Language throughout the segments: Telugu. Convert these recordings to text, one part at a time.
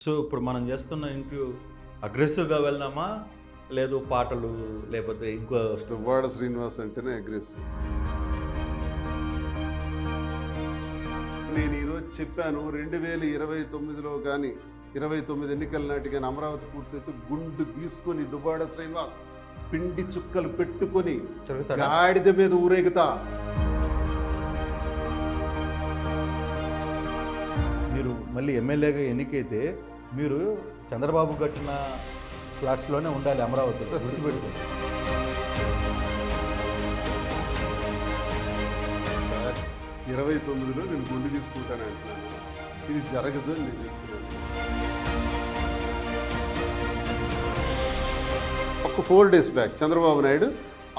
సో, ఇప్పుడు మనం చేస్తున్న ఇంటర్వ్యూ అగ్రెసివ్‌గా వెళ్దామా? లేదు పాటలు లేపోతే ఇంకో దువ్వాడ శ్రీనివాస్ అంటేనే అగ్రెసివ్. నేను ఈరోజు చెప్పాను 2029లో కానీ 29 ఎన్నికల నాటి కానీ అమరావతి పూర్తయితే గుండు గీసుకొని దువ్వాడ శ్రీనివాస్ పిండి చుక్కలు పెట్టుకొని తిరుగుతాడా? గాడిద మీద ఊరేగుతా. మీరు మళ్ళీ ఎమ్మెల్యేగా ఎన్నికైతే మీరు చంద్రబాబు కట్టిన ఫ్లాట్స్‌లోనే ఉండాలి అమరావతిలో. గుర్తుపెట్టుకోండి. 29లో నేను గుండు గీసుకుంటాను అంటున్నాను. ఇది జరగదు అని నేను చెప్తున్నాను. ఒక 4 days బ్యాక్ చంద్రబాబు నాయుడు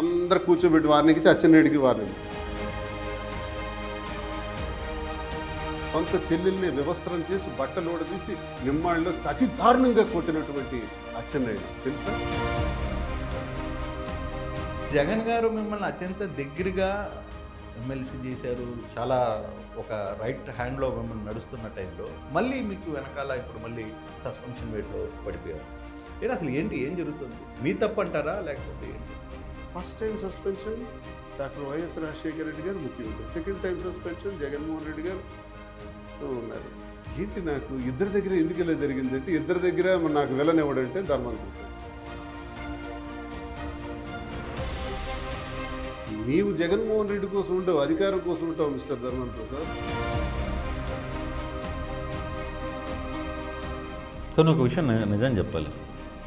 అందరు కూర్చోబెట్టి వార్నింగ్ ఇచ్చి అచ్చెన్నాయుడికి వార్నింగ్ ఇచ్చి సొంత చెల్లెల్ని వ్యవస్థరం చేసి బట్టలు ఓడదీసి నిమ్మాళ్ళలో అతి దారుణంగా కొట్టినటువంటి అచ్చెన్నాయుడు తెలుసా? జగన్ గారు మిమ్మల్ని అత్యంత దగ్గరగా ఎమ్మెల్సీ చేశారు. చాలా ఒక రైట్ హ్యాండ్‌లో మిమ్మల్ని నడుస్తున్న టైంలో మళ్ళీ మీకు వెనకాల ఇప్పుడు మళ్ళీ సస్పెన్షన్ వేట్‌లో పడిపోయారు. అసలు ఏం జరుగుతుంది? మీ తప్పంటారా? లేకపోతే ఏంటి? First time suspension doctor YS Rajasekhara Reddy గారు ముఖ్యమంత్రి, second time suspension Jaganmohan Reddy గారు ఉన్నారు. ఏంటి నాకు ఇద్దరి దగ్గర ఎందుకు ఇలా జరిగిందంటే ఇద్దరి దగ్గర నాకు వెళ్ళనివ్వడంటే ధర్మం కోసం. నీవు జగన్మోహన్ రెడ్డి కోసం ఉంటావు, అధికారం కోసం ఉంటావు మిస్టర్ ధర్మన్ ప్రసాద్. కానీ ఒక విషయం నిజం చెప్పాలి.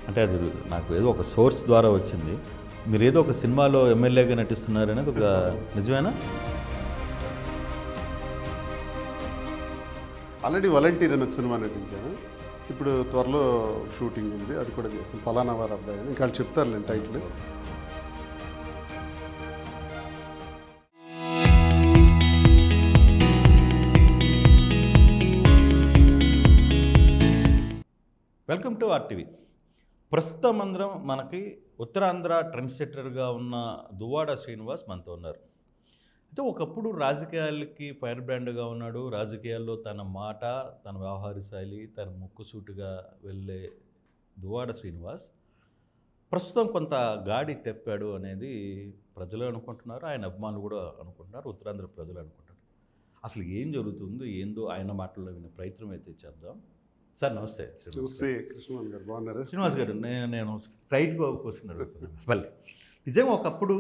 అంటే అది నాకు ఏదో ఒక సోర్స్ ద్వారా వచ్చింది. మీరు ఏదో ఒక సినిమాలో ఎమ్మెల్యేగా నటిస్తున్నారనేది ఒక నిజమేనా? ఆల్రెడీ వాలంటీర్ అని ఒక సినిమా నటించాను. ఇప్పుడు త్వరలో షూటింగ్ ఉంది, అది కూడా చేస్తాను. పలానా వారి అబ్బాయి అని ఇంకా వాళ్ళు చెప్తారులేండి టైటిల్. Welcome to RTV. ప్రస్తుతం అందరం మనకి ఉత్తరాంధ్ర ట్రెండ్ సెట్టర్గా ఉన్న దువ్వాడ శ్రీనివాస్ మనతో ఉన్నారు. అయితే ఒకప్పుడు రాజకీయాలకి ఫైర్ బ్రాండ్గా ఉన్నాడు. రాజకీయాల్లో తన మాట, తన వ్యవహార శైలి, తన ముక్కుసూటిగా వెళ్ళే దువ్వాడ శ్రీనివాస్ ప్రస్తుతం కొంత గాడి తెప్పాడు అనేది ప్రజలు అనుకుంటున్నారు. ఆయన అభిమానులు కూడా అనుకుంటున్నారు. ఉత్తరాంధ్ర ప్రజలు అనుకుంటున్నారు. అసలు ఏం జరుగుతుందో ఏందో ఆయన మాటల్లో వినే ప్రయత్నం అయితే చేద్దాం. సార్ నమస్తే. చూస్తే కృష్ణమోహన్ గారు బాగున్నారు. శ్రీనివాస్ గారు, నేను స్ట్రైట్గా క్వశ్చన్ అడుగుతున్నాను. మళ్ళీ నిజంగా ఒకప్పుడు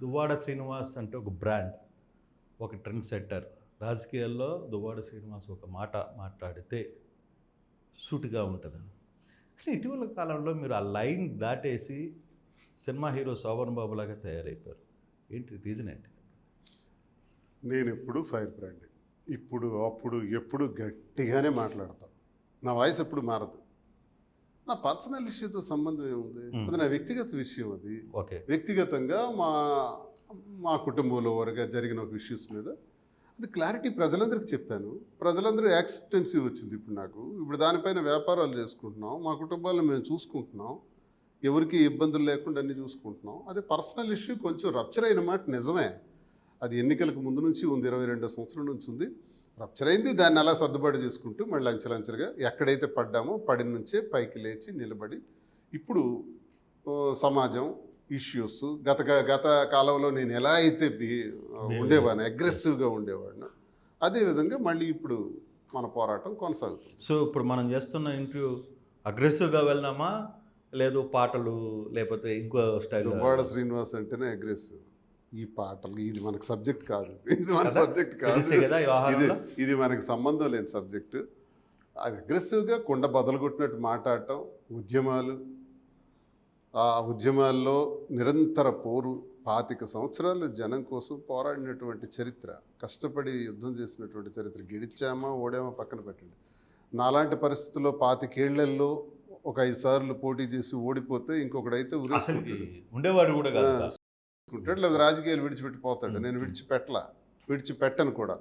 దువ్వాడ శ్రీనివాస్ అంటే ఒక బ్రాండ్, ఒక ట్రెండ్ సెట్టర్. రాజకీయాల్లో దువ్వాడ శ్రీనివాస్ ఒక మాట మాట్లాడితే సూటిగా ఉంటుంది. కానీ ఇటీవల కాలంలో మీరు ఆ లైన్ దాటేసి సినిమా హీరో శోభన్ బాబు లాగా తయారైపోయారు. ఏంటి రీజన్ ఏంటి? నేను ఎప్పుడు ఫైర్ బ్రాండ్, ఇప్పుడు అప్పుడు ఎప్పుడు గట్టిగానే మాట్లాడతాను. నా వాయిస్ ఎప్పుడు మారదు. నా పర్సనల్ ఇష్యూతో సంబంధం ఏముంది? అది నా వ్యక్తిగత విషయం. అది ఓకే. వ్యక్తిగతంగా మా కుటుంబంలో వరకు జరిగిన ఒక ఇష్యూస్ మీద అది క్లారిటీ ప్రజలందరికీ చెప్పాను. ప్రజలందరూ యాక్సెప్టెన్సీ వచ్చింది. ఇప్పుడు దానిపైన వ్యాపారాలు చేసుకుంటున్నాం, మా కుటుంబాలను మేము చూసుకుంటున్నాం, ఎవరికి ఇబ్బందులు లేకుండా అన్నీ చూసుకుంటున్నాం. అది పర్సనల్ ఇష్యూ కొంచెం రప్చర్ అయిన మాట నిజమే. అది ఎన్నికలకు ముందు నుంచి ఉంది, 22వ సంవత్సరం నుంచి ఉంది. రప్చర్ అయింది, దాన్ని అలా సర్దుబాటు చేసుకుంటూ మళ్ళీ అంచెలంచెలుగా ఎక్కడైతే పడ్డామో పడిన నుంచే పైకి లేచి నిలబడి ఇప్పుడు సమాజం ఇష్యూస్ గత కాలంలో నేను ఎలా అయితే ఉండేవాడిని, అగ్రెసివ్గా ఉండేవాడిని, అదేవిధంగా మళ్ళీ ఇప్పుడు మన పోరాటం కొనసాగుతుంది. సో ఇప్పుడు మనం చేస్తున్న ఇంటర్వ్యూ అగ్రెసివ్గా వెళ్దామా? లేదు పాటలు లేకపోతే ఇంకో స్టైల్? దువ్వాడ శ్రీనివాస్ అంటేనే అగ్రెసివ్. ఈ పాటలు ఇది మనకు సబ్జెక్ట్ కాదు, ఇది మన సబ్జెక్ట్ కాదు, ఇది మనకి సంబంధం లేని సబ్జెక్టు. అది అగ్రెసివ్గా కుండ బదలు కొట్టినట్టు మాట్లాడటం, ఉద్యమాలు, ఆ ఉద్యమాల్లో నిరంతర పోరు, 25 సంవత్సరాలు జనం కోసం పోరాడినటువంటి చరిత్ర, కష్టపడి యుద్ధం చేసినటువంటి చరిత్ర. గెలిచామా ఓడామా పక్కన పెట్టండి. నాలాంటి పరిస్థితుల్లో 25 ఏళ్లలో ఒక 5 సార్లు పోటీ చేసి ఓడిపోతే ఇంకొకడైతే ఉండేవాడు కూడా కాదు, లేదా రాజకీయాలు విడిచిపెట్టిపోతాడు. నేను విడిచిపెట్టను కూడా.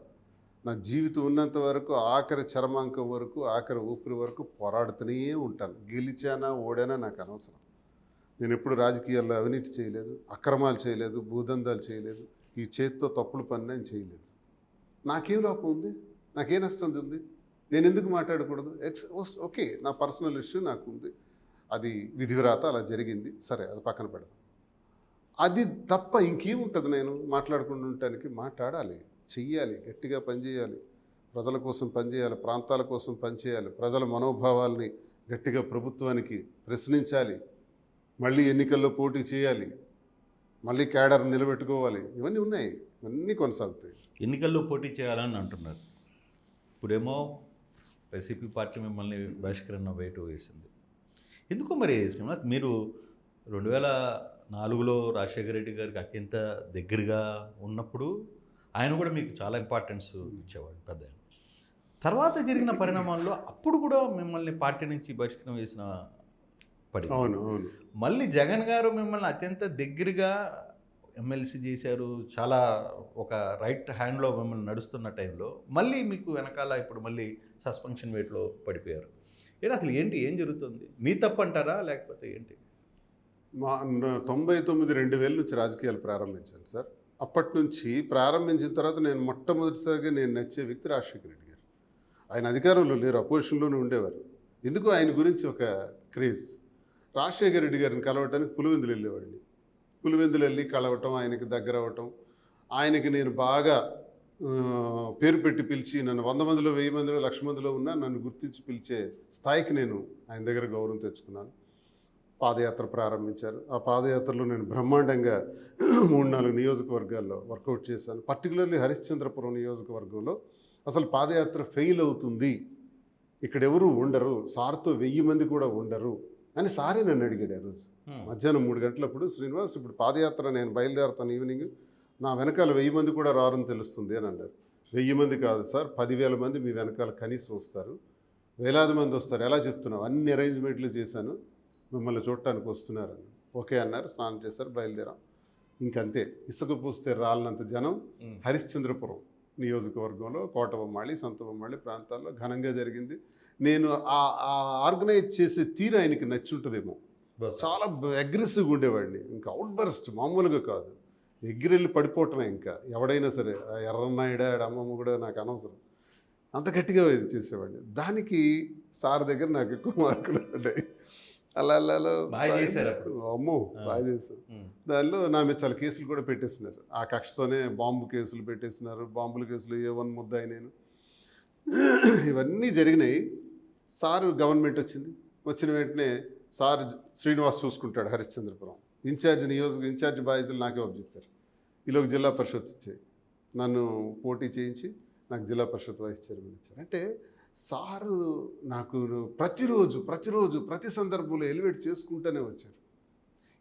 నా జీవితం ఉన్నంత వరకు ఆఖరి చరమాంకం వరకు, ఆఖరి ఊపిరి వరకు పోరాడుతూనే ఉంటాను. గెలిచానా ఓడానా నాకు అనవసరం. నేను ఎప్పుడు రాజకీయాల్లో అవినీతి చేయలేదు, అక్రమాలు చేయలేదు, భూదందాలు చేయలేదు, ఈ చేతితో తప్పులు పని నేను చేయలేదు. నాకేం లోపం ఉంది? నాకే నష్టం ఉంది? నేను ఎందుకు మాట్లాడకూడదు? ఓకే, నా పర్సనల్ ఇష్యూ నాకు ఉంది, అది విధివిరాత అలా జరిగింది, సరే అది పక్కన పెడదాం. అది తప్ప ఇంకేముంటుంది నేను మాట్లాడకుండా ఉండటానికి? మాట్లాడాలి, చెయ్యాలి, గట్టిగా పనిచేయాలి, ప్రజల కోసం పనిచేయాలి, ప్రాంతాల కోసం పనిచేయాలి, ప్రజల మనోభావాల్ని గట్టిగా ప్రభుత్వానికి ప్రశ్నించాలి, మళ్ళీ ఎన్నికల్లో పోటీ చేయాలి, మళ్ళీ క్యాడర్ నిలబెట్టుకోవాలి. ఇవన్నీ ఉన్నాయి, ఇవన్నీ కొనసాగుతాయి. ఎన్నికల్లో పోటీ చేయాలని అంటున్నారు. ఇప్పుడేమో వైసీపీ పార్టీ మిమ్మల్ని బహిష్కరణ వేటు వేసింది. ఎందుకో మరి శ్రీనివాస్, మీరు 2004లో రాజశేఖర రెడ్డి గారికి అత్యంత దగ్గరగా ఉన్నప్పుడు ఆయన కూడా మీకు చాలా ఇంపార్టెన్స్ ఇచ్చేవాడు పెద్ద ఆయన. తర్వాత జరిగిన పరిణామాల్లో అప్పుడు కూడా మిమ్మల్ని పార్టీ నుంచి బహిష్కరణ వేసిన పడి, అవును అవును మళ్ళీ జగన్ గారు మిమ్మల్ని అత్యంత దగ్గరగా ఎమ్మెల్సీ చేశారు, చాలా ఒక రైట్ హ్యాండ్లో మిమ్మల్ని నడుస్తున్న టైంలో మళ్ళీ మీకు వెనకాల ఇప్పుడు మళ్ళీ సస్పెన్షన్ వేట్లో పడిపోయారు. ఏం జరుగుతుంది? మీ తప్పు అంటారా లేకపోతే ఏంటి? మా 99-2000 నుంచి రాజకీయాలు ప్రారంభించాను సార్. అప్పటి నుంచి ప్రారంభించిన తర్వాత నేను మొట్టమొదటిసారిగా నేను నచ్చే వ్యక్తి రాజశేఖర రెడ్డి గారు. ఆయన అధికారంలో లేరు, అపోజిషన్లోనే ఉండేవారు. ఎందుకు ఆయన గురించి ఒక క్రేజ్. రాజశేఖర రెడ్డి గారిని కలవటానికి పులివెందులు వెళ్ళేవాడిని. పులివెందులు వెళ్ళి కలవటం, ఆయనకి దగ్గర అవ్వటం, ఆయనకి నేను బాగా పేరు పెట్టి పిలిచి, నన్ను 100 మందిలో 1000 మందిలో 1,00,000 మందిలో ఉన్నా నన్ను గుర్తించి పిలిచే స్థాయికి నేను ఆయన దగ్గర గౌరవం తెచ్చుకున్నాను. పాదయాత్ర ప్రారంభించారు. ఆ పాదయాత్రలో నేను బ్రహ్మాండంగా 3-4 నియోజకవర్గాల్లో వర్కౌట్ చేశాను. పర్టికులర్లీ హరిశ్చంద్రపురం నియోజకవర్గంలో అసలు పాదయాత్ర ఫెయిల్ అవుతుంది, ఇక్కడెవరూ ఉండరు, సార్తో 1000 మంది కూడా ఉండరు అని సారే నన్ను అడిగాడు. ఆ రోజు మధ్యాహ్నం 3 గంటలప్పుడు, శ్రీనివాస్ ఇప్పుడు పాదయాత్ర నేను బయలుదేరుతాను ఈవినింగ్, నా వెనకాల 1000 మంది కూడా రారని తెలుస్తుంది అని అన్నారు. 1000 మంది కాదు సార్, 10,000 మంది మీ వెనకాల కనీసం వస్తారు, వేలాది మంది వస్తారు, ఎలా చెప్తున్నావు? అన్ని అరేంజ్మెంట్లు చేశాను, మిమ్మల్ని చూడటానికి వస్తున్నారని. ఓకే అన్నారు, స్నానం చేశారు, బయలుదేరాం. ఇంకంతే, ఇసుక పూస్తే రాలినంత జనం హరిశ్చంద్రపురం నియోజకవర్గంలో కోటబొమ్మాళి, సంతబొమ్మాళి ప్రాంతాల్లో ఘనంగా జరిగింది. నేను ఆ ఆర్గనైజ్ చేసే తీరు ఆయనకి నచ్చుంటుందేమో. చాలా అగ్రెసివ్గా ఉండేవాడిని, ఇంకా అవుట్ బర్స్ట్ మామూలుగా కాదు, ఎగిరెళ్ళి పడిపోవటమే. ఇంకా ఎవడైనా సరే, ఎర్రన్నాయుడా అమ్మమ్మ కూడా నాకు అనవసరం, అంత గట్టిగా చేసేవాడిని. దానికి సార్ దగ్గర నాకు ఎక్కువ మార్కులు పడ్డాయి. అలా అమ్మో బాగా చేశాను. దానిలో నా మీద చాలా కేసులు కూడా పెట్టేస్తున్నారు. ఆ కక్షతోనే బాంబు కేసులు పెట్టేస్తున్నారు, బాంబుల కేసులు A1 ముద్దాయి నేను. ఇవన్నీ జరిగినాయి. సారు గవర్నమెంట్ వచ్చిన వెంటనే సార్ శ్రీనివాస్ చూసుకుంటాడు హరిశ్చంద్రపురం ఇన్ఛార్జ్ బాధ్యతలు నాకే చెప్పారు. ఈలోకి జిల్లా పరిషత్ ఇచ్చాయి, నన్ను పోటీ చేయించి నాకు జిల్లా పరిషత్ వైస్ చైర్మన్ ఇచ్చారు. అంటే సారు నాకు ప్రతిరోజు ప్రతి సందర్భంలో ఎలివేట్ చేసుకుంటూనే వచ్చారు.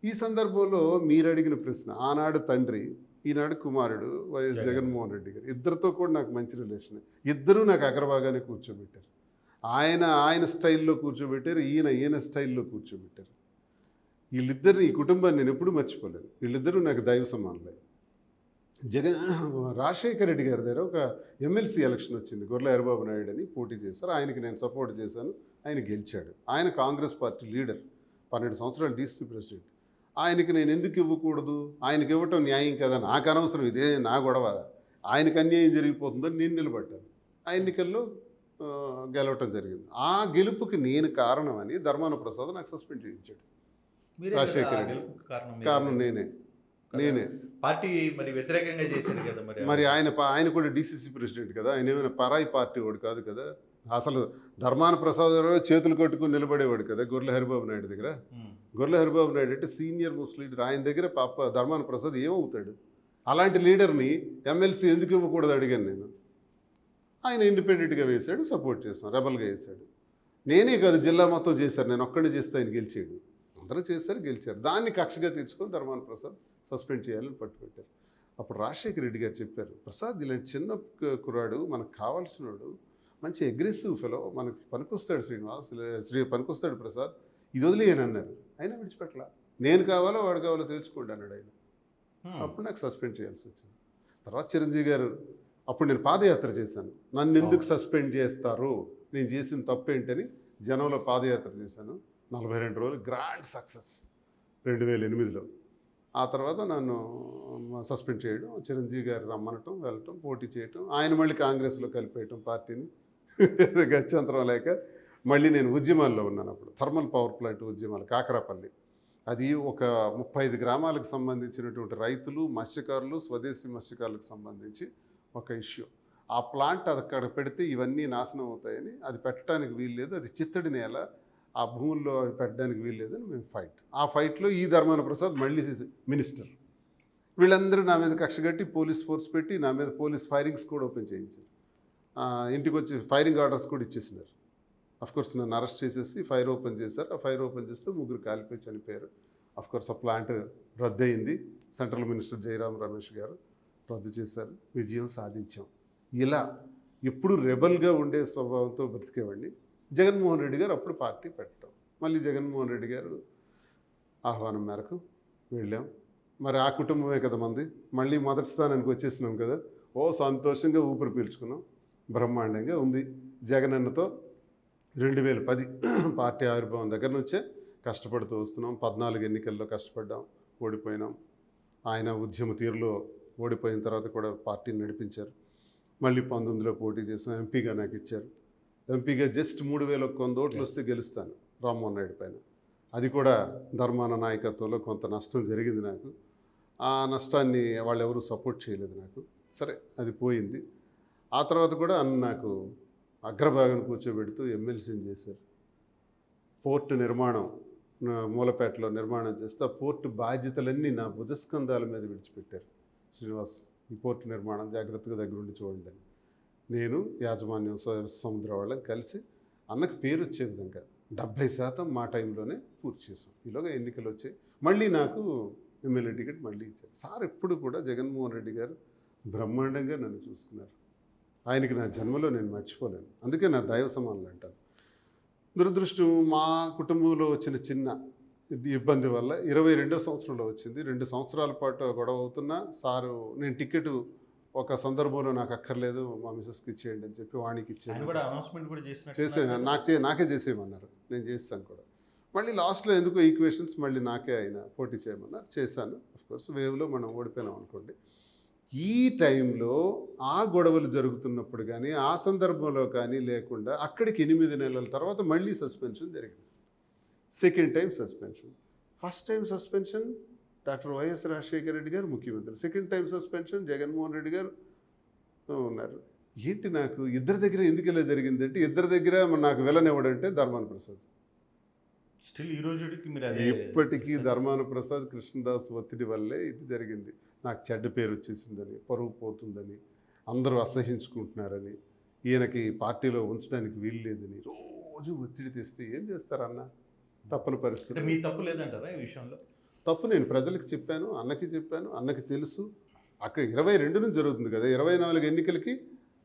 ఈ సందర్భంలో మీరు అడిగిన ప్రశ్న, ఆనాడు తండ్రి, ఈనాడు కుమారుడు వైఎస్ జగన్మోహన్ రెడ్డి గారు, ఇద్దరితో కూడా నాకు మంచి రిలేషన్. ఇద్దరూ నాకు అగ్రభాగానే కూర్చోబెట్టారు. ఆయన స్టైల్లో కూర్చోబెట్టారు, ఈయన స్టైల్లో కూర్చోబెట్టారు. వీళ్ళిద్దరిని, ఈ కుటుంబాన్ని నేను ఎప్పుడూ మర్చిపోలేను. వీళ్ళిద్దరూ నాకు దైవ సమానులే. రాజశేఖర రెడ్డి గారి దగ్గర ఒక ఎమ్మెల్సీ ఎలక్షన్ వచ్చింది, గొర్రెల హరిబాబు నాయుడు అని పోటీ చేశారు. ఆయనకి నేను సపోర్ట్ చేశాను, ఆయన గెలిచాడు. ఆయన కాంగ్రెస్ పార్టీ లీడర్, 12 సంవత్సరాలు డీసీ ప్రెసిడెంట్. ఆయనకి నేను ఎందుకు ఇవ్వకూడదు? ఆయనకి ఇవ్వటం న్యాయం కదా, నాకు అనవసరం, ఇదే నా గొడవ, ఆయనకు అన్యాయం జరిగిపోతుందని నేను నిలబడ్డాను. ఆ ఎన్నికల్లో గెలవటం జరిగింది. ఆ గెలుపుకి నేను కారణమని ధర్మాన ప్రసాద్ నాకు సస్పెండ్ చేయించాడు. రాజశేఖర రెడ్డి కారణం నేనే. పార్టీ మరి వ్యతిరేకంగా చేశారు కదా, మరి ఆయన కూడా డీసీసీ ప్రెసిడెంట్ కదా, ఆయన ఏమైనా పరాయి పార్టీ వాడు కాదు కదా. అసలు ధర్మాన ప్రసాద్ చేతులు కట్టుకుని నిలబడేవాడు కదా గొర్రెల హరిబాబు నాయుడు దగ్గర. గొర్రెల హరిబాబు నాయుడు అంటే సీనియర్ మోస్ట్ లీడర్, ఆయన దగ్గర ధర్మాన ప్రసాద్ ఏమవుతాడు? అలాంటి లీడర్ని ఎమ్మెల్సీ ఎందుకు ఇవ్వకూడదు అడిగాను నేను. ఆయన ఇండిపెండెంట్గా వేశాడు, సపోర్ట్ చేస్తాను, రెబల్గా వేశాడు. నేనే కాదు, జిల్లా మొత్తం చేశారు, నేను ఒక్కడిని చేస్తే ఆయన గెలిచాడు. అందరూ చేశారు, గెలిచారు. దాన్ని కక్షగా తెచ్చుకొని ధర్మాన ప్రసాద్ సస్పెండ్ చేయాలని పట్టుబెట్టారు. అప్పుడు రాజశేఖర రెడ్డి గారు చెప్పారు, ప్రసాద్ ఇలాంటి చిన్న కుర్రాడు మనకు కావాల్సినవాడు, మంచి అగ్రెసివ్ ఫెలో, మనకి పనికొస్తాడు శ్రీనివాస్, పనికొస్తాడు ప్రసాద్, ఇది వదిలేయని అన్నారు. అయినా విడిచిపెట్టలా. నేను కావాలో వాడు కావాలో తెలుసుకోండి అన్నాడు ఆయన. అప్పుడు నాకు సస్పెండ్ చేయాల్సి వచ్చింది. తర్వాత చిరంజీవి గారు, అప్పుడు నేను పాదయాత్ర చేశాను, నన్ను ఎందుకు సస్పెండ్ చేస్తారు, నేను చేసిన తప్పేంటని జనంలో పాదయాత్ర చేశాను. 42 రోజులు గ్రాండ్ సక్సెస్ 2008లో. ఆ తర్వాత నన్ను సస్పెండ్ చేయడం, చిరంజీవి గారు రమ్మనటం, వెళ్ళటం, పోటీ చేయటం, ఆయన మళ్ళీ కాంగ్రెస్లో కలిపేయటం పార్టీని, గత్యంతరం లేక మళ్ళీ నేను ఉద్యమాల్లో ఉన్నాను. అప్పుడు థర్మల్ పవర్ ప్లాంట్ ఉద్యమాలు కాకరాపల్లి. అది ఒక 35 గ్రామాలకు సంబంధించినటువంటి రైతులు, మత్స్యకారులు, స్వదేశీ మత్స్యకారులకు సంబంధించి ఒక ఇష్యూ. ఆ ప్లాంట్ అక్కడ పెడితే ఇవన్నీ నాశనం అవుతాయని, అది పెట్టడానికి వీల్లేదు, అది చిత్తడి నేల, ఆ భూముల్లో అవి పెట్టడానికి వీల్లేదని మేము ఫైట్. ఆ ఫైట్లో ఈ ధర్మాన ప్రసాద్ మళ్ళీ మినిస్టర్. వీళ్ళందరూ నా మీద కక్షగట్టి పోలీస్ ఫోర్స్ పెట్టి నా మీద పోలీస్ ఫైరింగ్స్ కూడా ఓపెన్ చేయించారు. ఇంటికి వచ్చి ఫైరింగ్ ఆర్డర్స్ కూడా ఇచ్చేసినారు. కోర్స్ నన్ను అరెస్ట్ చేసేసి ఫైర్ ఓపెన్ చేశారు. ఆ ఫైర్ ఓపెన్ చేస్తే 3 కాలిపోయి చనిపోయారు. కోర్స్ ఆ ప్లాంట్ రద్దు అయింది. సెంట్రల్ మినిస్టర్ జయరాం రమేష్ గారు రద్దు చేశారు. విజయం సాధించాం. ఇలా ఎప్పుడు రెబల్గా ఉండే స్వభావంతో బ్రతికేవాడిని. జగన్మోహన్ రెడ్డి గారు అప్పుడు పార్టీ పెట్టడం, మళ్ళీ జగన్మోహన్ రెడ్డి గారు ఆహ్వానం మేరకు వెళ్ళాం. మరి ఆ కుటుంబమే కదా మంది. మళ్ళీ మొదటి స్థానానికి వచ్చేసినాం కదా. సంతోషంగా ఊపిరి పీల్చుకున్నాం. బ్రహ్మాండంగా ఉంది. జగనన్నతో 2010 పార్టీ ఆవిర్భావం దగ్గర నుంచే కష్టపడుతూ వస్తున్నాం. 14 ఎన్నికల్లో కష్టపడ్డాం, ఓడిపోయినాం. ఆయన ఉద్యమ తీరులో ఓడిపోయిన తర్వాత కూడా పార్టీని నడిపించారు. మళ్ళీ 19లో పోటీ చేసాం. ఎంపీగా నాకు ఇచ్చారు. ఎంపీగా జస్ట్ 3,100 ఓట్లు వస్తే గెలుస్తాను రామ్మోహన్ నాయుడు పైన. అది కూడా ధర్మాన నాయకత్వంలో కొంత నష్టం జరిగింది నాకు. ఆ నష్టాన్ని వాళ్ళు ఎవరూ సపోర్ట్ చేయలేదు నాకు. సరే, అది పోయింది. ఆ తర్వాత కూడా నాకు అగ్రభాగం కూర్చోబెడుతూ ఎమ్మెల్సీని చేశారు. పోర్టు నిర్మాణం మూలపేటలో నిర్మాణం చేస్తే ఆ పోర్టు బాధ్యతలన్నీ నా భుజస్కంధాల మీద విడిచిపెట్టారు. శ్రీనివాస్, ఈ పోర్టు నిర్మాణం జాగ్రత్తగా దగ్గరుండి చూడండి అని. నేను యాజమాన్యం సముద్ర వాళ్ళని కలిసి అన్నకు పేరు వచ్చే విధంగా 70% మా టైంలోనే పూర్తి చేసాం. ఈలోగా ఎన్నికలు వచ్చాయి. మళ్ళీ నాకు ఎమ్మెల్యే టికెట్ మళ్ళీ ఇచ్చారు. సార్ ఎప్పుడు కూడా జగన్మోహన్ రెడ్డి గారు బ్రహ్మాండంగా నన్ను చూసుకున్నారు. ఆయనకి నా జన్మలో నేను మర్చిపోలేను. అందుకే నా దైవ సమానులు అంటాను. దురదృష్టం మా కుటుంబంలో వచ్చిన చిన్న ఇబ్బంది వల్ల 22వ సంవత్సరంలో వచ్చింది. 2 సంవత్సరాల పాటు గొడవ అవుతున్నా సారు నేను టికెట్ ఒక సందర్భంలో నాకు అక్కర్లేదు, మా మిసెస్కి ఇచ్చేయండి అని చెప్పి వాణికి చేసాను. నాకే చేసేయమన్నారు. నేను చేస్తాను కూడా. మళ్ళీ లాస్ట్లో ఎందుకో ఈక్వేషన్స్ మళ్ళీ నాకే ఆయన పోటీ చేయమన్నారు. చేశాను. కోర్స్ వేవ్లో మనం ఓడిపోయినాం అనుకోండి. ఈ టైంలో ఆ గొడవలు జరుగుతున్నప్పుడు కానీ ఆ సందర్భంలో కానీ లేకుండా అక్కడికి 8 నెలల తర్వాత మళ్ళీ సస్పెన్షన్ జరిగింది. Second time suspension. First time suspension doctor YS Rajasekhara Reddy గారు ముఖ్యమంత్రి. Second time suspension Jaganmohan Reddy గారు ఉన్నారు. ఏంటి నాకు ఇద్దరి దగ్గర ఎందుకు ఇలా జరిగిందంటే, ఇద్దరి దగ్గర నాకు విలన్ ఎవడంటే ధర్మాన ప్రసాద్. స్టిల్ ఈ రోజుకి మీరు ఇప్పటికీ ధర్మాన ప్రసాద్, కృష్ణదాస్ ఒత్తిడి వల్లే ఇది జరిగింది. నాకు చెడ్డ పేరు వచ్చేసిందని, పరువు పోతుందని, అందరూ అసహించుకుంటున్నారని, ఈయనకి పార్టీలో ఉంచడానికి వీలు లేదని రోజు ఒత్తిడి తెస్తే ఏం చేస్తారన్న? తప్పని పరిస్థితి. మీ తప్పు లేదంటారా ఈ విషయంలో? తప్పు నేను ప్రజలకు చెప్పాను, అన్నకి చెప్పాను, అన్నకి తెలుసు. అక్కడ 22 నుంచి జరుగుతుంది కదా. 24 ఎన్నికలకి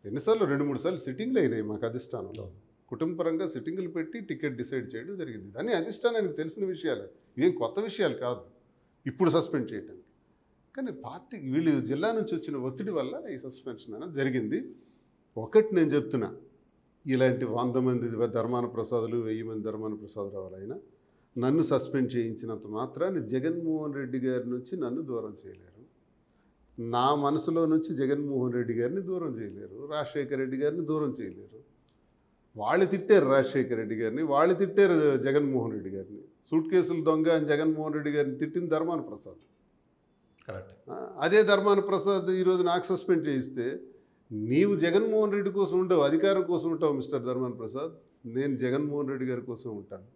ఎన్నిసార్లు 2-3 సార్లు సిట్టింగ్లు అయినాయి మాకు అధిష్టానంలో. కుటుంబపరంగా సిట్టింగులు పెట్టి టికెట్ డిసైడ్ చేయడం జరిగింది. దాన్ని అధిష్టానానికి తెలిసిన విషయాలే, ఇవేం కొత్త విషయాలు కాదు ఇప్పుడు సస్పెండ్ చేయడానికి. కానీ పార్టీ వీళ్ళు జిల్లా నుంచి వచ్చిన ఒత్తిడి వల్ల ఈ సస్పెన్షన్ అనేది జరిగింది. ఒకటి నేను చెప్తున్నా, ఇలాంటి 100 మంది ధర్మాన ప్రసాదులు, 1000 మంది ధర్మాన ప్రసాదరావులు అయినా నన్ను సస్పెండ్ చేయించినంత మాత్రాన్ని జగన్మోహన్ రెడ్డి గారి నుంచి నన్ను దూరం చేయలేరు. నా మనసులో నుంచి జగన్మోహన్ రెడ్డి గారిని దూరం చేయలేరు, రాజశేఖర రెడ్డి గారిని దూరం చేయలేరు. వాళ్ళు తిట్టారు రాజశేఖర రెడ్డి గారిని, వాళ్ళు తిట్టారు జగన్మోహన్ రెడ్డి గారిని. సూట్ కేసులు దొంగ అని జగన్మోహన్ రెడ్డి గారిని తిట్టింది ధర్మాన ప్రసాద్. కరెక్ట్. అదే ధర్మాన ప్రసాద్ ఈరోజు నాకు సస్పెండ్ చేయిస్తే, నీవు జగన్మోహన్ రెడ్డి కోసం ఉండవు, అధికారం కోసం ఉంటావు మిస్టర్ ధర్మాన ప్రసాద్. నేను జగన్మోహన్ రెడ్డి గారి కోసం ఉంటాను.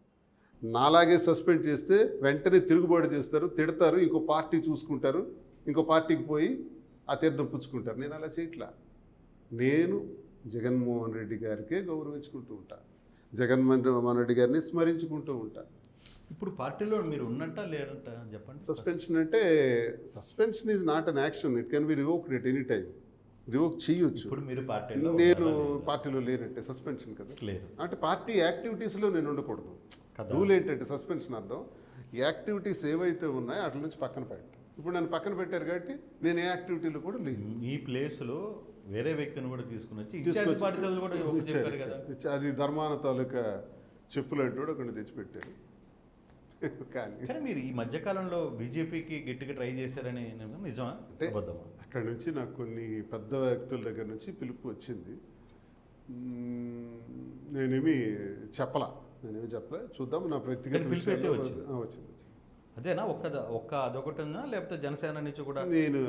నాలాగే సస్పెండ్ చేస్తే వెంటనే తిరుగుబాటు చేస్తారు, తిడతారు, ఇంకో పార్టీ చూసుకుంటారు, ఇంకో పార్టీకి పోయి ఆ తీర్థం పుచ్చుకుంటారు. నేను అలా చేయట్లా. నేను జగన్మోహన్ రెడ్డి గారికే గౌరవించుకుంటూ ఉంటాను, జగన్మోహన్ రెడ్డి గారిని స్మరించుకుంటూ ఉంటాను. ఇప్పుడు పార్టీలో మీరు ఉన్నట్ట లేరంట చెప్పండి. సస్పెన్షన్ అంటే suspension is not an action, it can be revoked at any time. Revoke చేయొచ్చు. ఇప్పుడు మీరు పార్టీలో, నేను పార్టీలో లేనంటే సస్పెన్షన్ కదా. లేదు అంటే పార్టీ యాక్టివిటీస్లో నేను ఉండకూడదు. రూల్ ఏంటంటే సస్పెన్షన్ అర్థం యాక్టివిటీస్ ఏవైతే ఉన్నాయో వాటి నుంచి పక్కన పెట్టడం. ఇప్పుడు నన్ను పక్కన పెట్టారు కాబట్టి నేను ఏ యాక్టివిటీలో కూడా లేదు. ఈ ప్లేస్లో వేరే వ్యక్తిని కూడా తీసుకొచ్చి అది ధర్మాన తాలూకా చెప్పులు అంటే కూడా కొన్ని తెచ్చిపెట్టారు. కానీ మీరు ఈ మధ్యకాలంలో బీజేపీకి గట్టిగా ట్రై చేశారని నిజమా అంటే అక్కడి నుంచి నాకు కొన్ని పెద్ద వ్యక్తుల దగ్గర నుంచి పిలుపు వచ్చింది. నేనేమి చెప్పలా చూద్దాం. నా వ్యక్తిగత కానీ పిలుపు అయితే విషయాల్లో వచ్చింది. వచ్చింది. అదేనా ఒక్క అదొకటి ఉందా, లేకపోతే జనసేన నుంచి కూడా నేను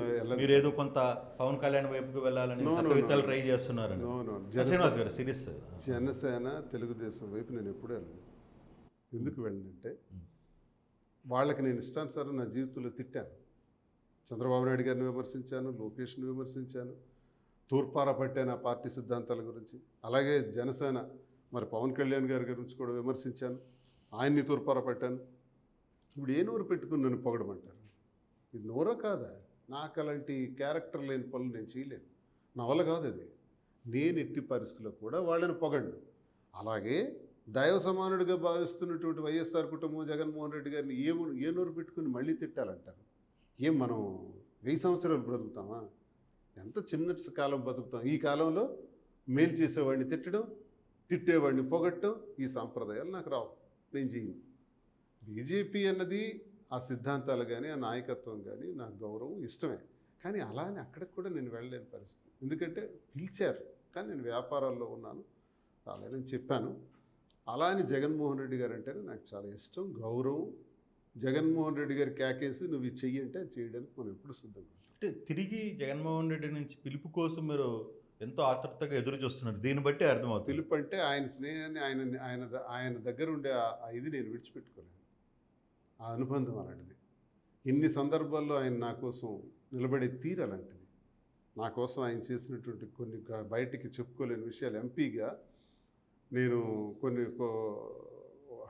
మీరు ఏదో కొంత పవన్ కళ్యాణ్ వైపుకి వెళ్ళాలని No, no, సత్యవిత్తాలు no. ట్రై చేస్తున్నారని? No, no. శ్రీనివాస్ గారు సిరీస్ జనసేన తెలుగుదేశం వైపు నేను ఎప్పుడూ వెళ్ళను. ఎందుకు వెళ్ళనంటే వాళ్ళకి నేను ఇష్టానుసారం నా జీవితంలో తిట్టాను. చంద్రబాబు నాయుడు గారిని విమర్శించాను, లోకేష్ని విమర్శించాను, తూర్పార పట్టాను ఆ పార్టీ సిద్ధాంతాల గురించి. అలాగే జనసేన మరి పవన్ కళ్యాణ్ గారి గురించి కూడా విమర్శించాను, ఆయన్ని తూర్పార పట్టాను. ఇప్పుడు ఏ నోరు పెట్టుకుని నన్ను పొగడమంటారు? ఇది నోరా కాదా? నాకు అలాంటి క్యారెక్టర్ లేని పనులు నేను చేయలేను, నా వల్ల కాదు అది. నేను ఎట్టి పరిస్థితుల్లో కూడా వాళ్ళని పొగడను. అలాగే దైవ సమానుడిగా భావిస్తున్నటువంటి వైఎస్ఆర్ కుటుంబం జగన్మోహన్ రెడ్డి గారిని ఏ నోరు పెట్టుకుని మళ్ళీ తిట్టాలంటారు? ఏం మనం 1000 సంవత్సరాలు బ్రతుకుతామా? ఎంత చిన్న కాలం బతుకుతాం. ఈ కాలంలో మేలు చేసేవాడిని తిట్టడం, తిట్టేవాడిని పొగట్టడం, ఈ సాంప్రదాయాలు నాకు రావు, నేను చేయను. బీజేపీ అన్నది ఆ సిద్ధాంతాలు కానీ ఆ నాయకత్వం కానీ నాకు గౌరవం ఇష్టమే. కానీ అలా అని అక్కడికి కూడా నేను వెళ్ళలేని పరిస్థితి. ఎందుకంటే పిలిచారు, కానీ నేను వ్యాపారాల్లో ఉన్నాను, రాలేదని చెప్పాను. అలా అని జగన్మోహన్ రెడ్డి గారు అంటేనే నాకు చాలా ఇష్టం, గౌరవం. జగన్మోహన్ రెడ్డి గారు కేకేసి నువ్వు ఇది చెయ్యి అంటే అది చేయడానికి మనం ఎప్పుడు సిద్ధంగా ఉంటాం. అంటే తిరిగి జగన్మోహన్ రెడ్డి నుంచి పిలుపు కోసం మీరు ఎంతో ఆతృతగా ఎదురు చూస్తున్నారు, దీన్ని బట్టి అర్థమవుతుంది. పిలుపు అంటే ఆయన స్నేహాన్ని ఆయన దగ్గర ఉండే ఆ ఇది నేను విడిచిపెట్టుకోలేను. ఆ అనుబంధం అలాంటిది. ఇన్ని సందర్భాల్లో ఆయన నా కోసం నిలబడే తీరు అలాంటిది. నా కోసం ఆయన చేసినటువంటి కొన్ని బయటికి చెప్పుకోలేని విషయాలు. ఎంపీగా నేను కొన్ని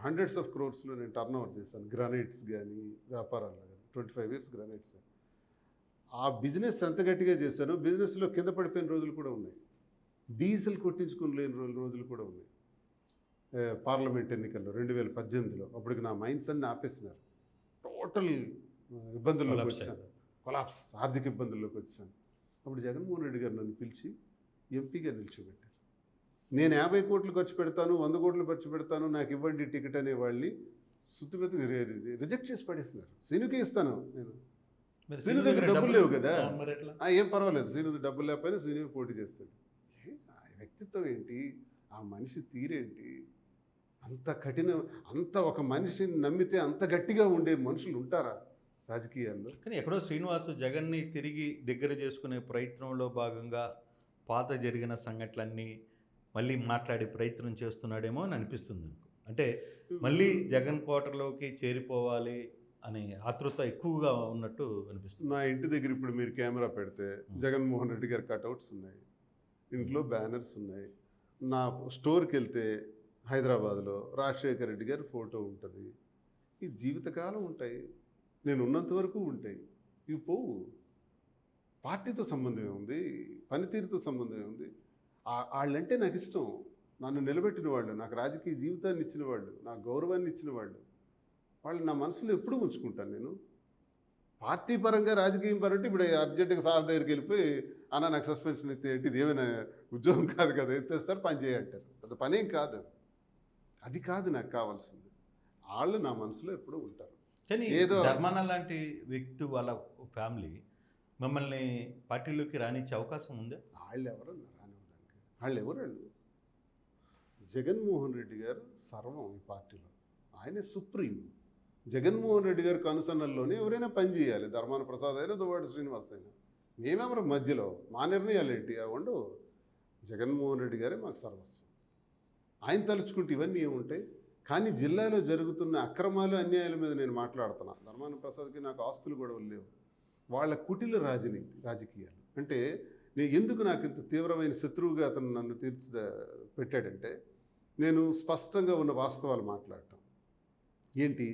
హండ్రెడ్స్ ఆఫ్ క్రోర్స్లో నేను టర్న్ ఓవర్ చేశాను. గ్రానైట్స్ కానీ వ్యాపారాల్లో కానీ 25 years గ్రానైట్స్. ఆ బిజినెస్ ఎంత గట్టిగా చేశానో బిజినెస్లో కింద పడిపోయిన రోజులు కూడా ఉన్నాయి, డీజిల్ కొట్టించుకుని లేని రోజులు కూడా ఉన్నాయి. పార్లమెంట్ ఎన్నికల్లో 2018లో అప్పటికి నా మైండ్స్ అన్ని ఆపేసినారు. టోటల్ ఇబ్బందుల్లోకి వచ్చాను, కొలాప్స్, ఆర్థిక ఇబ్బందుల్లోకి వచ్చాను. అప్పుడు జగన్మోహన్ రెడ్డి గారు నన్ను పిలిచి ఎంపీగా నిల్చోబెట్టారు. నేను 50 కోట్లు ఖర్చు పెడతాను, 100 కోట్లు ఖర్చు పెడతాను, నాకు ఇవ్వండి టికెట్ అనే వాళ్ళని సుత్తిమెత్తు రిజెక్ట్ చేసి పడేస్తున్నారు. సీనుకే ఇస్తాను నేను, సీను దగ్గర డబ్బులు లేవు కదా, ఏం పర్వాలేదు, సీను డబ్బులు లేకపోయినా సీను పోటీ చేస్తాడు. ఆ వ్యక్తిత్వం ఏంటి, ఆ మనిషి తీరేంటి, అంత కఠినం, అంత ఒక మనిషిని నమ్మితే అంత గట్టిగా ఉండే మనుషులు ఉంటారా రాజకీయాల్లో? కానీ ఎక్కడో శ్రీనివాస్ జగన్ని తిరిగి దగ్గర చేసుకునే ప్రయత్నంలో భాగంగా పాత జరిగిన సంఘటనలన్నీ మళ్ళీ మాట్లాడే ప్రయత్నం చేస్తున్నాడేమో అని అనిపిస్తుంది నాకు. అంటే మళ్ళీ జగన్ కోటలోకి చేరిపోవాలి అనే ఆతృత ఎక్కువగా ఉన్నట్టు అనిపిస్తుంది. నా ఇంటి దగ్గర ఇప్పుడు మీరు కెమెరా పెడితే జగన్మోహన్ రెడ్డి గారి కటౌట్స్ ఉన్నాయి, ఇంట్లో బ్యానర్స్ ఉన్నాయి. నా స్టోర్కి వెళ్తే హైదరాబాద్లో రాజశేఖర రెడ్డి గారి ఫోటో ఉంటుంది. ఈ జీవితకాలం ఉంటాయి, నేను ఉన్నంత వరకు ఉంటాయి, ఇవి పోవు. పార్టీతో సంబంధమే ఉంది, పనితీరుతో సంబంధమే ఉంది. వాళ్ళంటే నాకు ఇష్టం, నన్ను నిలబెట్టిన వాళ్ళు, నాకు రాజకీయ జీవితాన్ని ఇచ్చిన వాళ్ళు, నాకు గౌరవాన్ని ఇచ్చిన వాళ్ళు, వాళ్ళు నా మనసులో ఎప్పుడూ ఉంచుకుంటాను నేను. పార్టీ పరంగా రాజకీయం పరంగా ఇప్పుడు అర్జెంటుగా సార్ దగ్గరికి వెళ్ళిపోయి అన్న నాకు సస్పెన్షన్ ఇస్తే ఏంటి, ఇది ఏమైనా ఉద్యోగం కాదు కదా, ఎత్తేస్తారు పని చేయంటారు, పెద్ద పనేం కాదు. అది కాదు నాకు కావాల్సింది. వాళ్ళు నా మనసులో ఎప్పుడూ ఉంటారు. కానీ ఏదో ధర్మాన లాంటి వ్యక్తి వాళ్ళ ఫ్యామిలీ మిమ్మల్ని పార్టీలోకి రానిచ్చే అవకాశం ఉందా? వాళ్ళు ఎవరన్నా రానివ్వడానికి? వాళ్ళు ఎవరండి? జగన్మోహన్ రెడ్డి గారు సర్వం ఈ పార్టీలో, ఆయనే సుప్రీం. జగన్మోహన్ రెడ్డి గారి కనుసన్నల్లోనే ఎవరైనా పని చేయాలి, ధర్మాన ప్రసాద్ అయినా దువ్వాడ శ్రీనివాస్ అయినా. మేమెవరం మధ్యలో, మా నిర్ణయాలు ఏంటి అవ్వండు. జగన్మోహన్ రెడ్డి గారే మాకు సర్వస్వం. ఆయన తలుచుకుంటే ఇవన్నీ ఏముంటాయి. కానీ జిల్లాలో జరుగుతున్న అక్రమాలు అన్యాయాల మీద నేను మాట్లాడుతున్నా. ధర్మాన ప్రసాద్కి నాకు ఆస్తులు గొడవలు లేవు, వాళ్ళ కుటిల రాజకీయాలు. అంటే నేను ఎందుకు నాకు ఇంత తీవ్రమైన శత్రువుగా అతను నన్ను పెట్టాడంటే, నేను స్పష్టంగా ఉన్న వాస్తవాలు మాట్లాడటం. ఏంటి,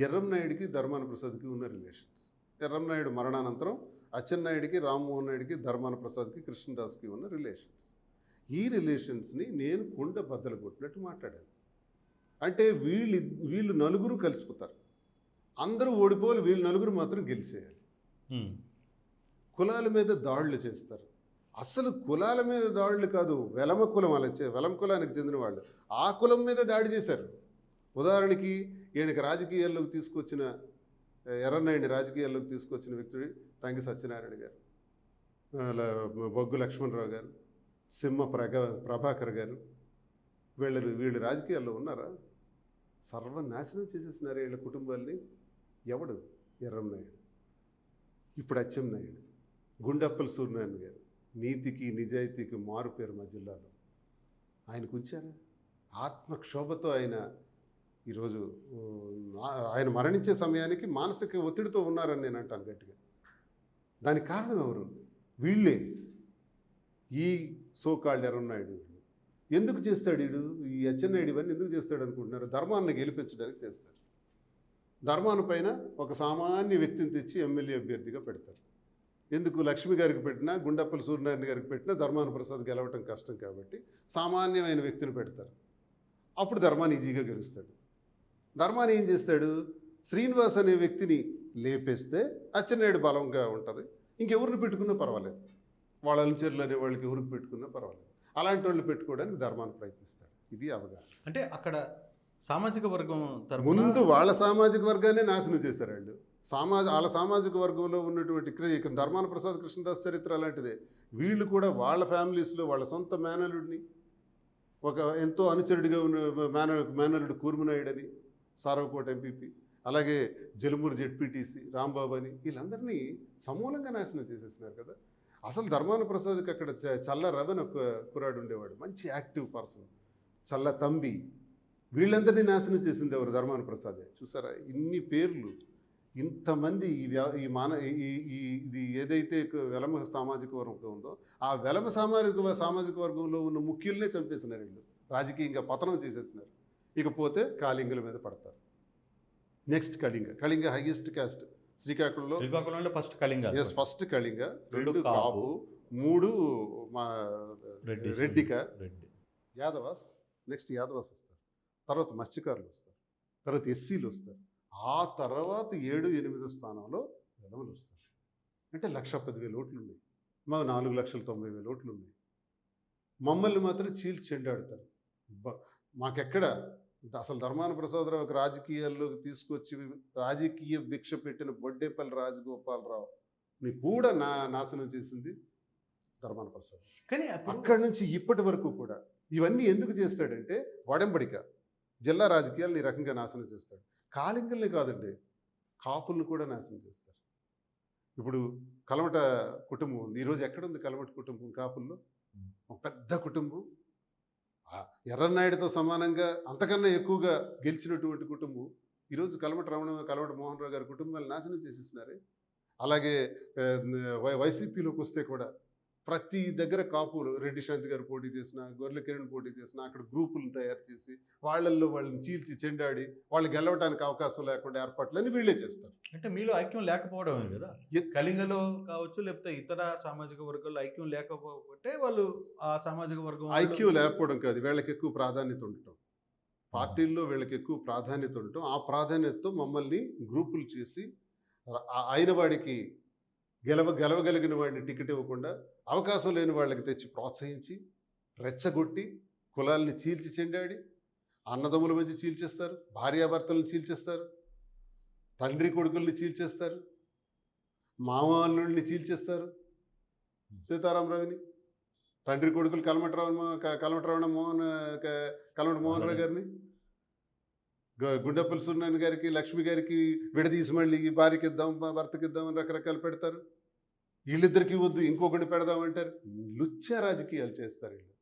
ఎర్రంనాయుడికి ధర్మాన ప్రసాద్కి ఉన్న రిలేషన్స్, ఎర్రంనాయుడు మరణానంతరం అచ్చెన్నాయుడికి, రామ్మోహన్ నాయుడికి, ధర్మాన ప్రసాద్కి, కృష్ణదాస్కి ఉన్న రిలేషన్స్. ఈ రిలేషన్స్ని నేను కుండ బద్దలు కొట్టినట్టు మాట్లాడాను. అంటే వీళ్ళు నలుగురు కలిసిపోతారు, అందరూ ఓడిపోవాలి, వీళ్ళు నలుగురు మాత్రం గెలిచేయాలి. కులాల మీద దాడులు చేస్తారు. అసలు కులాల మీద దాడులు కాదు, వెలమ కులం, వెలమ కులానికి చెందిన వాళ్ళు ఆ కులం మీద దాడి చేశారు. ఉదాహరణకి ఈయనకి రాజకీయాల్లోకి తీసుకొచ్చిన, ఎర్రన్నాయుడిని రాజకీయాల్లోకి తీసుకొచ్చిన వ్యక్తుడు తంగి సత్యనారాయణ గారు, బొగ్గు లక్ష్మణరావు గారు, సింహ ప్రభాకర్ గారు వీళ్ళు రాజకీయాల్లో ఉన్నారా? సర్వనాశనం చేసేసినారు వీళ్ళ కుటుంబాల్ని. ఎవడు? ఎర్రంనాయుడు, ఇప్పుడు అచ్చెన్నాయుడు, గుండప్పల సూర్యనారాయణ గారు నీతికి నిజాయితీకి మారు పేరు మా జిల్లాలో. ఆయనకు ఉంచారా? ఆత్మక్షోభతో ఆయన ఈరోజు ఆయన మరణించే సమయానికి మానసిక ఒత్తిడితో ఉన్నారని నేను అంటాను గట్టిగా. దానికి కారణం ఎవరు? వీళ్ళే. ఈ సోకాల్డ్ ఎర్రన్నాయుడు ఎందుకు చేస్తాడు వీడు? ఈ అచ్చెన్నాయుడు ఇవన్నీ ఎందుకు చేస్తాడు అనుకుంటున్నారు? ధర్మాన్ని గెలిపించడానికి చేస్తారు. ధర్మాన్ని పైన ఒక సామాన్య వ్యక్తిని తెచ్చి ఎమ్మెల్యే అభ్యర్థిగా పెడతారు. ఎందుకు? లక్ష్మి గారికి పెట్టినా, గుండప్పల సూర్యనారాయణ గారికి పెట్టినా ధర్మాన ప్రసాద్ గెలవటం కష్టం కాబట్టి సామాన్యమైన వ్యక్తిని పెడతారు. అప్పుడు ధర్మాన్ని ఈజీగా గెలుస్తాడు. ధర్మాన్ని ఏం చేస్తాడు? శ్రీనివాస్ అనే వ్యక్తిని లేపేస్తే అచ్చెన్నాయుడు బలంగా ఉంటుంది. ఇంకెవరిని పెట్టుకున్నా పర్వాలేదు. వాళ్ళ అనుచరులు అనే వాళ్ళకి ఎవరికి పెట్టుకున్నా పర్వాలేదు. అలాంటి వాళ్ళు పెట్టుకోవడానికి ధర్మాన్ని ప్రయత్నిస్తాడు. ఇది అవగాహన. అంటే అక్కడ సామాజిక వర్గం ముందు వాళ్ళ సామాజిక వర్గాన్ని నాశనం చేశారు వాళ్ళు. వాళ్ళ సామాజిక వర్గంలో ఉన్నటువంటి ధర్మాన ప్రసాద్ కృష్ణదాస్ చరిత్ర అలాంటిదే. వీళ్ళు కూడా వాళ్ళ ఫ్యామిలీస్లో వాళ్ళ సొంత మేనలుడిని, ఒక ఎంతో అనుచరుడిగా ఉన్న మేనలుడు కూర్మనాయుడు అని, సారవకోట ఎంపీపీ, అలాగే జలుమూరు జెడ్పీటీసీ రాంబాబు అని, వీళ్ళందరినీ సమూలంగా నాశనం చేసేసినారు కదా. అసలు ధర్మాన ప్రసాద్కి అక్కడ చల్ల రవన్ ఒక కుర్రాడు ఉండేవాడు, మంచి యాక్టివ్ పర్సన్, చల్ల తంబి. వీళ్ళందరినీ నాశనం చేసింది ఎవరు? ధర్మాన ప్రసాదే. చూసారా ఇన్ని పేర్లు, ఇంతమంది ఇది ఏదైతే వెలమ సామాజిక వర్గం ఉందో ఆ వెలమ సామాజిక వర్గంలో ఉన్న ముఖ్యుల్నే చంపేసినారు వీళ్ళు. రాజకీయంగా పతనం చేసేసినారు. ఇకపోతే కాళింగుల మీద పడతారు. నెక్స్ట్ కళింగ హైయెస్ట్ క్యాస్ట్ శ్రీకాకుళంలో first Kalinga. Yes, first Kalinga, 2 Kapu, 3 మా రెడ్డిక, యాదవాస్. నెక్స్ట్ యాదవాస్ వస్తారు, తర్వాత మత్స్యకారులు వస్తారు, తర్వాత ఎస్సీలు వస్తారు, ఆ తర్వాత 7-8 స్థానంలో వెలమలు వస్తారు. అంటే 1,10,000 ఓట్లు ఉన్నాయి. మా 4,90,000 ఓట్లు ఉన్నాయి. మమ్మల్ని మాత్రం చీల్చి చెండాడుతారు. మాకెక్కడ అసలు ధర్మాన ప్రసాదరావుకి రాజకీయాల్లోకి తీసుకొచ్చి రాజకీయ భిక్ష పెట్టిన బొడ్డేపల్లి రాజగోపాలరావుని కూడా నాశనం చేసింది ధర్మాన ప్రసాద్. కానీ అక్కడి నుంచి ఇప్పటి వరకు కూడా ఇవన్నీ ఎందుకు చేస్తాడంటే వడంబడిక. జిల్లా రాజకీయాలను ఈ రకంగా నాశనం చేస్తాడు. కాళింగుల్ని కాదండి, కాపుల్ని కూడా నాశనం చేస్తారు. ఇప్పుడు కలమట కుటుంబం ఉంది. ఈరోజు ఎక్కడుంది కలమట కుటుంబం? కాపుల్లో ఒక పెద్ద కుటుంబం, ఎర్రన్నాయుడితో సమానంగా అంతకన్నా ఎక్కువగా గెలిచినటువంటి కుటుంబం. ఈరోజు కలమట మోహన్ రావు గారి కుటుంబాన్ని నాశనం చేసేసినారే. అలాగే వైసీపీలోకి వస్తే కూడా ప్రతి దగ్గర కాపులు, రెడ్డి శాంతి గారు పోటీ చేసిన, గొర్రెల కిరణ్ పోటీ చేసిన, అక్కడ గ్రూపులను తయారు చేసి వాళ్ళల్లో వాళ్ళని చీల్చి చెండాడి వాళ్ళు గెలవడానికి అవకాశం లేకుండా ఏర్పాట్లని వీళ్ళే చేస్తారు. అంటే మీలో ఐక్యం లేకపోవడమే కదా. కళింగలో కావచ్చు, లేకపోతే ఇతర సామాజిక వర్గాల్లో ఐక్యం లేకపోతే వాళ్ళు ఆ సామాజిక వర్గం ఐక్యం లేకపోవడం కాదు, వీళ్ళకి ఎక్కువ ప్రాధాన్యత ఉండటం. పార్టీల్లో వీళ్ళకి ఎక్కువ ప్రాధాన్యత ఉండటం. ఆ ప్రాధాన్యతతో మమ్మల్ని గ్రూపులు చేసి అయిన వాడికి గెలవగలిగిన వాడిని టికెట్ ఇవ్వకుండా అవకాశం లేని వాళ్ళకి తెచ్చి ప్రోత్సహించి రెచ్చగొట్టి కులాల్ని చీల్చి చెండాడి అన్నదమ్ముల మధ్య చీల్చేస్తారు, భార్యాభర్తలను చీల్చేస్తారు, తండ్రి కొడుకుల్ని చీల్చేస్తారు, మామల్లుల్ని చీల్చేస్తారు. సీతారామరావుని తండ్రి కొడుకులు కలమట మోహన్ రావు గారిని, గుండప్పల సూర్యనారాయణ గారికి, లక్ష్మి గారికి విడదీసి మళ్ళీ భార్యకి ఇద్దాం, భర్తకి ఇద్దామని రకరకాలు పెడతారు. వీళ్ళిద్దరికి వద్దు ఇంకొకటి పెడదామంటారు. లుచ్చ రాజకీయాలు చేస్తారు వీళ్ళు.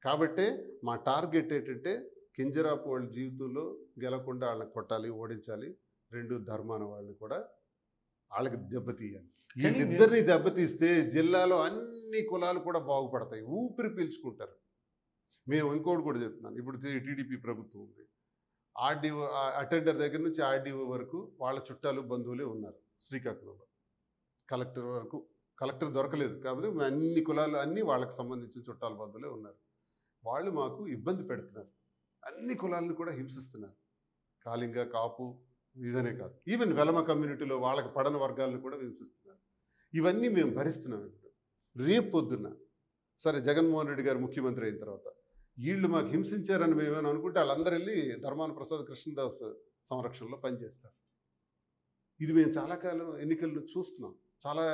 కాబట్టే మా టార్గెట్ ఏంటంటే కింజరాపు వాళ్ళ జీవితంలో గెలకుండా వాళ్ళని కొట్టాలి, ఓడించాలి. 2 ధర్మాన వాళ్ళని కూడా వాళ్ళకి దెబ్బతీయాలి. వీళ్ళిద్దరిని దెబ్బతీస్తే జిల్లాలో అన్ని కులాలు కూడా బాగుపడతాయి, ఊపిరి పీల్చుకుంటారు. మేము ఇంకోటి కూడా చెప్తున్నాను. ఇప్పుడు టీడీపీ ప్రభుత్వం ఉంది. ఆర్డీఓ అటెండర్ దగ్గర నుంచి ఆర్డీఓ వరకు వాళ్ళ చుట్టాలు బంధువులే ఉన్నారు శ్రీకాకుళంలో. కలెక్టర్ దొరకలేదు కాబట్టి అన్ని కులాలు అన్నీ వాళ్ళకి సంబంధించిన చుట్టాల బంధువులే ఉన్నారు. వాళ్ళు మాకు ఇబ్బంది పెడుతున్నారు, అన్ని కులాలను కూడా హింసిస్తున్నారు. కాళింగ, కాపు ఇదనే కాదు, ఈవెన్ వెలమ కమ్యూనిటీలో వాళ్ళకి పడని వర్గాలను కూడా హింసిస్తున్నారు. ఇవన్నీ మేము భరిస్తున్నాం. ఇప్పుడు రేపు పొద్దున్న సరే జగన్మోహన్ రెడ్డి గారు ముఖ్యమంత్రి అయిన తర్వాత వీళ్ళు మాకు హింసించారని మేమేమని అనుకుంటే వాళ్ళందరూ వెళ్ళి ధర్మాన ప్రసాద్ కృష్ణదాస్ సంరక్షణలో పనిచేస్తారు. ఇది మేము చాలా కాలం ఎన్నికల నుంచి చూస్తున్నాం, చాలా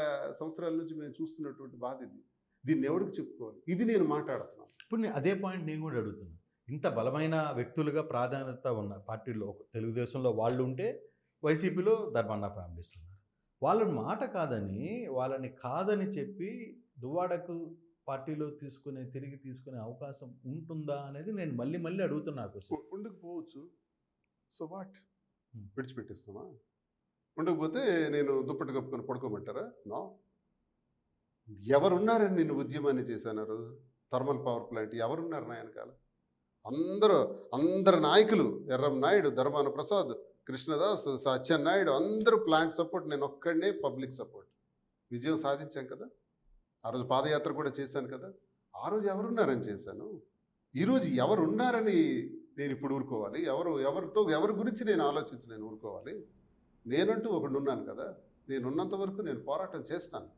సంవత్సరాల నుంచి మేము చూస్తున్నటువంటి బాధ ఇది. దీన్ని ఎవరికి చెప్పుకోవాలి? ఇది నేను మాట్లాడుతున్నాను. ఇప్పుడు అదే పాయింట్ నేను కూడా అడుగుతున్నాను. ఇంత బలమైన వ్యక్తులుగా ప్రాధాన్యత ఉన్న పార్టీలో తెలుగుదేశంలో వాళ్ళు ఉంటే, వైసీపీలో ధర్మన్న ఫ్యామిలీస్ ఉన్నారు. వాళ్ళని మాట వాళ్ళని కాదని చెప్పి దువ్వాడకు పార్టీలో తిరిగి తీసుకునే అవకాశం ఉంటుందా అనేది నేను మళ్ళీ మళ్ళీ అడుగుతున్నా క్వశ్చన్. ఉండకపోవచ్చు. So what? విడిచిపెట్టేస్తామా? ఉండకపోతే నేను దుప్పటి కప్పుకొని పడుకోమంటారా? నో. ఎవరున్నారని నేను ఉద్యమాన్ని చేశాను? థర్మల్ పవర్ ప్లాంట్ ఎవరున్నారు నా వెనకాల? అందరు నాయకులు, ఎర్రం నాయుడు, ధర్మాన ప్రసాద్, కృష్ణదాస్, సత్యనాయుడు, అందరూ ప్లాంట్ సపోర్ట్, నేను ఒక్కడనే పబ్లిక్ సపోర్ట్. విజయం సాధించాం కదా. ఆ రోజు పాదయాత్ర కూడా చేశాను కదా. ఆ రోజు ఎవరున్నారని చేశాను. ఈరోజు ఎవరున్నారని నేను ఇప్పుడు ఊరుకోవాలి? ఎవరి గురించి నేను ఆలోచించి నేను ఊరుకోవాలి? నేనంటూ ఒకడు ఉన్నాను కదా. నేనున్నంత వరకు నేను పోరాటం చేస్తాను.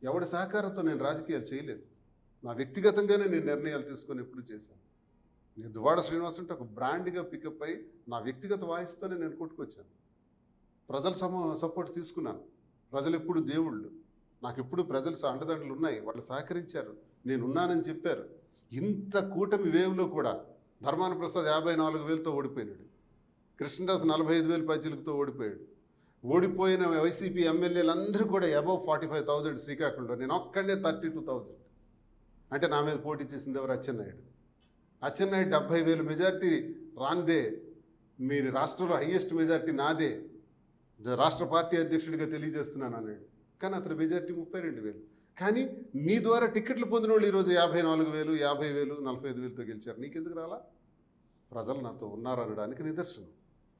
ఎవడి సహకారంతో నేను రాజకీయాలు చేయలేదు. నా వ్యక్తిగతంగానే నేను నిర్ణయాలు తీసుకొని ఎప్పుడు చేశాను. నేను దువ్వాడ శ్రీనివాస్ అంటే ఒక బ్రాండ్గా పికప్ అయి నా వ్యక్తిగత వాయిస్తోనే నేను కొట్టుకొచ్చాను. ప్రజల సపోర్ట్ తీసుకున్నాను. ప్రజలు ఎప్పుడు దేవుళ్ళు. నాకు ఎప్పుడు ప్రజలు అండదండలు ఉన్నాయి. వాళ్ళు సహకరించారు. నేను ఉన్నానని చెప్పారు. ఇంత కూటమి వేవ్లో కూడా ధర్మాన ప్రసాద్ 54,000తో ఓడిపోయినాడు. కృష్ణదాస్ 45,000 పైచీలతో ఓడిపోయాడు. ఓడిపోయిన వైసీపీ ఎమ్మెల్యేలందరూ కూడా అబవ్ 45,000 శ్రీకాకుళంలో. నేను ఒక్కడే 32,000. అంటే నా మీద పోటీ చేసింది ఎవరు? అచ్చెన్నాయుడు. 70,000 మెజార్టీ రాందే. మీరు రాష్ట్రంలో హయ్యెస్ట్ మెజార్టీ నాదే, రాష్ట్ర పార్టీ అధ్యక్షుడిగా తెలియజేస్తున్నాను అన్నాడు. కానీ అతని మెజార్టీ 32,000. కానీ నీ ద్వారా టికెట్లు పొందిన వాళ్ళు ఈరోజు 54,000, 50,000, 45,000తో గెలిచారు. నీకెందుకు రాలా? ప్రజలు నాతో ఉన్నారనడానికి నిదర్శనం.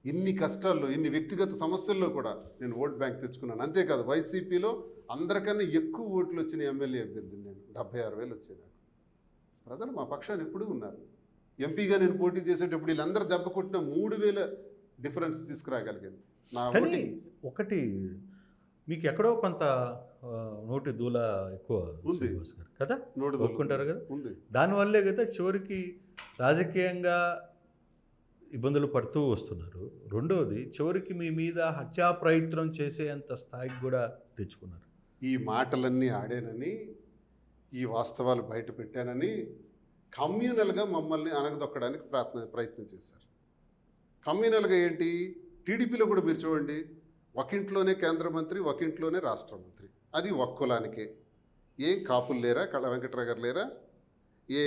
ఇన్ని కష్టాల్లో, ఇన్ని వ్యక్తిగత సమస్యల్లో కూడా నేను ఓట్ బ్యాంక్ తెచ్చుకున్నాను. అంతేకాదు వైసీపీలో అందరికన్నా ఎక్కువ ఓట్లు వచ్చిన ఎమ్మెల్యే అభ్యర్థిని నేను. 76,000 వచ్చాయి నాకు. ప్రజలు మా పక్షాన్ని ఎప్పుడూ ఉన్నారు. ఎంపీగా నేను పోటీ చేసేటప్పుడు వీళ్ళందరూ దెబ్బ కొట్టిన 3,000 డిఫరెన్స్ తీసుకురాగలిగాను. కానీ ఒకటి మీకు ఎక్కడో కొంత నోటి దూల ఎక్కువ ఉంది కదా, ఒప్పుకుంటారు కదా. ఉంది. దానివల్లే కదా చివరికి రాజకీయంగా ఇబ్బందులు పడుతూ వస్తున్నారు. రెండవది చివరికి మీ మీద హత్యా ప్రయత్నం చేసేంత స్థాయికి కూడా తెచ్చుకున్నారు. ఈ మాటలన్నీ ఆడానని, ఈ వాస్తవాలు బయట పెట్టానని కమ్యూనల్గా మమ్మల్ని అనగదొక్కడానికి ప్రయత్నం చేశారు. కమ్యూనల్గా ఏంటి? టీడీపీలో కూడా మీరు చూడండి, ఒకింట్లోనే కేంద్ర మంత్రి, ఒకింట్లోనే రాష్ట్ర మంత్రి. అది ఒక్క కులానికే. ఏం కాపులు లేరా? కళ వెంకట్రావు గారు లేరా? ఏ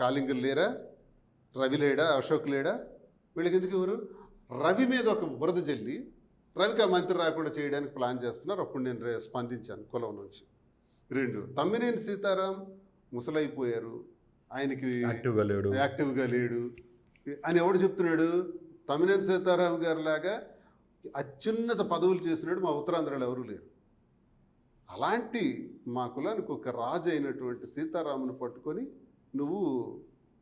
కాళింగులు లేరా? రవి లేడా? అశోక్ లేడా? వీళ్ళకి ఎందుకు ఎవరు? రవి మీద ఒక బురద జల్లి రవికి ఆ మంత్రి రాకుండా చేయడానికి ప్లాన్ చేస్తున్నారు. అప్పుడు నేను స్పందించాను కులం నుంచి. 2, తమ్మినేని సీతారాం ముసలైపోయారు, ఆయనకి యాక్టివ్గా లేడు అని ఎవడు చెప్తున్నాడు? తమ్మినేని సీతారాం గారి లాగా అత్యున్నత పదవులు చేసినాడు మా ఉత్తరాంధ్రలో ఎవరూ లేరు. అలాంటి మా కులానికి ఒక రాజు అయినటువంటి సీతారామును పట్టుకొని నువ్వు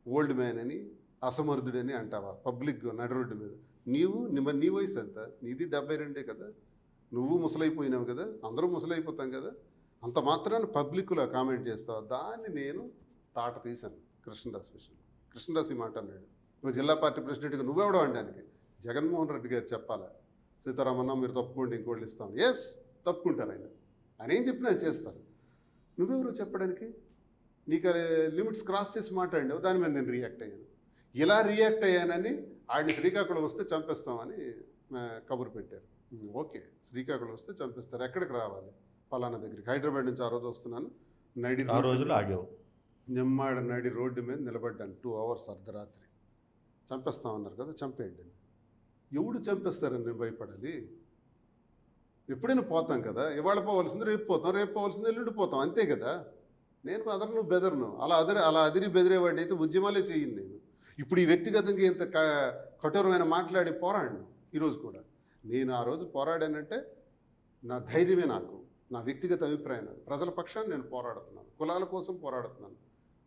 ఓల్డ్ మ్యాన్ అని, అసమర్థుడని అంటావా పబ్లిక్గా నడి రోడ్డు మీద? నీ వయసు ఎంత? నీది 72 కదా. నువ్వు ముసలైపోయినావు కదా, అందరూ ముసలైపోతాం కదా. అంత మాత్రాన్ని పబ్లిక్లో కామెంట్ చేస్తావు. దాన్ని నేను తాట తీశాను కృష్ణదాస్ విషయంలో. కృష్ణదాస్ ఈ మాట అన్నాడు, నువ్వు జిల్లా పార్టీ ప్రెసిడెంట్గా నువ్వెవడో అనడానికి. జగన్మోహన్ రెడ్డి గారు చెప్పాలా, సీతారామన్న మీరు తప్పుకోండి ఇంకోళ్ళు ఇస్తాను. ఎస్, తప్పుకుంటారు ఆయన ఏం చెప్పినా చేస్తారు. నువ్వెవరు చెప్పడానికి? నీకు లిమిట్స్ క్రాస్ చేసి మాట్లాడినావు, దాని మీద నేను రియాక్ట్ అయ్యాను. ఇలా రియాక్ట్ అయ్యానని ఆయన్ని శ్రీకాకుళం వస్తే చంపేస్తామని కబురు పెట్టారు. ఓకే, శ్రీకాకుళం వస్తే చంపేస్తారు. ఎక్కడికి రావాలి? పలానా దగ్గరికి. హైదరాబాద్ నుంచి ఆ రోజు వస్తున్నాను. రోజులు ఆగావు. నిమ్మాడ నడి రోడ్డు మీద నిలబడ్డాను 2 hours అర్ధరాత్రి. చంపేస్తామన్నారు కదా, చంపేయండి. ఎవడు చంపేస్తారని నేను భయపడాలి? ఎప్పుడైనా పోతాం కదా. ఇవాళ పోవాల్సింది రేపు పోతాం, రేపు పోవాల్సింది ఎల్లుండి పోతాం, అంతే కదా. నేను అదరను బెదర్ను. అలా అదిరి బెదిరేవాడిని అయితే ఉద్యమాలే చేయను నేను. ఇప్పుడు ఈ వ్యక్తిగతంగా ఇంత కఠోరమైన మాట్లాడి పోరాడిను. ఈరోజు కూడా నేను ఆ రోజు పోరాడానంటే నా ధైర్యమే, నాకు నా వ్యక్తిగత అభిప్రాయం. ప్రజల పక్షాన్ని నేను పోరాడుతున్నాను, కులాల కోసం పోరాడుతున్నాను.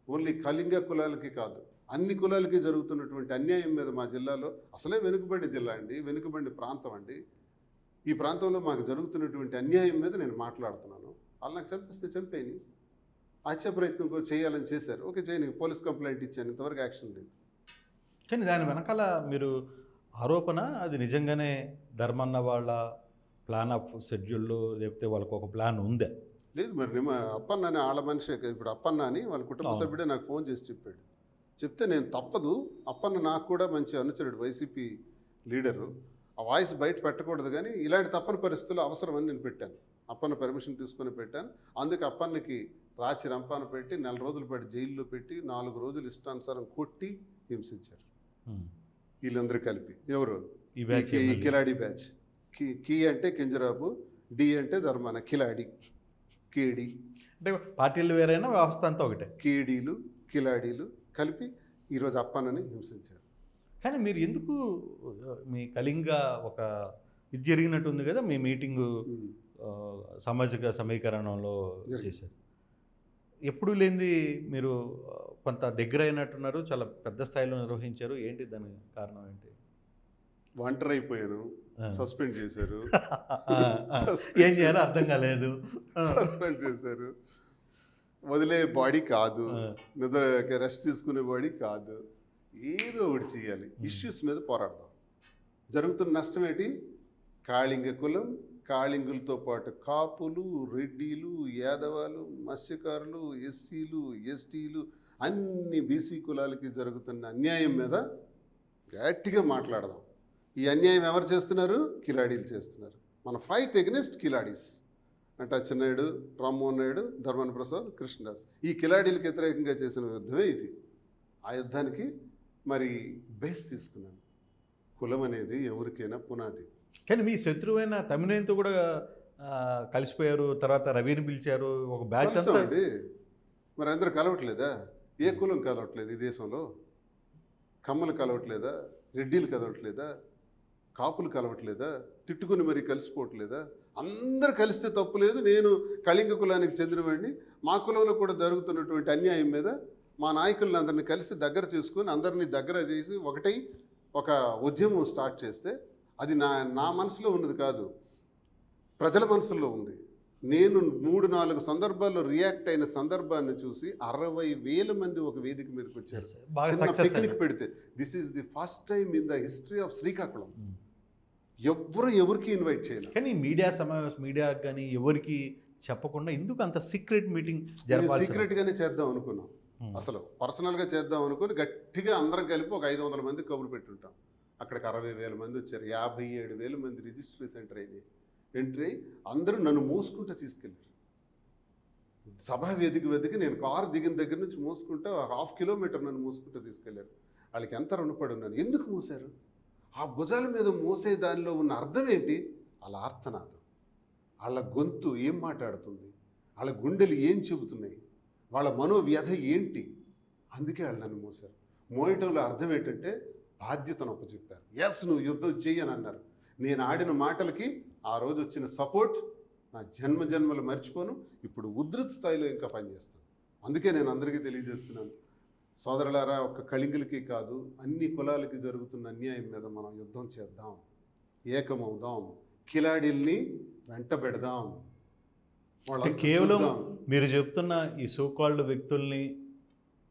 ఓన్లీ కళింగ కులాలకి కాదు, అన్ని కులాలకి జరుగుతున్నటువంటి అన్యాయం మీద మా జిల్లాలో, అసలే వెనుకబడిన జిల్లా అండి, వెనుకబడిన ప్రాంతం అండి, ఈ ప్రాంతంలో మాకు జరుగుతున్నటువంటి అన్యాయం మీద నేను మాట్లాడుతున్నాను. వాళ్ళు నాకు చంపిస్తే చంపేని, హత్య ప్రయత్నం కూడా చేయాలని చేశారు. ఓకే, చేయని పోలీస్ కంప్లైంట్ ఇచ్చాను, ఇంతవరకు యాక్షన్ లేదు. కానీ దాని వెనకాల మీరు ఆరోపణ అది నిజంగానే ధర్మన్న వాళ్ళ ప్లాన్ ఆఫ్ షెడ్యూల్లో, లేకపోతే వాళ్ళకు ఒక ప్లాన్ ఉందే? లేదు మరి అప్పన్న అని వాళ్ళ మనిషి ఇప్పుడు అప్పన్న అని వాళ్ళ కుటుంబ అవును. సభ్యుడే నాకు ఫోన్ చేసి చెప్పాడు. చెప్తే నేను తప్పదు, అప్పన్న నాకు కూడా మంచి అనుచరుడు, వైసీపీ లీడరు, ఆ వాయిస్ బయట పెట్టకూడదు కానీ ఇలాంటి తప్పని పరిస్థితుల్లో అవసరమని నేను పెట్టాను. అప్పన్న పర్మిషన్ తీసుకొని పెట్టాను. అందుకే అప్పన్నకి రాచి రంపాన పెట్టి 4 రోజుల పాటు జైల్లో పెట్టి 4 రోజులు ఇష్టానుసారం కొట్టి హింసించారు ఉమ్. వీళ్ళందరూ కలిపి. ఎవరు? ఈ బ్యాచ్ ఈ కిలాడి బ్యాచ్. కి అంటే కింజరాబు, డి అంటే ధర్మాన, కిలాడి, కేడి, అంటే పార్టీలు వేరైనా వ్యవస్థ అంతా ఒకటే. కేడీలు, కిలాడీలు కలిపి ఈరోజు అప్పన్నని హింసించారు. కానీ మీరు ఎందుకు మీ కళింగ ఒక ఇది జరిగినట్టు ఉంది కదా, మీ మీటింగు ఉమ్. సామాజిక సమీకరణంలో జరిగింది. చేశారు. ఎప్పుడు లేనిది మీరు కొంత దగ్గర అయినట్టున్నారు, చాలా పెద్ద స్థాయిలో నిర్వహించారు. ఏంటి దాని కారణం ఏంటి? ఒంటరి అయిపోయాను, సస్పెండ్ చేశారు. ఏం చేయాలో అర్థం కాలేదు. సస్పెండ్ చేశారు. వదిలే బాడీ కాదు, నిద్ర రెస్ట్ తీసుకునే బాడీ కాదు, ఏదో ఒకటి చేయాలి, ఇష్యూస్ మీద పోరాడదాం. జరుగుతున్న నష్టం ఏంటి? కాళింగ కులం, కాళింగులతో పాటు కాపులు, రెడ్డిలు, యాదవాలు, మత్స్యకారులు, ఎస్సీలు, ఎస్టీలు, అన్ని బీసీ కులాలకి జరుగుతున్న అన్యాయం మీద గట్టిగా మాట్లాడదాం. ఈ అన్యాయం ఎవరు చేస్తున్నారు? కిలాడీలు చేస్తున్నారు. మన ఫైట్ ఎగనెస్ట్ కిలాడీస్ అంటే అచ్చెన్నాయుడు, రామ్మోహన్ నాయుడు, ధర్మాన ప్రసాద్, కృష్ణదాస్, ఈ కిలాడీలకు వ్యతిరేకంగా చేసిన యుద్ధమే ఇది. ఆ యుద్ధానికి మరి బేస్ తీసుకున్నాను. కులం అనేది ఎవరికైనా పునాది. కానీ మీ శత్రువైన తమిళతో కూడా కలిసిపోయారు, తర్వాత రవిని పిలిచారు, ఒక బ్యాచ్ అంతా. అండి మరి అందరూ కలవట్లేదా? ఏ కులం కలవట్లేదు ఈ దేశంలో? కమ్మలు కలవట్లేదా? రెడ్డిలు కలవట్లేదా? కాపులు కలవట్లేదా? తిట్టుకుని మరీ కలిసిపోవట్లేదా? అందరు కలిస్తే తప్పు లేదు. నేను కళింగ కులానికి చెందినవాడిని. మా కులంలో కూడా జరుగుతున్నటువంటి అన్యాయం మీద మా నాయకులను అందరినీ కలిసి దగ్గర చేసుకొని అందరినీ దగ్గర చేసి ఒకటై ఒక ఉద్యమం స్టార్ట్ చేస్తే అది నా మనసులో ఉన్నది కాదు, ప్రజల మనసులో ఉంది. నేను 3-4 సందర్భాల్లో రియాక్ట్ అయిన సందర్భాన్ని చూసి 60,000 మంది ఒక వేదిక మీదకి వచ్చారు. బాగా చిన్న సక్సెస్ పిక్నిక్ పెడితే this is the first time in the history of Srikakulam. ఎవరికి ఇన్వైట్ చేయాలి. కానీ మీడియా సమావేశం, మీడియాకి కానీ ఎవరికి చెప్పకుండా ఎందుకు అంత సీక్రెట్ మీటింగ్ జరపాలి? సీక్రెట్గానే చేద్దాం అనుకున్నాం. అసలు పర్సనల్గా చేద్దాం అనుకుని గట్టిగా అందరం కలిపి ఒక 500 మంది కబురు పెట్టుంటాం. అక్కడికి 60,000 మంది వచ్చారు. 57,000 మంది రిజిస్ట్రీ సెంటర్ అయింది. ఎంట్రీ అయ్యి అందరూ నన్ను మోసుకుంటూ తీసుకెళ్ళారు. సభా వేదిక నేను కారు దిగిన దగ్గర నుంచి మోసుకుంటూ 1/2 కిలోమీటర్ నన్ను మోసుకుంటూ తీసుకెళ్లారు. వాళ్ళకి ఎంత రుణపడి ఉన్నాను. ఎందుకు మోసారు? ఆ భుజాల మీద మోసే దానిలో ఉన్న అర్థం ఏంటి? వాళ్ళ ఆర్తనాదం, వాళ్ళ గొంతు ఏం మాట్లాడుతుంది, వాళ్ళ గుండెలు ఏం చెబుతున్నాయి, వాళ్ళ మనోవ్యధ ఏంటి? అందుకే వాళ్ళు నన్ను మోసారు. మోయటంలో అర్థం ఏంటంటే బాధ్యతను ఒప్పచెప్పారు. ఎస్, నువ్వు యుద్ధం చెయ్యని అన్నారు. నేను ఆడిన మాటలకి ఆ రోజు వచ్చిన సపోర్ట్ నా జన్మలు మర్చిపోను. ఇప్పుడు ఉధృత స్థాయిలో ఇంకా పనిచేస్తాను. అందుకే నేను అందరికీ తెలియజేస్తున్నాను, సోదరులారా, ఒక్క కళింగులకి కాదు, అన్ని కులాలకి జరుగుతున్న అన్యాయం మీద మనం యుద్ధం చేద్దాం, ఏకమవుదాం, కిలాడీల్ని వెంట పెడదాం. కేవలం మీరు చెప్తున్న ఈ సోకాల్డ్ వ్యక్తుల్ని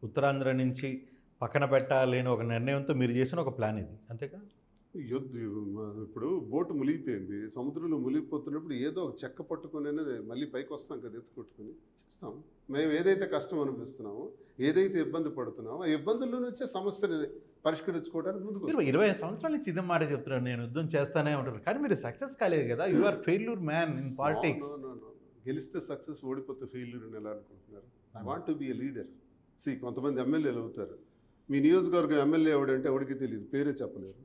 ఉత్తరాంధ్ర నుంచి పక్కన పెట్టాలని ఒక నిర్ణయంతో మీరు చేసిన ఒక ప్లాన్ ఇది, అంతేగా? ఇప్పుడు బోటు మునిగిపోయింది, సముద్రంలో మునిగిపోతున్నప్పుడు ఏదో ఒక చెక్క పట్టుకుని మళ్ళీ పైకి వస్తాం కదా, ఎత్తు కొట్టుకుని చేస్తాం. మేము ఏదైతే కష్టం అనిపిస్తున్నామో, ఏదైతే ఇబ్బంది పడుతున్నామో, ఆ ఇబ్బందుల్లో నుంచే సమస్యని పరిష్కరించుకోవడానికి ముందుకు. మీరు 20 సంవత్సరాల నుంచి ఇదే మాట చెప్తున్నారు, నేను యుద్ధం చేస్తానే ఉంటారు, కానీ మీరు సక్సెస్ కాలేదు కదా. You are failure man in politics. గెలిస్తే సక్సెస్, ఓడిపోతే ఫెయిల్యూర్ అని ఎలా అనుకుంటున్నారు? I want to be a leader. కొంతమంది ఎమ్మెల్యేలు అవుతారు. మీ నియోజకవర్గం ఎమ్మెల్యే ఎవడంటే ఎవడికి తెలియదు, పేరే చెప్పలేరు.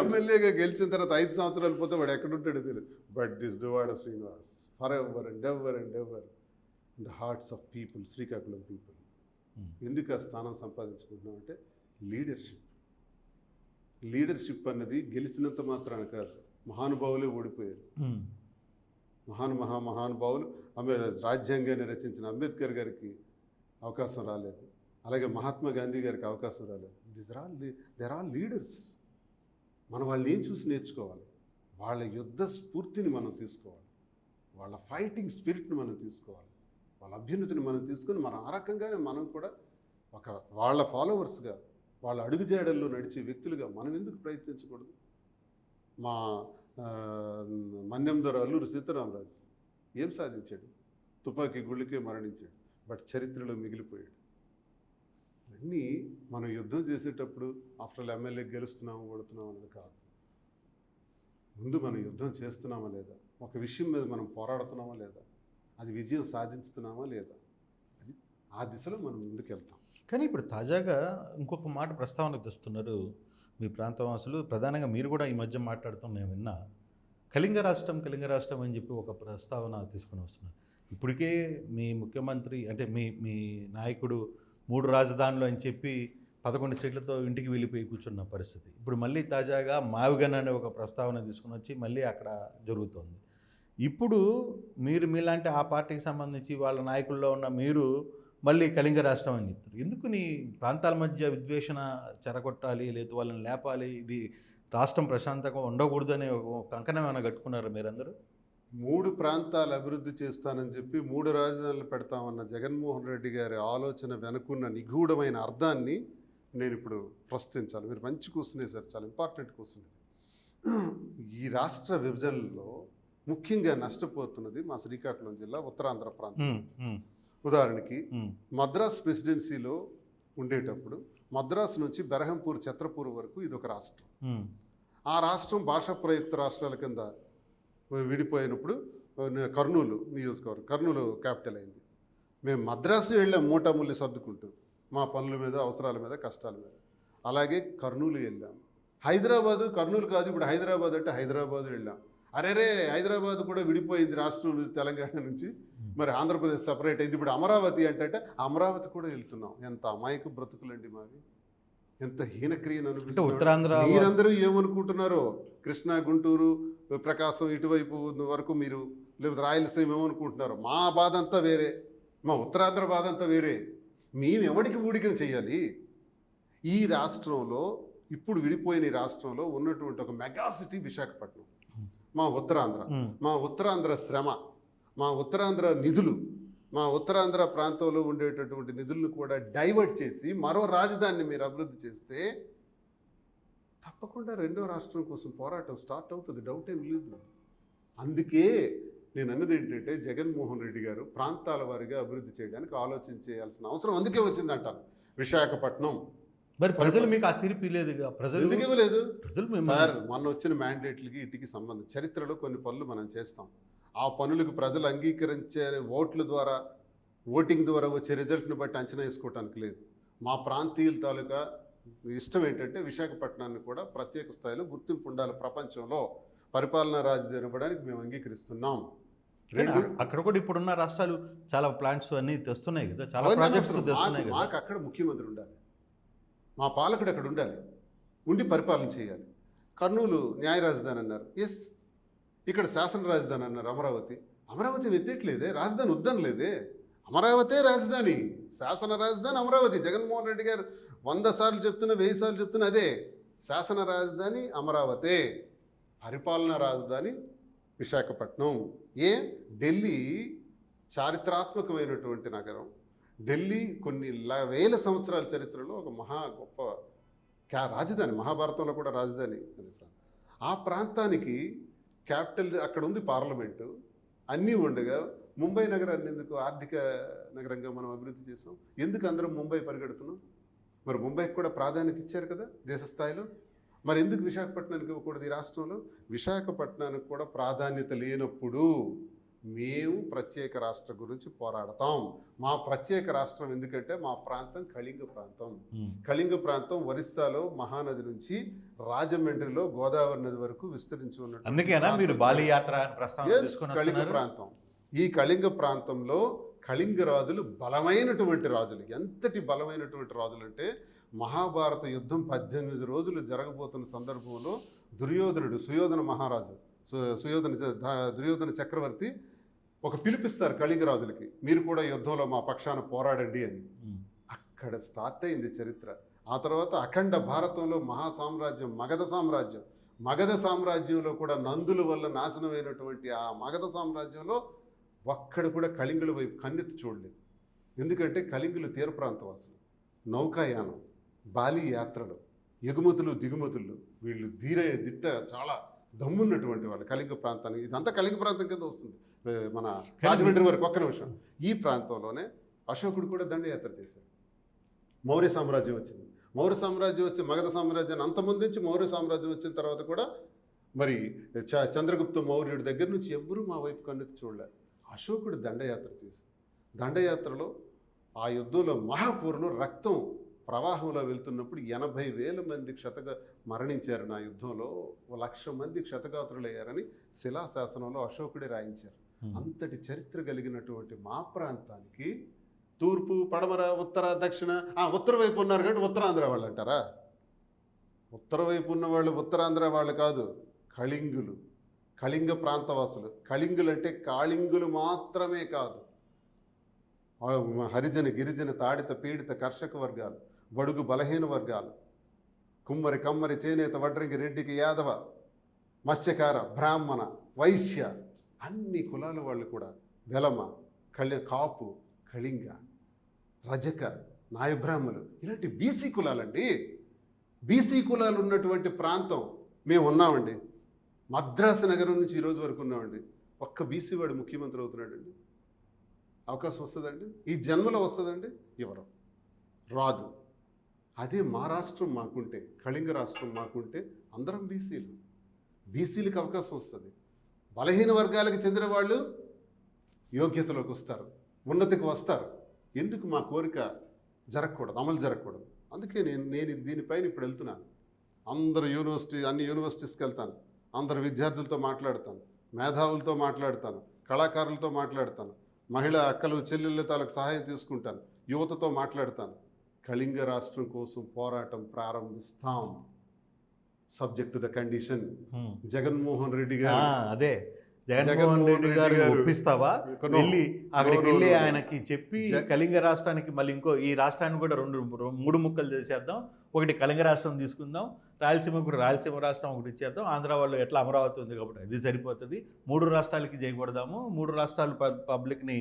ఎమ్మెల్యేగా గెలిచిన తర్వాత 5 సంవత్సరాలు పోతే వాడు ఎక్కడుంటాడో తెలియదు. But this Duvvada Srinivas for ever and ever and ever in the hearts of people, Srikakulam people. ఎందుకు ఆ స్థానం సంపాదించుకుంటున్నాం అంటే లీడర్షిప్. లీడర్షిప్ అన్నది గెలిచినంత మాత్రాన కాదు, మహానుభావులే ఓడిపోయారు. మహానుభావులు రాజ్యాంగాన్ని రచించిన అంబేద్కర్ గారికి అవకాశం రాలేదు, అలాగే మహాత్మా గాంధీ గారికి అవకాశం రాలేదు. They're all leaders. మనం వాళ్ళని ఏం చూసి నేర్చుకోవాలి? వాళ్ళ యుద్ధ స్ఫూర్తిని మనం తీసుకోవాలి, వాళ్ళ ఫైటింగ్ స్పిరిట్ని మనం తీసుకోవాలి, వాళ్ళ అభ్యున్నతిని మనం తీసుకొని మనం ఆ రకంగానే మనం కూడా ఒక వాళ్ళ ఫాలోవర్స్గా, వాళ్ళ అడుగుజాడల్లో నడిచే వ్యక్తులుగా మనం ఎందుకు ప్రయత్నించకూడదు? మా మన్యం ద్వారా అల్లూరి సీతారామరాజు ఏం సాధించాడు? తుపాకీ గుళ్ళకే మరణించాడు, బట్ చరిత్రలో మిగిలిపోయాడు. అన్నీ మనం యుద్ధం చేసేటప్పుడు ఆఫ్టర్ ఎమ్మెల్యే గెలుస్తున్నాము ఓడుతున్నాం అనేది కాదు. ముందు మనం యుద్ధం చేస్తున్నామా లేదా, ఒక విషయం మీద మనం పోరాడుతున్నామా లేదా, అది విజయం సాధించుతున్నామా లేదా, అది ఆ దిశలో మనం ముందుకెళ్తాం. కానీ ఇప్పుడు తాజాగా ఇంకొక మాట ప్రస్తావనకు తెస్తున్నారు మీ ప్రాంతవాసులు, ప్రధానంగా మీరు కూడా ఈ మధ్య మాట్లాడుతూ నేను విన్నా. కళింగ రాష్ట్రం అని చెప్పి ఒక ప్రస్తావన తీసుకుని వస్తున్నారు. ఇప్పటికే మీ ముఖ్యమంత్రి అంటే మీ నాయకుడు 3 రాజధానులు అని చెప్పి 11 సీట్లతో ఇంటికి వెళ్ళిపోయి కూర్చున్న పరిస్థితి. ఇప్పుడు మళ్ళీ తాజాగా మావిగన్ అనే ఒక ప్రస్తావన తీసుకుని వచ్చి మళ్ళీ అక్కడ జరుగుతుంది. ఇప్పుడు మీరు మీలాంటి ఆ పార్టీకి సంబంధించి వాళ్ళ నాయకుల్లో ఉన్న మీరు మళ్ళీ కళింగ రాష్ట్రం అని చెప్తారు. ఎందుకు నీ ప్రాంతాల మధ్య విద్వేషణ చెరగొట్టాలి, లేదా వాళ్ళని లేపాలి, ఇది రాష్ట్రం ప్రశాంతంగా ఉండకూడదని ఒక కంకణం ఏమైనా కట్టుకున్నారా మీరందరూ? 3 ప్రాంతాలు అభివృద్ధి చేస్తానని చెప్పి 3 రాజధానులు పెడతామన్న జగన్మోహన్ రెడ్డి గారి ఆలోచన వెనుకున్న నిగూఢమైన అర్థాన్ని నేను ఇప్పుడు ప్రశ్నించాలి. మీరు మంచి క్వశ్చన్ వేశారు, చాలా ఇంపార్టెంట్ క్వశ్చన్ ఇది. ఈ రాష్ట్ర విభజనలో ముఖ్యంగా నష్టపోతున్నది మా శ్రీకాకుళం జిల్లా ఉత్తరాంధ్ర ప్రాంతం. ఉదాహరణకి మద్రాస్ ప్రెసిడెన్సీలో ఉండేటప్పుడు మద్రాసు నుంచి బెరహంపూర్ ఛత్రపూర్ వరకు ఇది ఒక రాష్ట్రం. ఆ రాష్ట్రం భాషా ప్రయుక్త రాష్ట్రాల కింద విడిపోయినప్పుడు కర్నూలు నియోజకవర్గం, కర్నూలు క్యాపిటల్ అయింది. మేము మద్రాసు వెళ్ళాం మూటాముల్లి సర్దుకుంటూ, మా పనుల మీద, అవసరాల మీద, కష్టాల మీద. అలాగే కర్నూలు వెళ్ళాం. హైదరాబాదు కర్నూలు కాదు, ఇప్పుడు హైదరాబాద్ అంటే హైదరాబాదు వెళ్ళాం. అరేరే హైదరాబాద్ కూడా విడిపోయింది రాష్ట్రం నుంచి, తెలంగాణ నుంచి, మరి ఆంధ్రప్రదేశ్ సపరేట్ అయింది. ఇప్పుడు అమరావతి అంటే అమరావతి కూడా వెళ్తున్నాం. ఎంత అమాయక బ్రతుకులండి మావి, ఎంత హీనక్రియను అనిపిస్తుంది. మీరందరూ ఏమనుకుంటున్నారో, కృష్ణా, గుంటూరు, ప్రకాశం ఇటువైపు వరకు మీరు, లేకపోతే రాయలసీమ ఏమనుకుంటున్నారో, మా బాధ అంతా వేరే, మా ఉత్తరాంధ్ర బాధ అంతా వేరే. మేము ఎవరికి ఊడికం చేయాలి? ఈ రాష్ట్రంలో, ఇప్పుడు విడిపోయిన ఈ రాష్ట్రంలో ఉన్నటువంటి ఒక మెగాసిటీ విశాఖపట్నం. మా ఉత్తరాంధ్ర శ్రమ, మా ఉత్తరాంధ్ర నిధులు, మా ఉత్తరాంధ్ర ప్రాంతంలో ఉండేటటువంటి నిధులను కూడా డైవర్ట్ చేసి మరో రాజధానిని మీరు అభివృద్ధి చేస్తే తప్పకుండా రెండో రాష్ట్రం కోసం పోరాటం స్టార్ట్ అవుతుంది, డౌట్ ఏం లేదు. అందుకే నేను అన్నది ఏంటంటే, జగన్మోహన్ రెడ్డి గారు ప్రాంతాల వారీగా అభివృద్ధి చేయడానికి ఆలోచన చేయాల్సిన అవసరం అందుకే వచ్చిందంటాను. విశాఖపట్నం మరి ప్రజలు మీకు ఆ తీర్పు లేదుగా, ప్రజలు ఎందుకు ఇవ్వలేదు? ప్రజలు సార్, మొన్న వచ్చిన మ్యాండేట్లకి ఇటుకి సంబంధం, చరిత్రలో కొన్ని పనులు మనం చేస్తాం, ఆ పనులకు ప్రజలు అంగీకరించే ఓట్ల ద్వారా, ఓటింగ్ ద్వారా వచ్చే రిజల్ట్ని బట్టి అంచనా వేసుకోవటానికి లేదు. మా ప్రాంతీయుల తాలూకా ఇష్టం ఏంటంటే విశాఖపట్నాన్ని కూడా ప్రత్యేక స్థాయిలో గుర్తింపు ఉండాలి ప్రపంచంలో, పరిపాలనా రాజధాని ఇవ్వడానికి మేము అంగీకరిస్తున్నాం. అక్కడ కూడా ఇప్పుడున్న రాష్ట్రాలు చాలా ప్లాంట్స్ అన్ని తెస్తున్నాయి కదా, చాలా ప్రాజెక్ట్స్ తెస్తున్నాయి కదా. మాకు అక్కడ ముఖ్యమంత్రి ఉండాలి, మా పాలకుడు అక్కడ ఉండాలి, ఉండి పరిపాలన చేయాలి. కర్నూలు న్యాయ రాజధాని అన్నారు, ఎస్. ఇక్కడ శాసన రాజధాని అన్నారు, అమరావతి ఎత్తట్లేదే, రాజధాని వద్దనలేదే, అమరావతే రాజధాని, శాసన రాజధాని అమరావతి. జగన్మోహన్ రెడ్డి గారు 100 సార్లు చెప్తున్నా, 1000 సార్లు చెప్తున్నా అదే, శాసన రాజధాని అమరావతే, పరిపాలనా రాజధాని విశాఖపట్నం. ఢిల్లీ చారిత్రాత్మకమైనటువంటి నగరం. ఢిల్లీ కొన్ని వేల సంవత్సరాల చరిత్రలో ఒక మహా గొప్ప రాజధాని, మహాభారతంలో కూడా రాజధాని అది. ఆ ప్రాంతానికి క్యాపిటల్ అక్కడ ఉంది, పార్లమెంటు అన్నీ ఉండగా ముంబై నగరాన్ని ఎందుకు ఆర్థిక నగరంగా మనం అభివృద్ధి చేసాం? ఎందుకు అందరం ముంబై పరిగెడుతున్నాం? మరి ముంబైకి కూడా ప్రాధాన్యత ఇచ్చారు కదా దేశ స్థాయిలో, మరి ఎందుకు విశాఖపట్నానికి ఇవ్వకూడదు? ఈ రాష్ట్రంలో విశాఖపట్నానికి కూడా ప్రాధాన్యత లేనప్పుడు మేము ప్రత్యేక రాష్ట్రం గురించి పోరాడతాం. మా ప్రత్యేక రాష్ట్రం ఎందుకంటే మా ప్రాంతం కళింగ ప్రాంతం ఒరిస్సాలో మహానది నుంచి రాజమండ్రిలో గోదావరి నది వరకు విస్తరించి ఉన్నట్టు కళింగ ప్రాంతం. ఈ కళింగ ప్రాంతంలో కళింగ రాజులు బలమైనటువంటి రాజులు. ఎంతటి బలమైనటువంటి రాజులు అంటే, మహాభారత యుద్ధం 18 రోజులు జరగబోతున్న సందర్భంలో దుర్యోధన చక్రవర్తి ఒక పిలిపిస్తారు కళింగ రాజులకి, మీరు కూడా యుద్ధంలో మా పక్షాన పోరాడండి అని. అక్కడ స్టార్ట్ అయింది చరిత్ర. ఆ తర్వాత అఖండ భారతంలో మహాసామ్రాజ్యం మగధ సామ్రాజ్యంలో కూడా నందుల వల్ల నాశనమైనటువంటి ఆ మగధ సామ్రాజ్యంలో ఒక్కడ కూడా కళింగుల వైపు కన్నెత్తి చూడలేదు. ఎందుకంటే కళింగులు తీర ప్రాంతవాసులు, నౌకాయానం, బాలి యాత్రలు, ఎగుమతులు దిగుమతులు, వీళ్ళు దిట్ట, చాలా దమ్మున్నటువంటి వాళ్ళు కళింగ ప్రాంతానికి, ఇదంతా కళింగ ప్రాంతం కింద వస్తుంది, మన రాజమండ్రి వరకు. ఒక్క నిమిషం, ఈ ప్రాంతంలోనే అశోకుడు కూడా దండయాత్ర చేశాడు. మౌర్య సామ్రాజ్యం వచ్చింది, మౌర్య సామ్రాజ్యం వచ్చి మగధ సామ్రాజ్యాన్ని అంతమందించి మౌర్య సామ్రాజ్యం వచ్చిన తర్వాత కూడా మరి చంద్రగుప్త మౌర్యుడి దగ్గర నుంచి ఎవ్వరూ మా వైపు కన్నెత్తి చూడలేదు. అశోకుడు దండయాత్ర చేసి, దండయాత్రలో ఆ యుద్ధంలో మహాపూర్లో రక్తం ప్రవాహంలో వెళ్తున్నప్పుడు 80,000 మంది మరణించారు. నా యుద్ధంలో 1,00,000 మంది క్షతగాత్రులయ్యారని శిలాశాసనంలో అశోకుడే రాయించారు. అంతటి చరిత్ర కలిగినటువంటి మా ప్రాంతానికి తూర్పు, పడమర, ఉత్తర, దక్షిణ, ఉత్తర వైపు ఉన్నారు కాబట్టి ఉత్తరాంధ్ర వాళ్ళు అంటారా? ఉత్తర వైపు ఉన్న వాళ్ళు ఉత్తరాంధ్ర వాళ్ళు కాదు, కళింగులు, కళింగ ప్రాంతవాసులు. కళింగులు అంటే కాళింగులు మాత్రమే కాదు, హరిజన, గిరిజన, తాడిత, పీడిత, కర్షక వర్గాలు, బడుగు బలహీన వర్గాలు, కుమ్మరి, కమ్మరి, చేనేత, వడ్రంగి, రెడ్డికి, యాదవ, మత్స్యకార, బ్రాహ్మణ, వైశ్య, అన్ని కులాల వాళ్ళు కూడా, వెలమ, కాపు, కళింగ, రజక, నాయబ్రాహ్మలు, ఇలాంటి బీసీ కులాలండి. బీసీ కులాలు ఉన్నటువంటి ప్రాంతం మేము ఉన్నామండి. మద్రాసు నగరం నుంచి ఈరోజు వరకు ఉన్నామండి. ఒక్క బీసీ వాడు ముఖ్యమంత్రి అవుతున్నాడండి. అవకాశం వస్తుందండి? ఈ జన్మలో వస్తుందండి? ఎవరు రాదు. అదే మా రాష్ట్రం మాకుంటే, కళింగ రాష్ట్రం మాకుంటే అందరం బీసీలు, బీసీలకు అవకాశం వస్తుంది. బలహీన వర్గాలకు చెందిన వాళ్ళు యోగ్యతలోకి వస్తారు, ఉన్నతికి వస్తారు. ఎందుకు మా కోరిక జరగకూడదు, అమలు జరగకూడదు? అందుకే నేను దీనిపైన ఇప్పుడు వెళ్తున్నాను. అన్ని యూనివర్సిటీస్కి వెళ్తాను, అందరు విద్యార్థులతో మాట్లాడతాను, మేధావులతో మాట్లాడతాను, కళాకారులతో మాట్లాడతాను, మహిళా అక్కలు చెల్లెళ్ళ తాలకు సహాయం తీసుకుంటాను, యువతతో మాట్లాడతాను. కళింగ రాష్ట్రం కోసం పోరాటం ప్రారంభిస్తాం, subject to the condition. Jaganmohan Reddy గారు, అదే జగన్మోహన్ రెడ్డి గారు ఒప్పిస్తావా? వెళ్ళి అక్కడికి వెళ్ళి ఆయనకి చెప్పి కళింగ రాష్ట్రానికి మళ్ళీ ఈ రాష్ట్రాన్ని కూడా 3 ముక్కలు చేసేద్దాం. ఒకటి కళింగ రాష్ట్రం తీసుకుందాం, రాయలసీమకు రాయలసీమ రాష్ట్రం ఒకటి ఇచ్చేద్దాం, ఆంధ్ర వాళ్ళు ఎట్లా అమరావతి ఉంది కాబట్టి అది సరిపోతుంది, 3 రాష్ట్రాలకి చేయకూడదాము, 3 రాష్ట్రాలు పబ్లిక్ని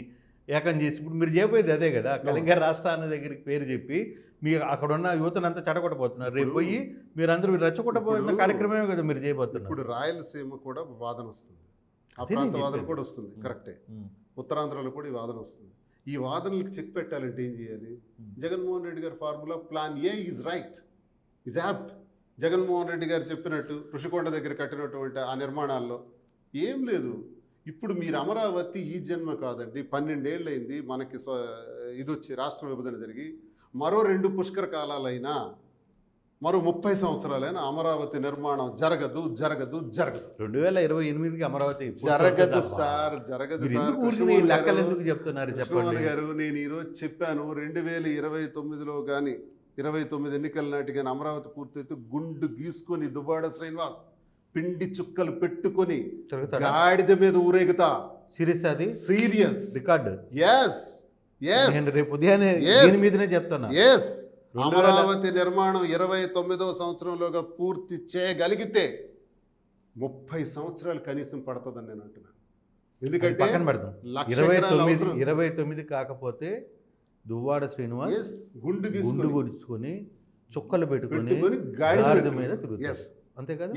ఏకం చేసి. ఇప్పుడు మీరు చేయబోయేది అదే కదా, కళింగ రాష్ట్రాన్ని దగ్గరికి పేరు చెప్పి మీరు అక్కడ ఉన్న యువతనంతా చెడగొట్టబోతున్నారు. రేపు పోయి మీరందరూ రెచ్చగొట్టబోతున్న కార్యక్రమమే కదా మీరు చేయబోతున్నారు. ఇప్పుడు రాయలసీమ కూడా వాదన వస్తుంది, ఆ ప్రాంత వాదన కూడా వస్తుంది, కరెక్టే. ఉత్తరాంధ్రలో కూడా ఈ వాదన వస్తుంది. ఈ వాదనలకు చెక్ పెట్టాలంటే ఏం చేయాలి? జగన్మోహన్ రెడ్డి గారి formula plan A is right, is apt. Jaganmohan Reddy గారు చెప్పినట్టు ఋషికొండ దగ్గర కట్టినటువంటి ఆ నిర్మాణాల్లో ఏం లేదు. ఇప్పుడు మీరు అమరావతి ఈ జన్మ కాదండి, 12 ఏళ్ళైంది మనకి ఇది వచ్చి రాష్ట్ర విభజన జరిగి, మరో 2 పుష్కర కాలాలైనా, మరో 30 సంవత్సరాలైనా అమరావతి నిర్మాణం జరగదు జరగదు జరగదు. 2028కి అమరావతి జరగదు సార్, జరగదు సార్. చెప్పండి గారు, నేను ఈరోజు చెప్పాను 2029లో కానీ 29 ఎన్నికల నాటి కానీ అమరావతి పూర్తయితే గుండు గీసుకొని దువ్వాడ శ్రీనివాస్ పిండి చుక్కలు పెట్టుకొని గాడిద మీద ఊరేగుతా. సీరియస్, అది సీరియస్ రికార్డు. రేపు ఉదయాన్నే దీని మీదనే చెప్తాను. అమరావతి నిర్మాణం 29వ సంవత్సరంలోగా పూర్తి చేయగలిగితే 30 సంవత్సరాలు కనీసం పడుతుందని నేను అంటున్నాను. ఎందుకంటే 29 కాకపోతే దువ్వాడ శ్రీనివాస్ గుండు గుడుచుకొని చుక్కలు పెట్టుకొని గాడిద మీద తిరుగుతారు, అంతే కదా?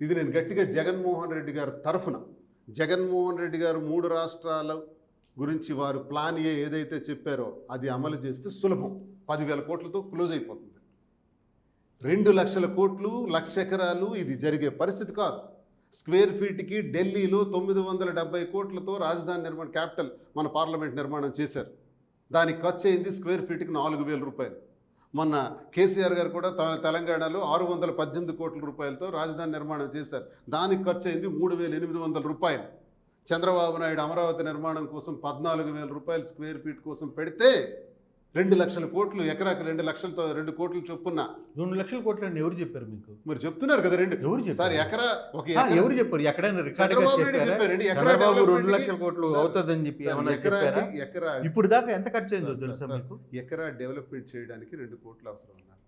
ఇది నేను గట్టిగా జగన్మోహన్ రెడ్డి గారి తరఫున, జగన్మోహన్ రెడ్డి గారు 3 రాష్ట్రాల గురించి వారు ప్లాన్ ఏదైతే చెప్పారో అది అమలు చేస్తే సులభం. 10,000 కోట్లతో క్లోజ్ అయిపోతుంది. 2 లక్షల కోట్లు, 1,00,000 ఎకరాలు, ఇది జరిగే పరిస్థితి కాదు. స్క్వేర్ ఫీట్కి ఢిల్లీలో 970 కోట్లతో రాజధాని నిర్మాణం, క్యాపిటల్ మన పార్లమెంట్ నిర్మాణం చేశారు. దానికి ఖర్చు అయింది స్క్వేర్ ఫీట్కి 4,000 రూపాయలు. మొన్న కేసీఆర్ గారు కూడా తెలంగాణలో 618 కోట్ల రూపాయలతో రాజధాని నిర్మాణం చేశారు. దానికి ఖర్చు అయింది 3,800 రూపాయలు. చంద్రబాబు నాయుడు అమరావతి నిర్మాణం కోసం 14,000 రూపాయలు స్క్వేర్ ఫీట్ కోసం పెడితే 2 లక్షల కోట్లు, ఎకరాకి 2 లక్షలతో 2 కోట్లు చొప్పున. 2 లక్షల కోట్లు అని ఎవరు చెప్పారు మీకు? మరి చెప్తున్నారు కదా, 2 సార్ ఎకరా ఎవరు చెప్పారు? ఎక్కడైనా చంద్రబాబు నాయుడు చెప్పారండి, ఎకరా 2 లక్షల కోట్లు అవుతుందని చెప్పి ఎకరా. ఇప్పుడు దాకా ఎంత ఖర్చు అయిందో తెలుసా మీకు? ఎకరా డెవలప్మెంట్ చేయడానికి 2 కోట్లు అవసరం అన్నారు.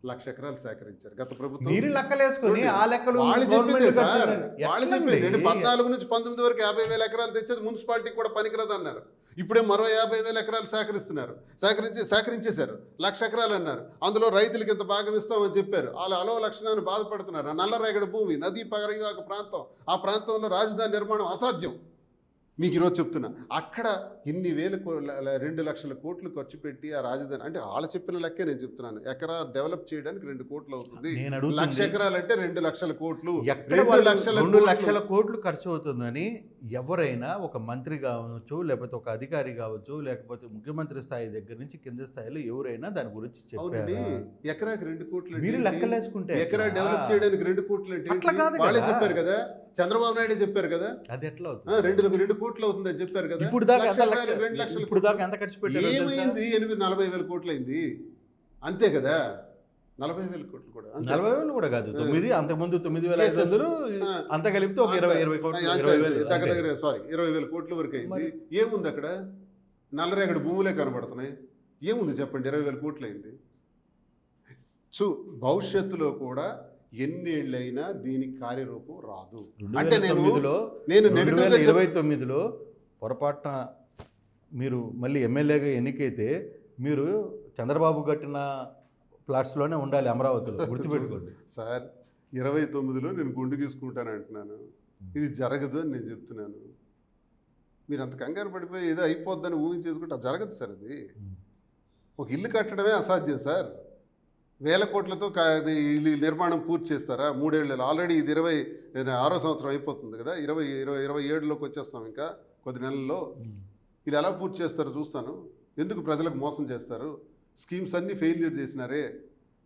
1,00,000 ఎకరాలు సేకరించారు గత ప్రభుత్వం. మీరు లెక్కలేసుకొని చూడండి, ఆ లెక్కలు వాళ్ళు గవర్నమెంట్ చెప్పిందే సార్, ఖర్చులని- వాళ్ళు ఎట్లండి? చెప్పింది 14 నుంచి 19 వరకు 50,000 ఎకరాలు తెచ్చేది మున్సిపాలిటీకి కూడా పనికిరాదు అన్నారు. ఇప్పుడే మరో 50,000 ఎకరాలు సేకరించేశారు. 1,00,000 ఎకరాలు అన్నారు. అందులో రైతులకి ఇంత భాగం ఇస్తామని చెప్పారు. వాళ్ళు అలో లక్షణాన్ని బాధపడుతున్నారు. ఆ నల్లరేగడి భూమి, నదీ పరివాహక ప్రాంతం, ఆ ప్రాంతంలో రాజధాని నిర్మాణం అసాధ్యం. మీకు ఈరోజు చెప్తున్నా, అక్కడ ఇన్ని 2,00,000 కోట్లు ఖర్చు పెట్టి ఆ రాజధాని, అంటే వాళ్ళు చెప్పిన లెక్కే నేను చెప్తున్నాను. ఎకరా డెవలప్ చేయడానికి 2 కోట్లు అవుతుంది. నేను అడుగుతుంది, 1,00,000 ఎకరాలు అంటే 2,00,000 కోట్లు. ఎక్కడ వాళ్ళు 2,00,000 కోట్లు ఖర్చు అవుతుందని ఎవరైనా, ఒక మంత్రి కావచ్చు, లేకపోతే ఒక అధికారి కావచ్చు, లేకపోతే ముఖ్యమంత్రి స్థాయి దగ్గర నుంచి కింద స్థాయిలో ఎవరైనా దాని గురించి అవునండి. చెప్పారు. ఎకరాకి 2 కోట్లు మీరు లెక్కలేసుకుంటే ఎకరా డెవలప్ చేయడానికి 2 కోట్లు అంటే అట్లా కాదు వాళ్ళే కదా. చెప్పారు కదా, చంద్రబాబు నాయుడు చెప్పారు కదా, అది ఎట్లా అవుతుంది? 2 కోట్లు అవుతుందని చెప్పారు కదా. ఇప్పుడు దాకా 2,00,000 ఇప్పుడు దాకా ఎంత ఖర్చు పెట్టారు? ఏమైంది? 40,000 కోట్లు అయింది అంతే కదా. 40,000 కోట్లు కూడా అంతే. 40,000 కూడా కాదు, 9, అంతకుముందు 9,500, అంత కలిపితే ఒక 20 కోట్లు, 20,000 దగ్గర 20,000 కోట్ల వరకు అయింది. ఏముంది అక్కడ? నల్లరేగడి భూములే కనబడుతున్నాయి. ఏముంది చెప్పండి? 20,000 కోట్లు అయింది. భవిష్యత్తులో కూడా ఎన్నేళ్ళైనా దీనికి కార్యరూపం రాదు. అంటే నేను 2029లో పొరపాటున మీరు మళ్ళీ ఎమ్మెల్యేగా ఎన్నికైతే మీరు చంద్రబాబు కట్టిన ఫ్లాట్స్లోనే ఉండాలి అమరావతిలో, గుర్తుపెట్టుకోండి సార్. 29లో నేను గుండు గీసుకుంటాను అంటున్నాను, ఇది జరగదు అని నేను చెప్తున్నాను. మీరు అంత కంగారు పడిపోయి ఏదో అయిపోద్దని ఊహించేసుకుంటే అది జరగదు సార్. అది ఒక ఇల్లు కట్టడమే అసాధ్యం సార్. 1,000 కోట్లతో ఇల్లు నిర్మాణం పూర్తి చేస్తారా? 3 ఏళ్ళు ఆల్రెడీ ఇది 26వ సంవత్సరం అయిపోతుంది కదా. 27లోకి వచ్చేస్తాం ఇంకా కొద్ది నెలల్లో. ఇది ఎలా పూర్తి చేస్తారో చూస్తాను. ఎందుకు ప్రజలకు మోసం చేస్తారు? స్కీమ్స్ అన్నీ ఫెయిల్యూర్ చేసినారే.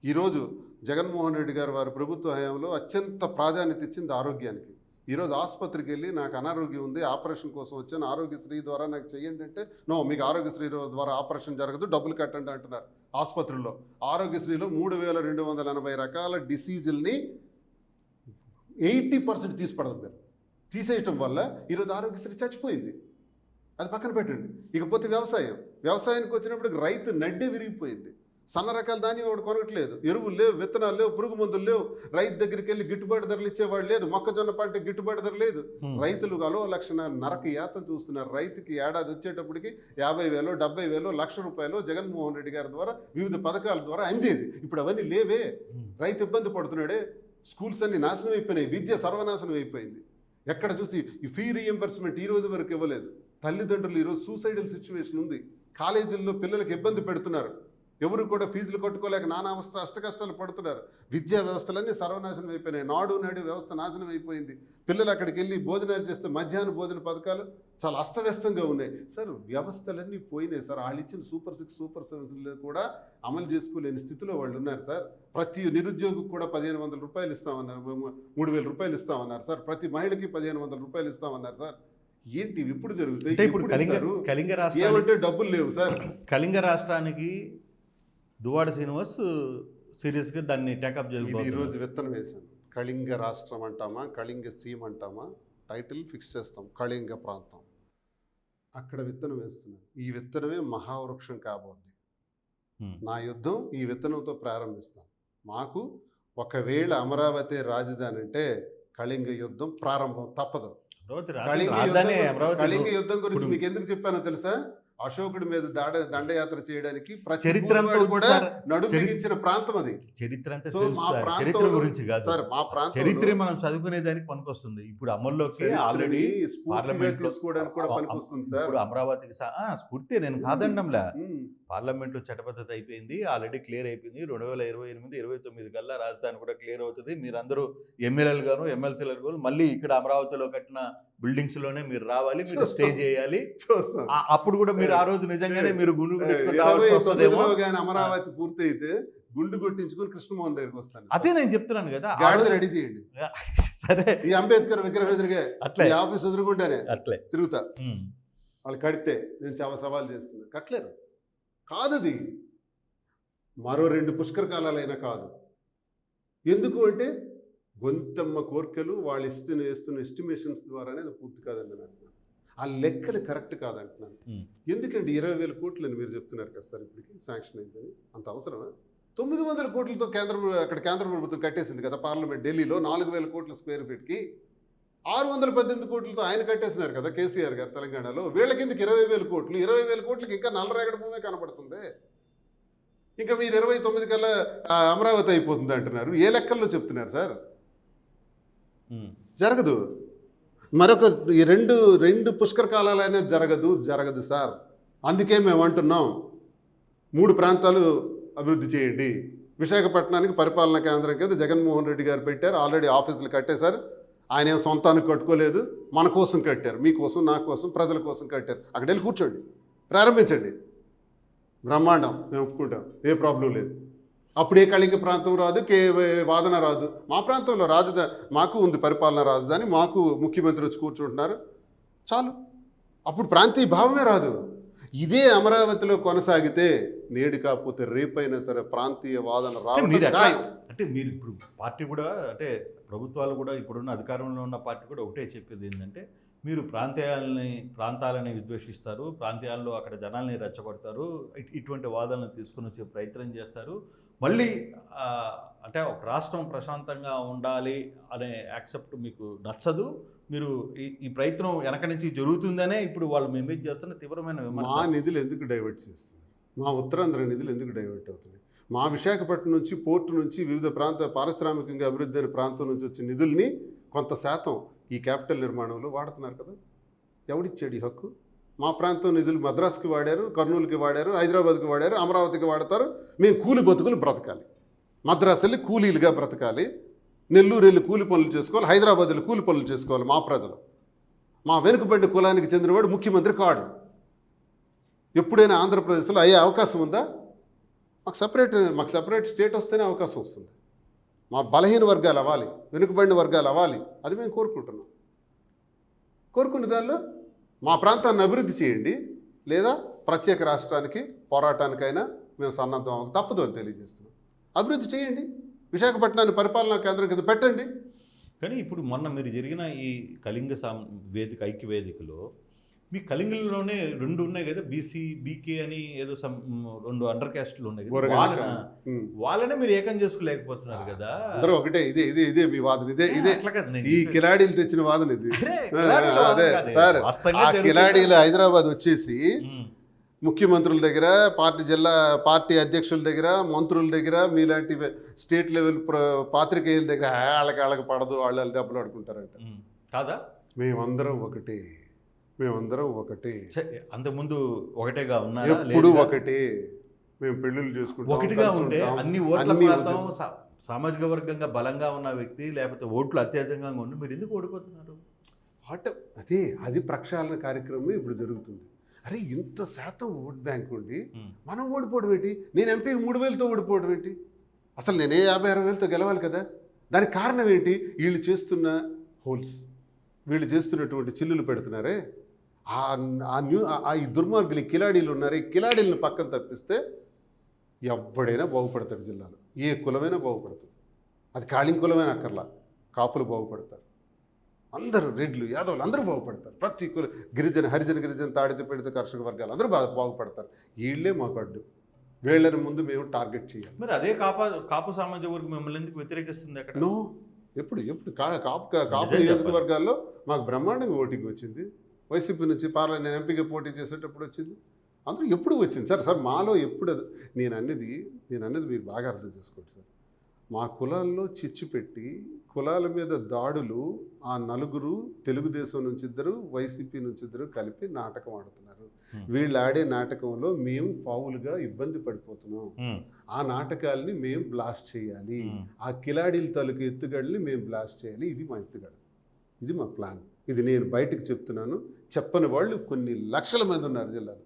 ఈరోజు జగన్మోహన్ రెడ్డి గారు వారి ప్రభుత్వ హయాంలో అత్యంత ప్రాధాన్యత ఇచ్చింది ఆరోగ్యానికి. ఈరోజు ఆసుపత్రికి వెళ్ళి నాకు అనారోగ్యం ఉంది, ఆపరేషన్ కోసం వచ్చాను, ఆరోగ్యశ్రీ ద్వారా నాకు చెయ్యండి అంటే, నో, మీకు ఆరోగ్యశ్రీ ద్వారా ఆపరేషన్ జరగదు, డబ్బులు కట్టండి అంటున్నారు ఆసుపత్రుల్లో. ఆరోగ్యశ్రీలో 3,280 రకాల డిసీజుల్ని 80% తీసిపడదు. తీసేయటం వల్ల ఈరోజు ఆరోగ్యశ్రీ చచ్చిపోయింది. అది పక్కన పెట్టండి. ఇకపోతే వ్యవసాయానికి వచ్చినప్పుడు రైతు నడ్డే విరిగిపోయింది. సన్న రకాల ధాన్యం వాడు కొనట్లేదు, ఎరువులు లేవు, విత్తనాలు లేవు, పురుగు మందులు లేవు, రైతు దగ్గరికి వెళ్ళి గిట్టుబాటు ధరలు ఇచ్చేవాడు లేదు, మొక్కజొన్న పంట గిట్టుబాటు ధర లేదు. రైతులు అలో లక్షణ నరక యాతన చూస్తున్నారు. రైతుకి ఏడాది వచ్చేటప్పటికి 50,000, 70,000, ₹1,00,000 జగన్మోహన్ రెడ్డి గారి ద్వారా వివిధ పథకాల ద్వారా అందేది. ఇప్పుడు అవన్నీ లేవే. రైతు ఇబ్బంది పడుతున్నాడే. స్కూల్స్ అన్ని నాశనం అయిపోయినాయి, విద్య సర్వనాశనం అయిపోయింది. ఎక్కడ చూసి ఈ ఫీ రీఎంబర్స్మెంట్ ఈ రోజు వరకు ఇవ్వలేదు. తల్లిదండ్రులు ఈరోజు సూసైడల్ సిచ్యువేషన్ ఉంది. కాలేజీల్లో పిల్లలకు ఇబ్బంది పెడుతున్నారు. ఎవరు కూడా ఫీజులు కట్టుకోలేక నానా అష్టకష్టాలు పడుతున్నారు. విద్యా వ్యవస్థలన్నీ సర్వనాశనం అయిపోయినాయి. నాడు వ్యవస్థ నాశనం అయిపోయింది. పిల్లలు అక్కడికి వెళ్ళి భోజనాలు చేస్తే మధ్యాహ్న భోజన పథకాలు చాలా అస్తవ్యస్తంగా ఉన్నాయి. సార్, వ్యవస్థలన్నీ పోయినాయి సార్. వాళ్ళు ఇచ్చిన సూపర్ 6, సూపర్ 7 కూడా అమలు చేసుకోలేని స్థితిలో వాళ్ళు ఉన్నారు సార్. ప్రతి నిరుద్యోగికి కూడా ₹1,500 ఇస్తామన్నారు, ₹3,000 ఇస్తామన్నారు సార్. ప్రతి మహిళకి ₹1,500 ఇస్తామన్నారు సార్. ఏంటి ఇప్పుడు జరుగుతాయి? ఇప్పుడు కళింగ రాష్ట్రం ఏమంటే డబ్బులు లేవు సార్. కళింగ రాష్ట్రానికి దువ్వాడ శ్రీనివాస్ సీరియస్గా దాన్ని టేకప్ ఇది ఈరోజు విత్తనం వేశాను. కళింగ రాష్ట్రం అంటామా, కళింగ సీమ అంటామా, టైటిల్ ఫిక్స్ చేస్తాం. కళింగ ప్రాంతం, అక్కడ విత్తనం వేస్తున్నాను. ఈ విత్తనమే మహావృక్షం కాబోద్ది. నా యుద్ధం ఈ విత్తనంతో ప్రారంభిస్తాం. మాకు ఒకవేళ అమరావతి రాజధాని అంటే కళింగ యుద్ధం ప్రారంభం తప్పదు. కళింగ యుద్ధం గురించి మీకు ఎందుకు చెప్పానో తెలుసా? అశోకుడి మీద దండయాత్ర చేయడానికి చరిత్ర కూడా నడుము బిగించిన ప్రాంతం అది. చరిత్ర సో మా ప్రాంతం గురించి కాదు సార్, మా ప్రాంతం చరిత్ర మనం చదువుకునే దానికి పనికొస్తుంది. ఇప్పుడు అమల్లోకి ఆల్రెడీ పార్లమెంట్ తీసుకోవడానికి కూడా పనికొస్తుంది సార్. ఇప్పుడు అమరావతికి స్ఫూర్తి నేను కాదండంలా. పార్లమెంట్ లో చట్టబద్ధత అయిపోయింది, ఆల్రెడీ క్లియర్ అయిపోయింది. 2028-29 కల్లా రాజధాని కూడా క్లియర్ అవుతుంది. మీరందరూ ఎమ్మెల్యేలు గాను ఎమ్మెల్సీలు గాను మళ్ళీ ఇక్కడ అమరావతిలో కట్టిన బిల్డింగ్స్ లోనే మీరు రావాలి, మీరు స్టే చేయాలి. అప్పుడు కూడా మీరు ఆ రోజు నిజంగానే మీరు అమరావతి పూర్తి అయితే గుండు కొట్టించుకుని కృష్ణమోహన్ దగ్గరికి వస్తాను. అదే నేను చెప్తున్నాను కదా, రెడీ చేయండి. సరే, ఈ అంబేద్కర్ విగ్రహం ఎదురుగా అట్లే ఆఫీస్ ఎదురుకుంటానే అట్లే తిరుగుతా. వాళ్ళు కడితే నేను చాలా సవాల్ చేస్తున్నా. కట్టలేరు. కాదు, అది మరో 2 పుష్కర కాలాలైనా కాదు. ఎందుకు అంటే గొంతమ్మ కోర్కెలు వాళ్ళు వేస్తున్న ఎస్టిమేషన్స్ ద్వారానే అది పూర్తి కాదండి అని అంటున్నాను. ఆ లెక్కలు కరెక్ట్ కాదంటున్నాను. ఎందుకండి 20,000 కోట్లు అని మీరు చెప్తున్నారు కదా సార్, ఇప్పటికి శాంక్షన్ అయిందని? అంత అవసరమా? 900 కోట్లతో కేంద్ర ప్రభుత్వం కట్టేసింది కదా పార్లమెంట్ ఢిల్లీలో 4000 కోట్ల స్క్వేర్ ఫీట్కి. 618 కోట్లతో ఆయన కట్టేసినారు కదా కేసీఆర్ గారు తెలంగాణలో. వీళ్ళ కిందకి 20,000 కోట్లు, 20,000 కోట్లకి ఇంకా నల్లరేగడి భూమే కనబడుతుంది. ఇంకా మీరు 29 కల్లా అమరావతి అయిపోతుంది అంటున్నారు. ఏ లెక్కల్లో చెప్తున్నారు సార్? జరగదు. మరొక ఈ రెండు పుష్కర కాలాలైనా జరగదు సార్. అందుకే మేము అంటున్నాం 3 ప్రాంతాలు అభివృద్ధి చేయండి. విశాఖపట్నానికి పరిపాలనా కేంద్రం కింద జగన్మోహన్ రెడ్డి గారు పెట్టారు. ఆల్రెడీ ఆఫీసులు కట్టేశారు. ఆయన ఏం సొంతానికి కట్టుకోలేదు, మన కోసం కట్టారు. మీకోసం, నా కోసం, ప్రజల కోసం కట్టారు. అక్కడ వెళ్ళి కూర్చోండి, ప్రారంభించండి. బ్రహ్మాండం, మేము ఒప్పుకుంటాం, ఏ ప్రాబ్లం లేదు. అప్పుడు ఏ కళింగ ప్రాంతం రాదు, వాదన రాదు. మా ప్రాంతంలో మాకు ఉంది పరిపాలనా రాజధాని, మాకు ముఖ్యమంత్రి వచ్చి కూర్చుంటున్నారు, చాలు. అప్పుడు ప్రాంతీయ భావమే రాదు. ఇదే అమరావతిలో కొనసాగితే నేడు కాకపోతే రేపైనా సరే ప్రాంతీయ వాదన రావడం ఖాయం. అంటే మీరు ఇప్పుడు పార్టీ కూడా, అంటే ప్రభుత్వాలు కూడా, ఇప్పుడున్న అధికారంలో ఉన్న పార్టీ కూడా ఒకటే చెప్పేది ఏంటంటే, మీరు ప్రాంతాలని విద్వేషిస్తారు, ప్రాంతాల్లో అక్కడ జనాల్ని రెచ్చగొడతారు, ఇటువంటి వాదనలు తీసుకుని వచ్చే ప్రయత్నం చేస్తారు. మళ్ళీ అంటే ఒక రాష్ట్రం ప్రశాంతంగా ఉండాలి అనే యాక్సెప్ట్ మీకు నచ్చదు. మీరు ఈ ప్రయత్నం వెనక నుంచి జరుగుతుందనే ఇప్పుడు వాళ్ళు మేమేజ్ చేస్తున్న తీవ్రమైన విమర్శ. మా నిధులు ఎందుకు డైవర్ట్ చేస్తున్నారు? మా ఉత్తరాంధ్ర నిధులు ఎందుకు డైవర్ట్ అవుతున్నాయి? మా విశాఖపట్నం నుంచి, పోర్టు నుంచి, వివిధ పారిశ్రామికంగా అభివృద్ధి అయిన ప్రాంతం నుంచి వచ్చే నిధుల్ని కొంత శాతం ఈ క్యాపిటల్ నిర్మాణంలో వాడుతున్నారు కదా. ఎవడిచ్చాడు ఈ హక్కు? మా ప్రాంతం నిధులు మద్రాసుకి వాడారు, కర్నూలుకి వాడారు, హైదరాబాద్కి వాడారు, అమరావతికి వాడతారు. మేము కూలి బతుకులు బ్రతకాలి. మద్రాసు వెళ్ళి కూలీలుగా బ్రతకాలి, నెల్లూరు వెళ్ళి కూలి పనులు చేసుకోవాలి, హైదరాబాద్ వెళ్ళి కూలి పనులు చేసుకోవాలి మా ప్రజలు. మా వెనుకబడిన కులానికి చెందినవాడు ముఖ్యమంత్రి కాడు. ఎప్పుడైనా ఆంధ్రప్రదేశ్లో అయ్యే అవకాశం ఉందా? మాకు సపరేట్ స్టేట్ వస్తేనే అవకాశం వస్తుంది. మా బలహీన వర్గాలు అవ్వాలి, వెనుకబడిన వర్గాలు అవ్వాలి, అది మేము కోరుకుంటున్నాం. కోరుకున్న దానిలో మా ప్రాంతాన్ని అభివృద్ధి చేయండి, లేదా ప్రత్యేక రాష్ట్రానికి పోరాటానికైనా మేము సన్నద్ధం తప్పదు అని తెలియజేస్తున్నాం. అభివృద్ధి చేయండి, విశాఖపట్నాన్ని పరిపాలనా కేంద్రం కింద పెట్టండి. కానీ ఇప్పుడు మొన్న మీరు జరిగిన ఈ కళింగ వేదిక, ఐక్య వేదికలో మీ కళింగంలోనే 2 ఉన్నాయి కదా, బీసీ, బీకే అని ఏదో 2 అండర్ క్యాస్ట్లు ఉన్నాయి కదా, వాళ్ళనే మీరు ఏకం చేసుకోలేకపోతున్నారు కదా. అందరూ ఒకటే. ఇదే మీ వాదన, ఇదే ఈ కిలాడీలు తెచ్చిన వాదన ఇది. అదే సార్, ఆ కిలాడీలు హైదరాబాద్ వచ్చేసి ముఖ్యమంత్రుల దగ్గర, పార్టీ అధ్యక్షుల దగ్గర, మంత్రుల దగ్గర, మీలాంటి స్టేట్ లెవెల్ పాత్రికేయుల దగ్గర వాళ్ళకి పడదు, వాళ్ళు దెబ్బలు ఆడుకుంటారంట కాదా. మేమందరం ఒకటే. అంతకుముందు ఒకటేగా ఉన్నారు, ఎప్పుడు ఒకటే. మేము పెళ్ళిళ్ళు చేసుకుంటాం, ఒకటిగా ఉంటే అన్ని ఓట్ల సామాజిక వర్గంగా బలంగా ఉన్న వ్యక్తి, లేకపోతే ఓట్లు అత్యధికంగా ఉండి మీరు ఎందుకు ఓడిపోతున్నారు? అది ప్రక్షాళన కార్యక్రమం ఇప్పుడు జరుగుతుంది. అరే, ఇంత శాతం ఓట్ బ్యాంక్ ఉండి మనం ఓడిపోవడం ఏంటి? నేను ఎంపీకి 3,000తో ఓడిపోవడం ఏంటి? అసలు నేనే 50-60,000తో గెలవాలి కదా. దానికి కారణం ఏంటి? వీళ్ళు చేస్తున్న హోల్స్, వీళ్ళు చేస్తున్నటువంటి చిల్లులు పెడుతున్నారే, ఈ దుర్మార్గులు, ఈ కిలాడీలు ఉన్నారే, ఈ కిలాడీలను పక్కన తప్పిస్తే ఎవడైనా బాగుపడతాడు. జిల్లాలో ఏ కులమైనా బాగుపడుతుంది. అది కాళింగ్ కులమైన అక్కర్లా, కాపులు బాగుపడతారు, అందరూ రెడ్లు, యాదవులు అందరూ బాగుపడతారు. ప్రతి కుల హరిజన, తాడిత పీడిత కర్షక వర్గాలు అందరూ బాగుపడతారు. వీళ్ళే మాకు అడ్డు. వీళ్ళని ముందు మేము టార్గెట్ చేయాలి. మరి అదే కాపు సామాజిక వర్గం మిమ్మల్ని ఎందుకు వ్యతిరేకిస్తుంది అక్కడ? నో, ఎప్పుడు కాపు నియోజకవర్గాల్లో మాకు బ్రహ్మాండంగా ఓటింగ్ వచ్చింది. వైసీపీ నుంచి నేను ఎంపీగా పోటీ చేసేటప్పుడు వచ్చింది. అందరూ ఎప్పుడు వచ్చింది సార్ మాలో ఎప్పుడు. నేను అన్నది మీరు బాగా అర్థం చేసుకోండి సార్. మా కులాల్లో చిచ్చు పెట్టి కులాల మీద దాడులు, ఆ 4 తెలుగుదేశం నుంచి 2, వైసీపీ నుంచి 2 కలిపి నాటకం ఆడుతున్నారు. వీళ్ళు ఆడే నాటకంలో మేము పావులుగా ఇబ్బంది పడిపోతున్నాం. ఆ నాటకాలని మేము బ్లాస్ట్ చేయాలి. ఆ కిలాడీల తాలూకు ఎత్తుగడని మేము బ్లాస్ట్ చేయాలి. ఇది మా ఎత్తుగడ, ఇది మా ప్లాన్. ఇది నేను బయటకు చెప్తున్నాను. చెప్పని వాళ్ళు కొన్ని లక్షల మంది ఉన్నారు జిల్లాలో.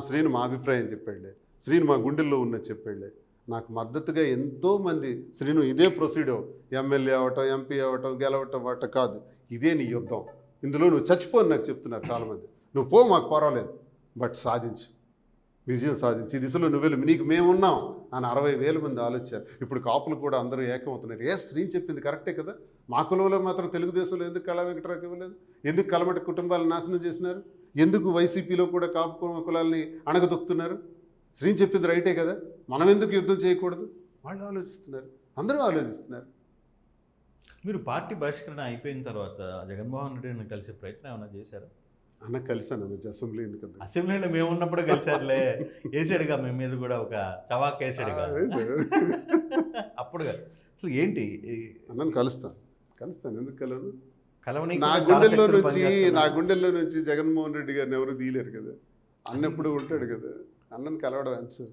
శ్రీను మా అభిప్రాయం చెప్పాడులే, శ్రీను మా గుండెల్లో ఉన్నది చెప్పాడులే. నాకు మద్దతుగా ఎంతోమంది, శ్రీను ఇదే ప్రొసీడర్, ఎమ్మెల్యే అవ్వటం, ఎంపీ అవ్వటం, గెలవటం అవ్వటం కాదు, ఇదే నీ యుద్ధం. ఇందులో నువ్వు చచ్చిపోని నాకు చెప్తున్నారు చాలామంది. నువ్వు పో, మాకు పర్వాలేదు, బట్ సాధించు, విజయం సాధించి ఈ దిశలో నువ్వు నీకు మేమున్నాం అని 60,000 మంది ఆలోచించారు. ఇప్పుడు కాపులు కూడా అందరూ ఏకమవుతున్నారు. శ్రీని చెప్పింది కరెక్టే కదా. మా కులంలో మాత్రం తెలుగుదేశంలో ఎందుకు కళా వెంకటరావుకి ఇవ్వలేదు? ఎందుకు కలమటి కుటుంబాలను నాశనం చేసినారు? ఎందుకు వైసీపీలో కూడా కాపు కులాలని అణగదొక్కుతున్నారు? శ్రీని చెప్పింది రైటే కదా, మనం ఎందుకు యుద్ధం చేయకూడదు? వాళ్ళు ఆలోచిస్తున్నారు, అందరూ ఆలోచిస్తున్నారు. మీరు పార్టీ బహిష్కరణ అయిపోయిన తర్వాత జగన్మోహన్ రెడ్డిని కలిసే ప్రయత్నం ఏమైనా చేశారా? అన్న కలిసాను అన్న అసెంబ్లీ ఎన్నికలు. అసెంబ్లీలో మేము ఉన్నప్పుడు కలిసారులే, వేసాడుగా మేము మీద కూడా ఒక చవాక్ వేసాడుగా అప్పుడుగా. అసలు ఏంటి అన్నను కలుస్తాను ఎందుకు కలను? కలవని నా గుండెల్లో నుంచి జగన్మోహన్ రెడ్డి గారిని ఎవరు తీయలేరు కదా, అన్నప్పుడు ఉంటాడు కదా, అన్నను కలవడం ఆన్సర్.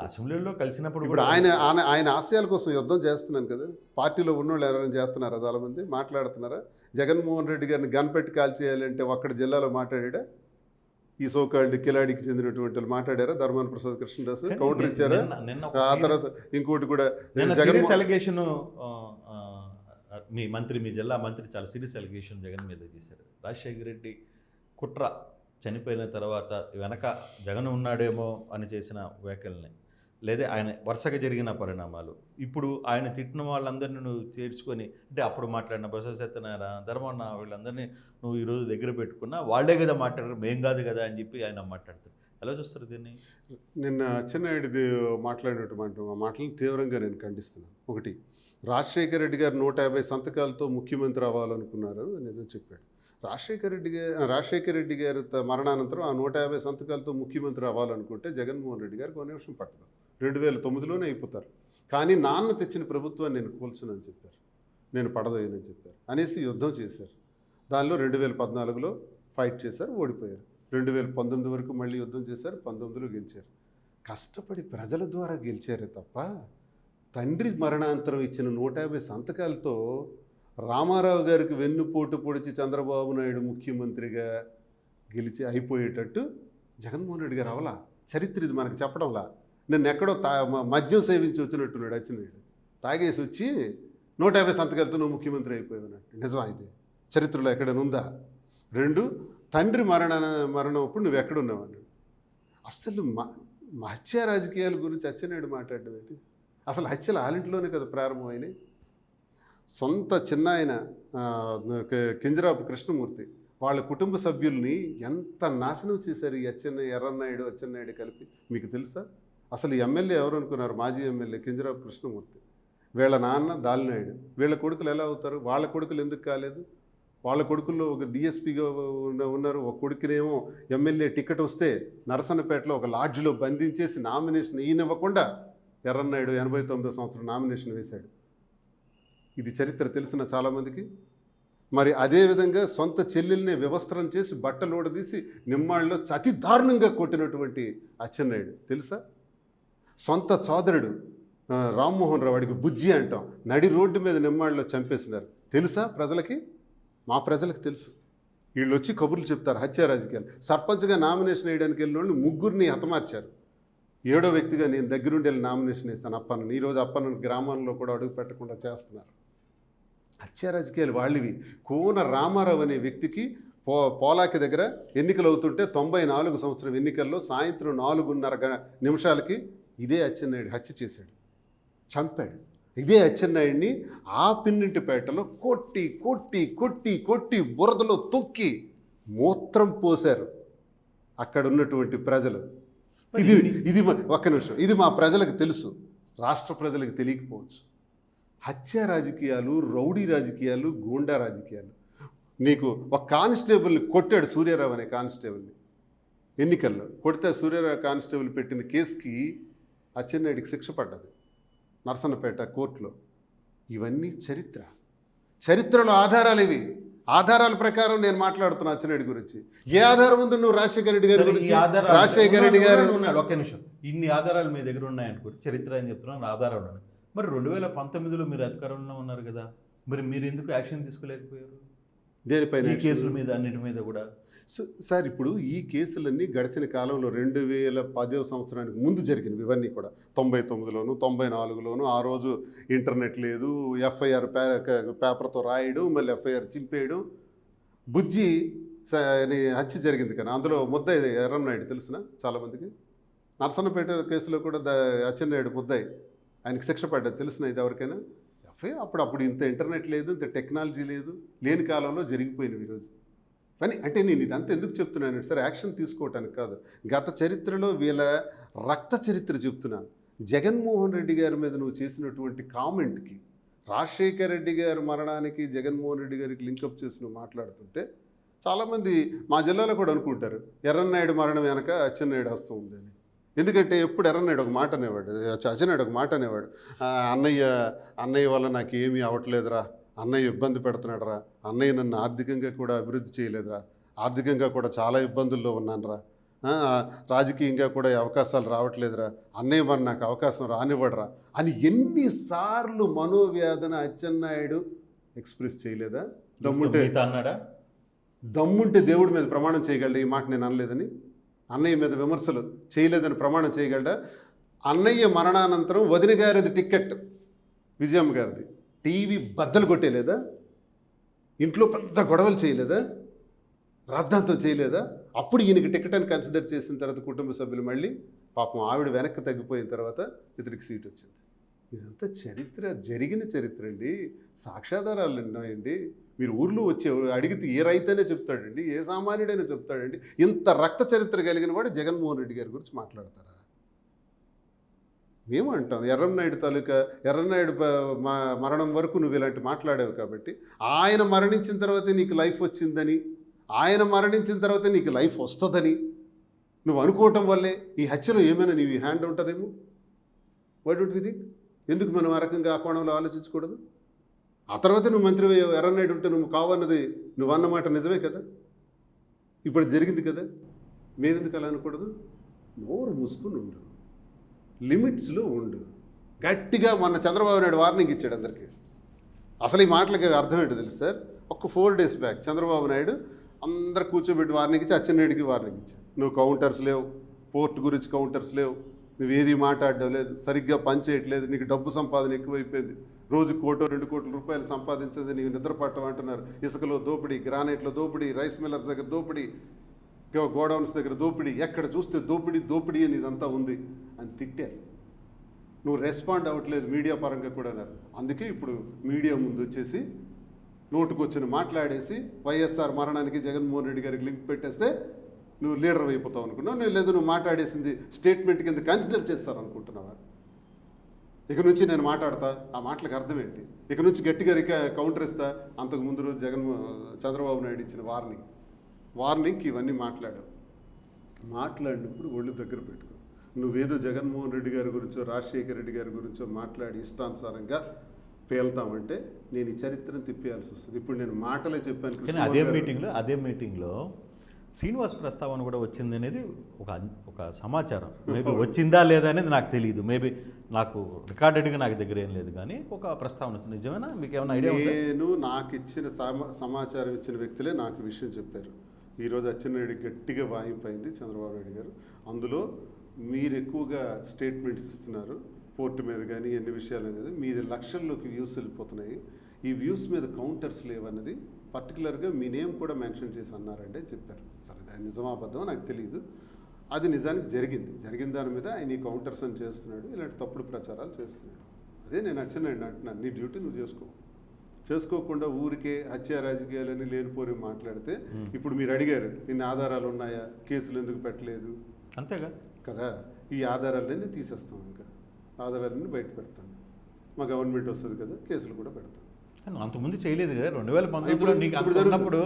అసెంబ్లీలో కలిసినప్పుడు ఇప్పుడు ఆయన ఆశయాల కోసం యుద్ధం చేస్తున్నాను కదా, పార్టీలో ఉన్నోళ్ళు ఎవరైనా చేస్తున్నారా? చాలామంది మాట్లాడుతున్నారా? జగన్మోహన్ రెడ్డి గారిని గన్పెట్టి కాల్చేయాలంటే ఒక్కడ జిల్లాలో మాట్లాడా? ఈ సోకాల్డ్ కిలాడికి చెందినటువంటి వాళ్ళు మాట్లాడారా? ధర్మాన ప్రసాద్ కృష్ణదాస్ కౌంటర్ ఇచ్చారా? ఆ తర్వాత ఇంకోటి కూడా అలిగేషన్, మీ జిల్లా మంత్రి చాలా సీరియస్ అలిగేషన్ జగన్ మీద చేశారు. రాజశేఖర రెడ్డి కుట్ర చనిపోయిన తర్వాత వెనక జగన్ ఉన్నాడేమో అని చేసిన వ్యాఖ్యల్ని, లేదా ఆయన వరుసగా జరిగిన పరిణామాలు, ఇప్పుడు ఆయన తిట్టిన వాళ్ళందరినీ నువ్వు చేర్చుకొని, అంటే అప్పుడు మాట్లాడిన బొత్స సత్యనారాయణ, ధర్మన్న, వీళ్ళందరినీ నువ్వు ఈరోజు దగ్గర పెట్టుకున్నా వాళ్ళే కదా మాట్లాడారు, మేం కాదు కదా అని చెప్పి ఆయన మాట్లాడతారు. ఎలా చూస్తారు దీన్ని? నిన్న అచ్చెన్నాయుడిది మాట్లాడినటువంటి మాటలను తీవ్రంగా నేను ఖండిస్తున్నాను. ఒకటి, రాజశేఖర రెడ్డి గారు 150 సంతకాలతో ముఖ్యమంత్రి అవ్వాలనుకున్నారు అనేదో చెప్పాడు. రాజశేఖర రెడ్డి గారి మరణానంతరం ఆ 150 సంతకాలతో ముఖ్యమంత్రి అవ్వాలనుకుంటే జగన్మోహన్ రెడ్డి గారికి 1 నిమిషం పట్టదు, 2009లోనే అయిపోతారు. కానీ నాన్న తెచ్చిన ప్రభుత్వాన్ని నేను కూల్చునని చెప్పారు, నేను పడదోయనని చెప్పారు అనేసి యుద్ధం చేశారు. దానిలో 2014లో ఫైట్ చేశారు, ఓడిపోయారు. 2019 వరకు మళ్ళీ యుద్ధం చేశారు, 19లో గెలిచారు. కష్టపడి ప్రజల ద్వారా గెలిచారే తప్ప తండ్రి మరణాంతరం ఇచ్చిన 150 సంతకాలతో రామారావు గారికి వెన్నుపోటు పొడిచి చంద్రబాబు నాయుడు ముఖ్యమంత్రిగా గెలిచి అయిపోయేటట్టు జగన్మోహన్ రెడ్డి గారు అవలా. చరిత్ర ఇది మనకు చెప్పడంలా. నిన్న ఎక్కడో మద్యం సేవించి వచ్చినట్టున్నాడు అచ్చెన్నాయుడు, తాగేసి వచ్చి 150 సంతకాలతో నువ్వు ముఖ్యమంత్రి అయిపోయావన్నట్టు. నిజమా ఇది? చరిత్రలో ఎక్కడైనా ఉందా? 2, తండ్రి మరణం అప్పుడు నువ్వు ఎక్కడున్నావు అన్నాడు. అసలు హత్య రాజకీయాల గురించి అచ్చెన్నాయుడు మాట్లాడడం ఏంటి? అసలు హత్యలు ఆలింట్లోనే కదా ప్రారంభమైనాయి. సొంత చిన్న ఆయన కింజరాపు కృష్ణమూర్తి వాళ్ళ కుటుంబ సభ్యుల్ని ఎంత నాశనం చేశారు ఈ అచ్చెన్నాయుడు కలిపి. మీకు తెలుసా? అసలు ఎమ్మెల్యే ఎవరు అనుకున్నారు? మాజీ ఎమ్మెల్యే కింజరాపు కృష్ణమూర్తి. వీళ్ళ నాన్న దాలినాయుడు. వీళ్ళ కొడుకులు ఎలా అవుతారు? వాళ్ళ కొడుకులు ఎందుకు కాలేదు? వాళ్ళ కొడుకుల్లో ఒక డిఎస్పీగా ఉన్నారు, ఒక కొడుకునేమో ఎమ్మెల్యే టికెట్ వస్తే నరసన్నపేటలో ఒక లాడ్జ్లో బంధించేసి నామినేషన్ ఈయనివ్వకుండా ఎర్రన్నాయుడు 89వ సంవత్సరం నామినేషన్ వేశాడు. ఇది చరిత్ర తెలిసిన చాలామందికి. మరి అదేవిధంగా సొంత చెల్లెల్ని వ్యవస్థరం చేసి బట్టలు ఓడదీసి నిమ్మాళ్ళలో అతి దారుణంగా కొట్టినటువంటి అచ్చెన్నాయుడు తెలుసా? సొంత సోదరుడు రామ్మోహన్ రావు, వాడికి బుజ్జి అంటాం, నడి రోడ్డు మీద నిమ్మాళ్ళలో చంపేసినారు తెలుసా ప్రజలకి? మా ప్రజలకు తెలుసు. వీళ్ళు వచ్చి కబుర్లు చెప్తారు హత్య రాజకీయాలు. సర్పంచ్గా నామినేషన్ వేయడానికి వెళ్ళిన వాళ్ళు 3గురిని హతమార్చారు. 7వ వ్యక్తిగా నేను దగ్గరుండి వెళ్ళి నామినేషన్ వేశాను అప్పన్నను. ఈరోజు అప్పన్నను గ్రామాల్లో కూడా అడుగు పెట్టకుండా చేస్తున్నారు. హత్య రాజకీయాలు వాళ్ళవి. కోన రామారావు అనే వ్యక్తికి పోలాకి దగ్గర ఎన్నికలు అవుతుంటే 94 సంవత్సరం ఎన్నికల్లో సాయంత్రం 4:30 నిమిషాలకి ఇదే అచ్చెన్నాయుడు హత్య చేశాడు, చంపాడు. ఇదే అచ్చెన్నాయుడిని ఆ పిన్నింటిపేటలో కొట్టి కొట్టి కొట్టి కొట్టి బురదలో తొక్కి మూత్రం పోశారు అక్కడ ఉన్నటువంటి ప్రజలు. ఇది ఒక్క నిమిషం, ఇది మా ప్రజలకు తెలుసు, రాష్ట్ర ప్రజలకు తెలియకపోవచ్చు. హత్య రాజకీయాలు, రౌడీ రాజకీయాలు, గూండా రాజకీయాలు. నీకు ఒక కానిస్టేబుల్ని కొట్టాడు, సూర్యారావు అనే కానిస్టేబుల్ని ఎన్నికల్లో కొడితే సూర్యారావు కానిస్టేబుల్ పెట్టిన కేసుకి అచ్చెన్నాయుడికి శిక్ష పడ్డది నరసన్నపేట కోర్టులో. ఇవన్నీ చరిత్రలో ఆధారాలు ఇవి. ఆధారాల ప్రకారం నేను మాట్లాడుతున్నా అచ్చెన్నాయుడు గురించి. ఏ ఆధారం ఉంది నువ్వు రాజశేఖర రెడ్డి గారి గురించి? రాజశేఖర రెడ్డి గారు ఒక్క నిమిషం, ఇన్ని ఆధారాలు మీ దగ్గర ఉన్నాయనుకో, చరిత్ర అని చెప్తున్నాను, ఆధారాలు ఉన్నాయి. మరి 2019లో మీరు అధికారంలో ఉన్నారు కదా, మరి మీరు ఎందుకు యాక్షన్ తీసుకోలేకపోయారు దేనిపైన? ఈ కేసుల మీద, అన్నిటి మీద కూడా. సార్ ఇప్పుడు ఈ కేసులన్నీ గడిచిన కాలంలో 2010వ సంవత్సరానికి ముందు జరిగినవి. ఇవన్నీ కూడా 99లోను 94లోను. ఆ రోజు ఇంటర్నెట్ లేదు, ఎఫ్ఐఆర్ పేపర్తో రాయడం, మళ్ళీ ఎఫ్ఐఆర్ చింపేయడం. బుజ్జి హత్య జరిగింది కానీ అందులో ముద్దాయి ఎర్రన్నాయుడు తెలిసిన చాలామందికి. నరసన్నపేట కేసులో కూడా అచ్చెన్నాయుడు ముద్దాయి, ఆయనకి శిక్ష పడ్డది తెలిసిన ఇది ఎవరికైనా? అప్పుడు ఇంత ఇంటర్నెట్ లేదు, ఇంత టెక్నాలజీ లేదు, లేని కాలంలో జరిగిపోయినవి ఈరోజు. కానీ అంటే నేను ఇదంతా ఎందుకు చెప్తున్నాను సార్, యాక్షన్ తీసుకోవటానికి కాదు, గత చరిత్రలో వీళ్ళ రక్త చరిత్ర చెప్తున్నాను. జగన్మోహన్ రెడ్డి గారి మీద నువ్వు చేసినటువంటి కామెంట్కి, రాజశేఖర రెడ్డి గారి మరణానికి జగన్మోహన్ రెడ్డి గారికి లింకప్ చేసి నువ్వు మాట్లాడుతుంటే చాలామంది మా జిల్లాలో కూడా అనుకుంటారు ఎర్రన్నాయుడు మరణం వెనక అచ్చెన్నాయుడు హస్తం ఉందని. ఎందుకంటే ఎప్పుడు ఎర్రన్నాయుడు ఒక మాట అనేవాడు, అచ్చెన్నాయుడు ఒక మాట అనేవాడు, అన్నయ్య వల్ల నాకు ఏమీ అవ్వట్లేదురా, అన్నయ్య ఇబ్బంది పెడుతున్నాడురా, అన్నయ్య నన్ను ఆర్థికంగా కూడా అభివృద్ధి చేయలేదురా, ఆర్థికంగా కూడా చాలా ఇబ్బందుల్లో ఉన్నానురా, రాజకీయంగా కూడా అవకాశాలు రావట్లేదురా, అన్నయ్య మరి నాకు అవకాశం రానివ్వడరా అని ఎన్నిసార్లు మనోవేదన అచ్చెన్నాయుడు ఎక్స్ప్రెస్ చేయలేదా? దమ్ముంటే దేవుడి మీద ప్రమాణం చేయగలడా ఈ మాట నేను అనలేదని, అన్నయ్య మీద విమర్శలు చేయలేదని ప్రమాణం చేయగలడా? అన్నయ్య మరణానంతరం వదిన గారిది టిక్కెట్, విజయమ్మ గారిది, టీవీ బద్దలు కొట్టేలేదా? ఇంట్లో పెద్ద గొడవలు చేయలేదా? రద్దంతం చేయలేదా? అప్పుడు ఈయనకి టికెట్ అని కన్సిడర్ చేసిన తర్వాత కుటుంబ సభ్యులు మళ్ళీ పాపం ఆవిడ వెనక్కి తగ్గిపోయిన తర్వాత ఇతనికి సీట్ వచ్చింది. ఇదంతా చరిత్ర, జరిగిన చరిత్ర అండి, సాక్ష్యాధారాలు ఉన్నాయండి. మీరు ఊర్లో వచ్చే అడిగితే ఏ రైతైనా చెప్తాడండి, ఏ సామాన్యుడైనా చెప్తాడండి. ఇంత రక్త చరిత్ర కలిగిన వాడు జగన్మోహన్ రెడ్డి గారి గురించి మాట్లాడతారా? మేము అంటాం ఎర్రన్నాయుడు మరణం వరకు నువ్వు ఇలాంటి మాట్లాడావు కాబట్టి, ఆయన మరణించిన తర్వాతే నీకు లైఫ్ వచ్చిందని, ఆయన మరణించిన తర్వాతే నీకు లైఫ్ వస్తుందని నువ్వు అనుకోవటం వల్లే ఈ హత్యలో ఏమైనా నీవి హ్యాండ్ ఉంటుందేమో. Why don't we think? ఎందుకు మనం ఆ రకంగా ఆ కోణంలో ఆలోచించకూడదు? ఆ తర్వాత నువ్వు మంత్రి ఎర్రన్నాయుడు ఉంటే నువ్వు కావన్నది నువ్వు అన్నమాట నిజమే కదా, ఇప్పుడు జరిగింది కదా, మేమెందుకు అలా అనకూడదు? నోరు మూసుకుని ఉండు, లిమిట్స్లో ఉండు. గట్టిగా మొన్న చంద్రబాబు నాయుడు వార్నింగ్ ఇచ్చాడు అందరికీ. అసలు ఈ మాటలకి అర్థం ఏంటో తెలుసు సార్, ఒక 4 days బ్యాక్ చంద్రబాబు నాయుడు అందరు కూర్చోబెట్టి వార్నింగ్ ఇచ్చి అచ్చెన్నాయుడికి వార్నింగ్ ఇచ్చాడు. నువ్వు కౌంటర్స్ లేవు, పోర్ట్ గురించి కౌంటర్స్ లేవు, నువ్వేది మాట్లాడడం లేదు, సరిగ్గా పని చేయట్లేదు, నీకు డబ్బు సంపాదన ఎక్కువైపోయింది, రోజు 1-2 కోట్ల రూపాయలు సంపాదించేది నీకు నిద్రపట్టం అంటున్నారు. ఇసుకలో దోపిడీ, గ్రానైట్లో దోపిడీ, రైస్ మిల్లర్స్ దగ్గర దోపిడీ, గోడౌన్స్ దగ్గర దోపిడీ, ఎక్కడ చూస్తే దోపిడీ అని ఇదంతా ఉంది అని తిట్టారు. నువ్వు రెస్పాండ్ అవ్వట్లేదు మీడియా పరంగా కూడా అన్నారు. అందుకే ఇప్పుడు మీడియా ముందు వచ్చేసి నోటుకొచ్చిన మాట్లాడేసి వైఎస్ఆర్ మరణానికి జగన్మోహన్ రెడ్డి గారికి లింక్ పెట్టేస్తే నువ్వు లీడర్ అయిపోతావు అనుకున్నావు, లేదు నువ్వు మాట్లాడేసింది స్టేట్మెంట్ కింద కన్సిడర్ చేస్తారనుకుంటున్నావా? ఇక నుంచి నేను మాట్లాడతా, ఆ మాటలకు అర్థం ఏంటి? ఇక నుంచి గట్టిగా కౌంటర్ ఇస్తా. అంతకు ముందు రోజు చంద్రబాబు నాయుడు ఇచ్చిన వార్నింగ్కి ఇవన్నీ మాట్లాడినప్పుడు ఒళ్ళు దగ్గర పెట్టుకో. నువ్వేదో జగన్మోహన్ రెడ్డి గారి గురించో రాజశేఖర రెడ్డి గారి గురించో మాట్లాడి ఇష్టానుసారంగా పేల్తామంటే నేను ఈ చరిత్రను తిప్పేయాల్సి వస్తుంది. ఇప్పుడు నేను మాటలే చెప్పాను. అదే మీటింగ్లో శ్రీనివాస్ ప్రస్తావన కూడా వచ్చింది అనేది ఒక సమాచారం. మేబీ వచ్చిందా లేదా అనేది నాకు తెలియదు, మేబీ నాకు రికార్డెడ్గా నాకు దగ్గర ఏం లేదు, కానీ ఒక ప్రస్తావన వచ్చింది. నిజమేనా? మీకు ఏమైనా ఐడియా? నేను నాకు ఇచ్చిన సమాచారం ఇచ్చిన వ్యక్తులే నాకు విషయం చెప్పారు. ఈరోజు అచ్చెన్నాయుడు గట్టిగా వాయింపైంది చంద్రబాబు నాయుడు గారు. అందులో మీరు ఎక్కువగా స్టేట్మెంట్స్ ఇస్తున్నారు పోర్టు మీద కానీ ఎన్ని విషయాలు కదా, మీది లక్షల్లోకి వ్యూస్ వెళ్ళిపోతున్నాయి, ఈ వ్యూస్ మీద కౌంటర్స్ లేవన్నది పర్టికులర్గా మీ నేమ్ కూడా మెన్షన్ చేసి అన్నారంటే చెప్పారు. సరే దాని నిజమాబద్ధం నాకు తెలియదు, అది నిజానికి జరిగిన దాని మీద ఆయన ఈ కౌంటర్స్ అని చేస్తున్నాడు, ఇలాంటి తప్పుడు ప్రచారాలు చేస్తున్నాడు. అదే నేను అచ్చెన్నాయుడు అంటున్నాను, నీ డ్యూటీ నువ్వు చేసుకోకుండా ఊరికే హత్య రాజకీయాలని లేనిపోరి మాట్లాడితే, ఇప్పుడు మీరు అడిగారు ఇన్ని ఆధారాలు ఉన్నాయా, కేసులు ఎందుకు పెట్టలేదు, అంతేగా కదా, ఈ ఆధారాలన్నీ తీసేస్తాం, ఇంకా ఆధారాలన్నీ బయట పెడతాను, మా గవర్నమెంట్ వస్తుంది కదా, కేసులు కూడా పెడతాం. అంతకుముందు చేయలేదు కదా 2019లో.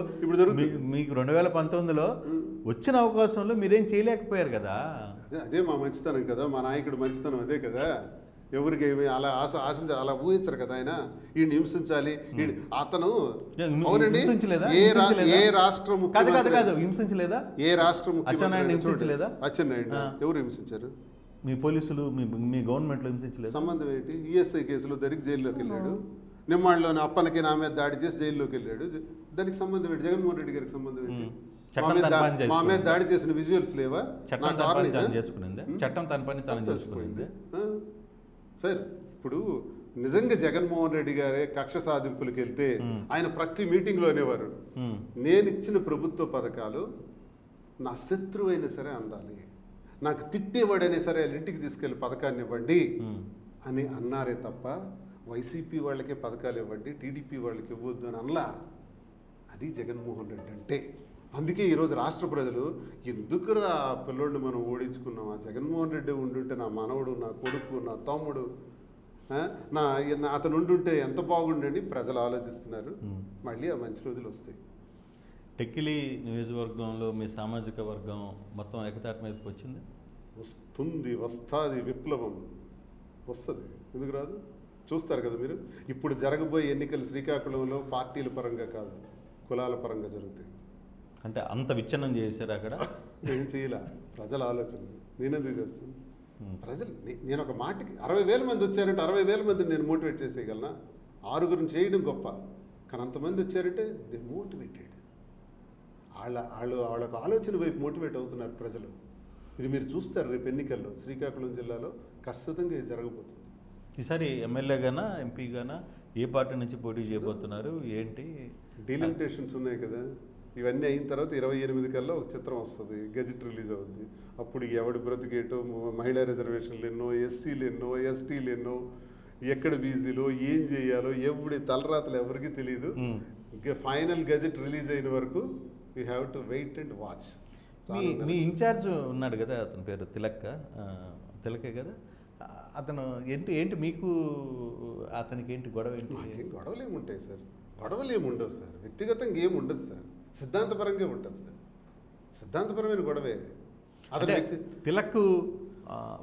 మీకు 2019లో వచ్చిన అవకాశంలో మీరేం చేయలేకపోయారు కదా. అదే మా మంచితనం కదా, మా నాయకుడు మంచితనం అదే కదా. ఎవరికి అలా అలా ఊహించరు కదా ఆయన, ఈయన హింసించాలి అతను. అవునండి, ఏ రాష్ట్ర ముఖ్యమంత్రి హింసించలేదా? ఏ రాష్ట్ర ముఖ్యమంత్రి హింసించలేదా? అచ్చెన్నాయుడు ఎవరు హింసించారు? మీ పోలీసులు మీ గవర్నమెంట్లో హింసించలేదు. సంబంధం ఏంటి? ఈఎస్ఐ కేసులో దొరికి జైల్లోకి వెళ్ళాడు, నిమ్మాళ్ళలోని అప్పనకి నా మీద దాడి చేసి జైల్లోకి వెళ్ళాడు. దానికి సంబంధం ఏంటి? జగన్మోహన్ రెడ్డి గారికి సంబంధం ఏంటి? మా మీద దాడి చేసిన విజువల్స్ లేవా? చట్టం తన పని తాను చేసుకునింది. సార్ ఇప్పుడు నిజంగా జగన్మోహన్ రెడ్డి గారే కక్ష సాధింపులకు వెళ్తే ఆయన ప్రతి మీటింగ్లో అనేవారు, నేను ఇచ్చిన ప్రభుత్వ పథకాలు నా శత్రువు అయినా సరే అందాలి, నాకు తిట్టేవాడైనా సరే వాళ్ళ ఇంటికి తీసుకెళ్లి పథకాన్ని ఇవ్వండి అని అన్నారే తప్ప వైసీపీ వాళ్ళకే పథకాలు ఇవ్వండి టీడీపీ వాళ్ళకి ఇవ్వద్దు అని అనలా. అది జగన్మోహన్ రెడ్డి అంటే. అందుకే ఈరోజు రాష్ట్ర ప్రజలు ఎందుకురా ఆ పిల్లోడిని మనం ఓడించుకున్నాం, ఆ జగన్మోహన్ రెడ్డి ఉండుంటే నా మనవడు, నా కొడుకు, నా తమ్ముడు, ఆ, అతను ఉండుంటే ఎంత బాగుండండి ప్రజలు ఆలోచిస్తున్నారు. మళ్ళీ ఆ మంచి రోజులు వస్తాయి. టెక్కిలి నియోజకవర్గంలో మీ సామాజిక వర్గం మొత్తం ఏకతాటి మీదకి వచ్చింది. వస్తుంది విప్లవం వస్తుంది, ఎందుకు రాదు? చూస్తారు కదా మీరు. ఇప్పుడు జరగబోయే ఎన్నికలు శ్రీకాకుళంలో పార్టీల పరంగా కాదు, కులాల పరంగా జరుగుతాయి. అంటే అంత విచ్ఛిన్నం చేశారు అక్కడ. నేను చేయలే, ప్రజల ఆలోచన. నేనెందుకు చేస్తాను? ప్రజలు నేను ఒక మాటకి 60,000 మంది వచ్చారంటే 60,000 మందిని నేను మోటివేట్ చేసేయగలనా? 6గురిని చేయడం గొప్ప, కానీ అంతమంది వచ్చారంటే దే మోటివేటెడ్. వాళ్ళకు ఆలోచన వైపు మోటివేట్ అవుతున్నారు ప్రజలు. ఇది మీరు చూస్తారు రేపు ఎన్నికల్లో శ్రీకాకుళం జిల్లాలో ఖచ్చితంగా ఇది జరగబోతుంది. ఈసారి ఎమ్మెల్యేగానా ఎంపీగానా ఏ పార్టీ నుంచి పోటీ చేయబోతున్నారు ఏంటి? డీలిమిటేషన్స్ ఉన్నాయి కదా, ఇవన్నీ అయిన తర్వాత 28 కల్లా ఒక చిత్రం వస్తుంది, గెజిట్ రిలీజ్ అవుద్ది. అప్పుడు ఎవడి బ్రతికేటో, మహిళా రిజర్వేషన్లు ఎన్నో, ఎస్సీలు ఎన్నో, ఎస్టీలు ఎన్నో, ఎక్కడ బీసీలో ఏం చేయాలో ఎవడి తలరాతలు ఎవరికి తెలియదు. ఫైనల్ గెజిట్ రిలీజ్ అయిన వరకు we have to wait and watch. మీ ఇన్ఛార్జ్ ఉన్నాడు కదా, అతని పేరు తిలకే కదా, అతను ఏంటి మీకు అతనికి ఏంటి గొడవ ఏంటి? గొడవలు ఏముంటాయి సార్? గొడవలు ఏముండవు సార్, వ్యక్తిగతంగా ఏమి ఉండదు సార్, సిద్ధాంతపరంగా ఉంటుంది సార్. సిద్ధాంతపరమైన గొడవే. అదే తిలక్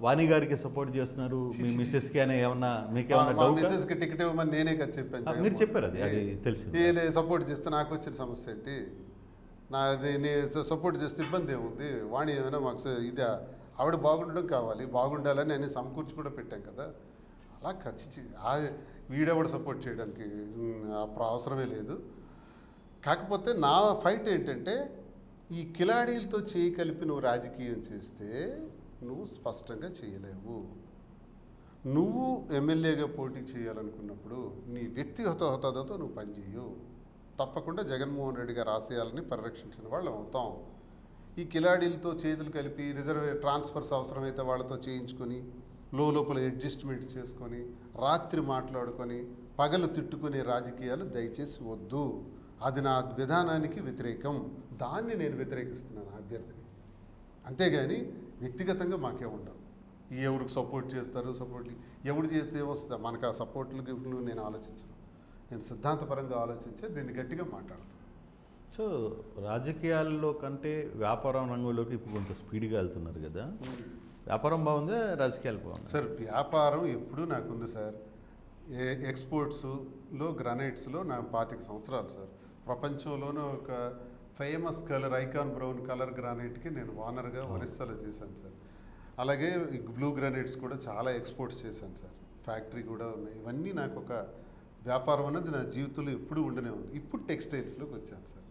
వాణి గారికి సపోర్ట్ చేస్తున్నారు, మీ మిస్సెస్కి అని ఏమన్నా మీకేమన్నా మిస్సెస్కి టికెట్ ఇవ్వమని నేనే కదా చెప్పాను. మీరు చెప్పారు, అది తెలుసు. సపోర్ట్ చేస్తే నాకు వచ్చిన సమస్య ఏంటి? నేను సపోర్ట్ చేస్తే ఇబ్బంది ఏముంది? వాణి ఏమైనా మాకు ఇది ఆవిడ బాగుండడం కావాలి, బాగుండాలని నేను సమకూర్చి కూడా పెట్టాం కదా. అలా ఖచ్చితంగా వీడెవడు సపోర్ట్ చేయడానికి అవసరమే లేదు. కాకపోతే నా ఫైట్ ఏంటంటే, ఈ కిలాడీలతో చేయి కలిపి నువ్వు రాజకీయం చేస్తే నువ్వు స్పష్టంగా చేయలేవు. నువ్వు ఎమ్మెల్యేగా పోటీ చేయాలనుకున్నప్పుడు నీ వ్యక్తిగత హోదాతో నువ్వు పనిచేయవు. తప్పకుండా జగన్మోహన్ రెడ్డి గారి ఆశయాలని పరిరక్షించిన వాళ్ళు అవుతాం. ఈ కిలాడీలతో చేతులు కలిపి ట్రాన్స్ఫర్స్ అవసరమైతే వాళ్ళతో చేయించుకొని లోపల అడ్జస్ట్మెంట్స్ చేసుకొని రాత్రి మాట్లాడుకొని పగలు తిట్టుకునే రాజకీయాలు దయచేసి వద్దు. అది నా విధానానికి వ్యతిరేకం. దాన్ని నేను వ్యతిరేకిస్తున్నాను అభ్యర్థిని. అంతేగాని వ్యక్తిగతంగా మాకే ఉండవు. ఎవరికి సపోర్ట్ చేస్తారు, ఎవరు చేస్తే వస్తుందా మనకు ఆ సపోర్ట్లు గిఫ్ట్లు నేను ఆలోచించను. నేను సిద్ధాంతపరంగా ఆలోచించే దీన్ని గట్టిగా మాట్లాడతాను. సో రాజకీయాల్లో కంటే వ్యాపారం రంగంలోకి ఇప్పుడు కొంచెం స్పీడ్గా వెళ్తున్నారు కదా, వ్యాపారం బాగుందా, రాజకీయాలు బాగుంది? సార్ వ్యాపారం ఎప్పుడూ నాకుంది సార్. ఎక్స్పోర్ట్స్లో గ్రానైట్స్లో నా 25 సంవత్సరాలు సార్. ప్రపంచంలోనే ఒక famous colour icon brown colour గ్రానైట్కి నేను ఓనర్గా ఒరిస్సాలో చేశాను సార్. అలాగే బ్లూ గ్రానైట్స్ కూడా చాలా ఎక్స్పోర్ట్స్ చేశాను సార్. ఫ్యాక్టరీ కూడా ఉన్నాయి. ఇవన్నీ నాకు ఒక వ్యాపారం అన్నది నా జీవితంలో ఎప్పుడూ ఉండనే ఉంది. ఇప్పుడు టెక్స్టైల్స్లోకి వచ్చాను సార్.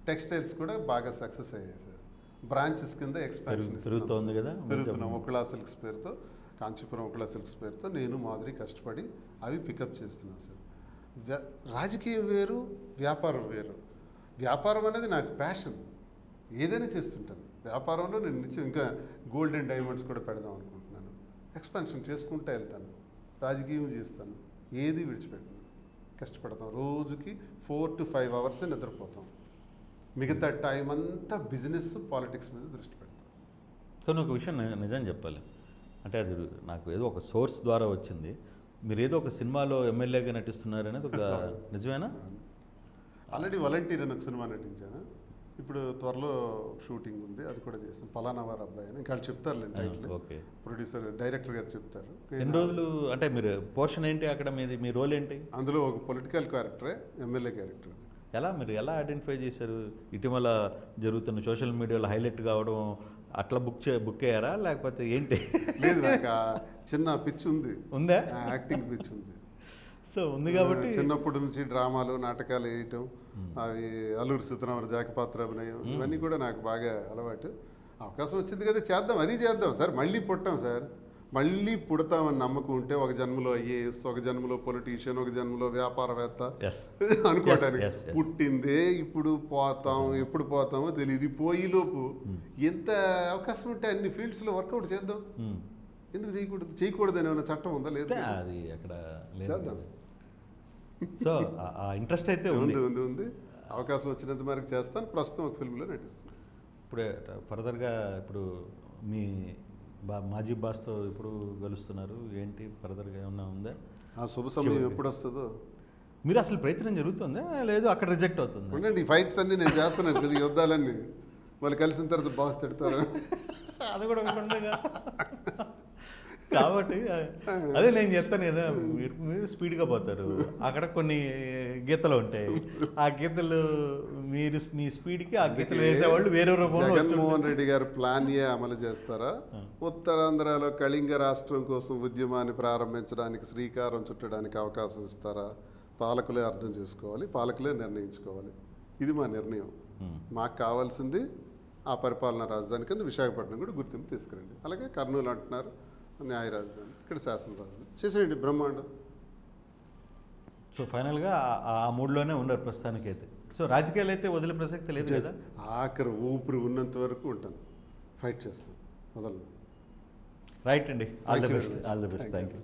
టెక్స్టైల్స్ కూడా బాగా సక్సెస్ అయ్యాయి సార్. బ్రాంచెస్ కింద ఎక్స్పాన్షన్ పెరుగుతుంది కదా, పెరుగుతున్నాం. ఒకళా సిల్క్స్ పేరుతో, కాంచీపురం ఒకళా సిల్క్స్ పేరుతో నేను మాదిరి కష్టపడి అవి పికప్ చేస్తున్నాను సార్. రాజకీయం వేరు, వ్యాపారం వేరు. వ్యాపారం అనేది నాకు ప్యాషన్, ఏదైనా చేస్తుంటాను. వ్యాపారంలో నేను నిత్యం ఇంకా గోల్డ్ అండ్ డైమండ్స్ కూడా పెడదాం అనుకుంటున్నాను. ఎక్స్పాన్షన్ చేసుకుంటూ వెళ్తాను. రాజకీయం చేస్తాను, ఏది విడిచిపెట్టను. కష్టపడతాం. రోజుకి 4 to 5 అవర్స్ నిద్రపోతాం. మిగతా టైం అంతా బిజినెస్, పాలిటిక్స్ మీద దృష్టి పెడతాం. కానీ ఒక విషయం నిజం చెప్పాలి అంటే, అది నాకు ఏదో ఒక సోర్స్ ద్వారా వచ్చింది. మీరు ఏదో ఒక సినిమాలో ఎమ్మెల్యేగా నటిస్తున్నారు అనేది ఒక నిజమేనా? ఆల్రెడీ వాలంటీర్ అని ఒక సినిమా నటించాను. ఇప్పుడు త్వరలో షూటింగ్ ఉంది, అది కూడా చేస్తాను. పలానా వారి అబ్బాయి అని ఇంకా చెప్తారు టైటిల్. ఓకే, ప్రొడ్యూసర్ డైరెక్టర్ గారు చెప్తారు. ఎన్ని రోజులు అంటే మీరు పోర్షన్ ఏంటి అక్కడ, మీ రోల్ ఏంటి? అందులో ఒక పొలిటికల్ క్యారెక్టరే, ఎమ్మెల్యే క్యారెక్టర్. మీరు ఎలా ఐడెంటిఫై చేశారు? ఇటీవల జరుగుతున్న సోషల్ మీడియాలో హైలైట్ కావడం అట్లా బుక్ అయ్యారా లేకపోతే ఏంటి? లేదు, నాకు చిన్న పిచ్ ఉందా, యాక్టింగ్ పిచ్ ఉంది. సో ఉంది కాబట్టి చిన్నప్పటి నుంచి డ్రామాలు, నాటకాలు వేయటం, అవి అల్లూరి సీతారామరాజు జాకపాత్ర అభినయం, ఇవన్నీ కూడా నాకు బాగా అలవాటు. అవకాశం వచ్చింది కదా చేద్దాం, అది చేద్దాం సార్. మళ్ళీ పుట్టాం సార్, మళ్ళీ పుడతామని నమ్మకం ఉంటే ఒక జన్మలో ఐఏఎస్, ఒక జన్మలో పొలిటీషియన్, ఒక జన్మలో వ్యాపారవేత్త అనుకోవడానికి పుట్టిందే. ఇప్పుడు పోతాం, ఎప్పుడు పోతామో తెలియదు. పోయేలోపు ఎంత అవకాశం ఉంటే అన్ని ఫీల్డ్స్లో వర్కౌట్ చేద్దాం. ఎందుకు చేయకూడదని ఏమైనా చట్టం ఉందా? లేదు, అది అక్కడ చేద్దాం. సో ఆ ఇంట్రెస్ట్ అయితే ఉంది. అవకాశం వచ్చినంత మేరకు చేస్తాను. ప్రస్తుతం ఒక ఫిల్మ్లో నటిస్తున్నాను. ఇప్పుడే ఫర్దర్గా ఇప్పుడు మీ మాజీ బాస్తో ఇప్పుడు కలుస్తున్నారు ఏంటి ఫర్దర్గా ఏమన్నా ఉందా? ఆ శుభ సమయం ఎప్పుడు వస్తుందో మీరు అసలు ప్రయత్నం జరుగుతుందా లేదు అక్కడ రిజెక్ట్ అవుతుందా? ఉండండి. ఈ ఫైట్స్ అన్నీ నేను చేస్తున్నాను కదా, ఈ యుద్ధాలన్నీ. వాళ్ళు కలిసిన తర్వాత బాస్ తిడతారు. అది కూడా ఒకటి ఉండగా కాబట్టి అదే నేను చెప్తాను కదా, మీరు స్పీడ్గా పోతారు, అక్కడ కొన్ని గీతలు ఉంటాయి, ఆ గీతలు మీరు మీ స్పీడ్కి ఆ గీతలు వేసేవాళ్ళు వేరే రూపంలో జగన్మోహన్ రెడ్డి గారు ప్లాన్ ఏ అమలు చేస్తారా? ఉత్తరాంధ్రలో కళింగ రాష్ట్రం కోసం ఉద్యమాన్ని ప్రారంభించడానికి శ్రీకారం చుట్టడానికి అవకాశం ఇస్తారా? పాలకులే అర్థం చేసుకోవాలి, పాలకులే నిర్ణయించుకోవాలి. ఇది మా నిర్ణయం. మాకు కావాల్సింది ఆ పరిపాలనా రాజధాని కింద విశాఖపట్నం కూడా గుర్తింపు తీసుకురండి. అలాగే కర్నూలు అంటున్నారు న్యాయ రాజధాని, ఇక్కడ శాసన రాజధాని చేసేయండి, బ్రహ్మాండం. సో ఫైనల్గా ఆ మూడ్లోనే ఉన్నారు ప్రస్తుతానికి అయితే. సో రాజకీయాలు అయితే వదిలే ప్రసక్తి లేదు కదా? ఆఖరి ఊపిరి ఉన్నంత వరకు ఉంటాను, ఫైట్ చేస్తాను, వదలను. రైట్ అండి, all the best, all the best, thank you.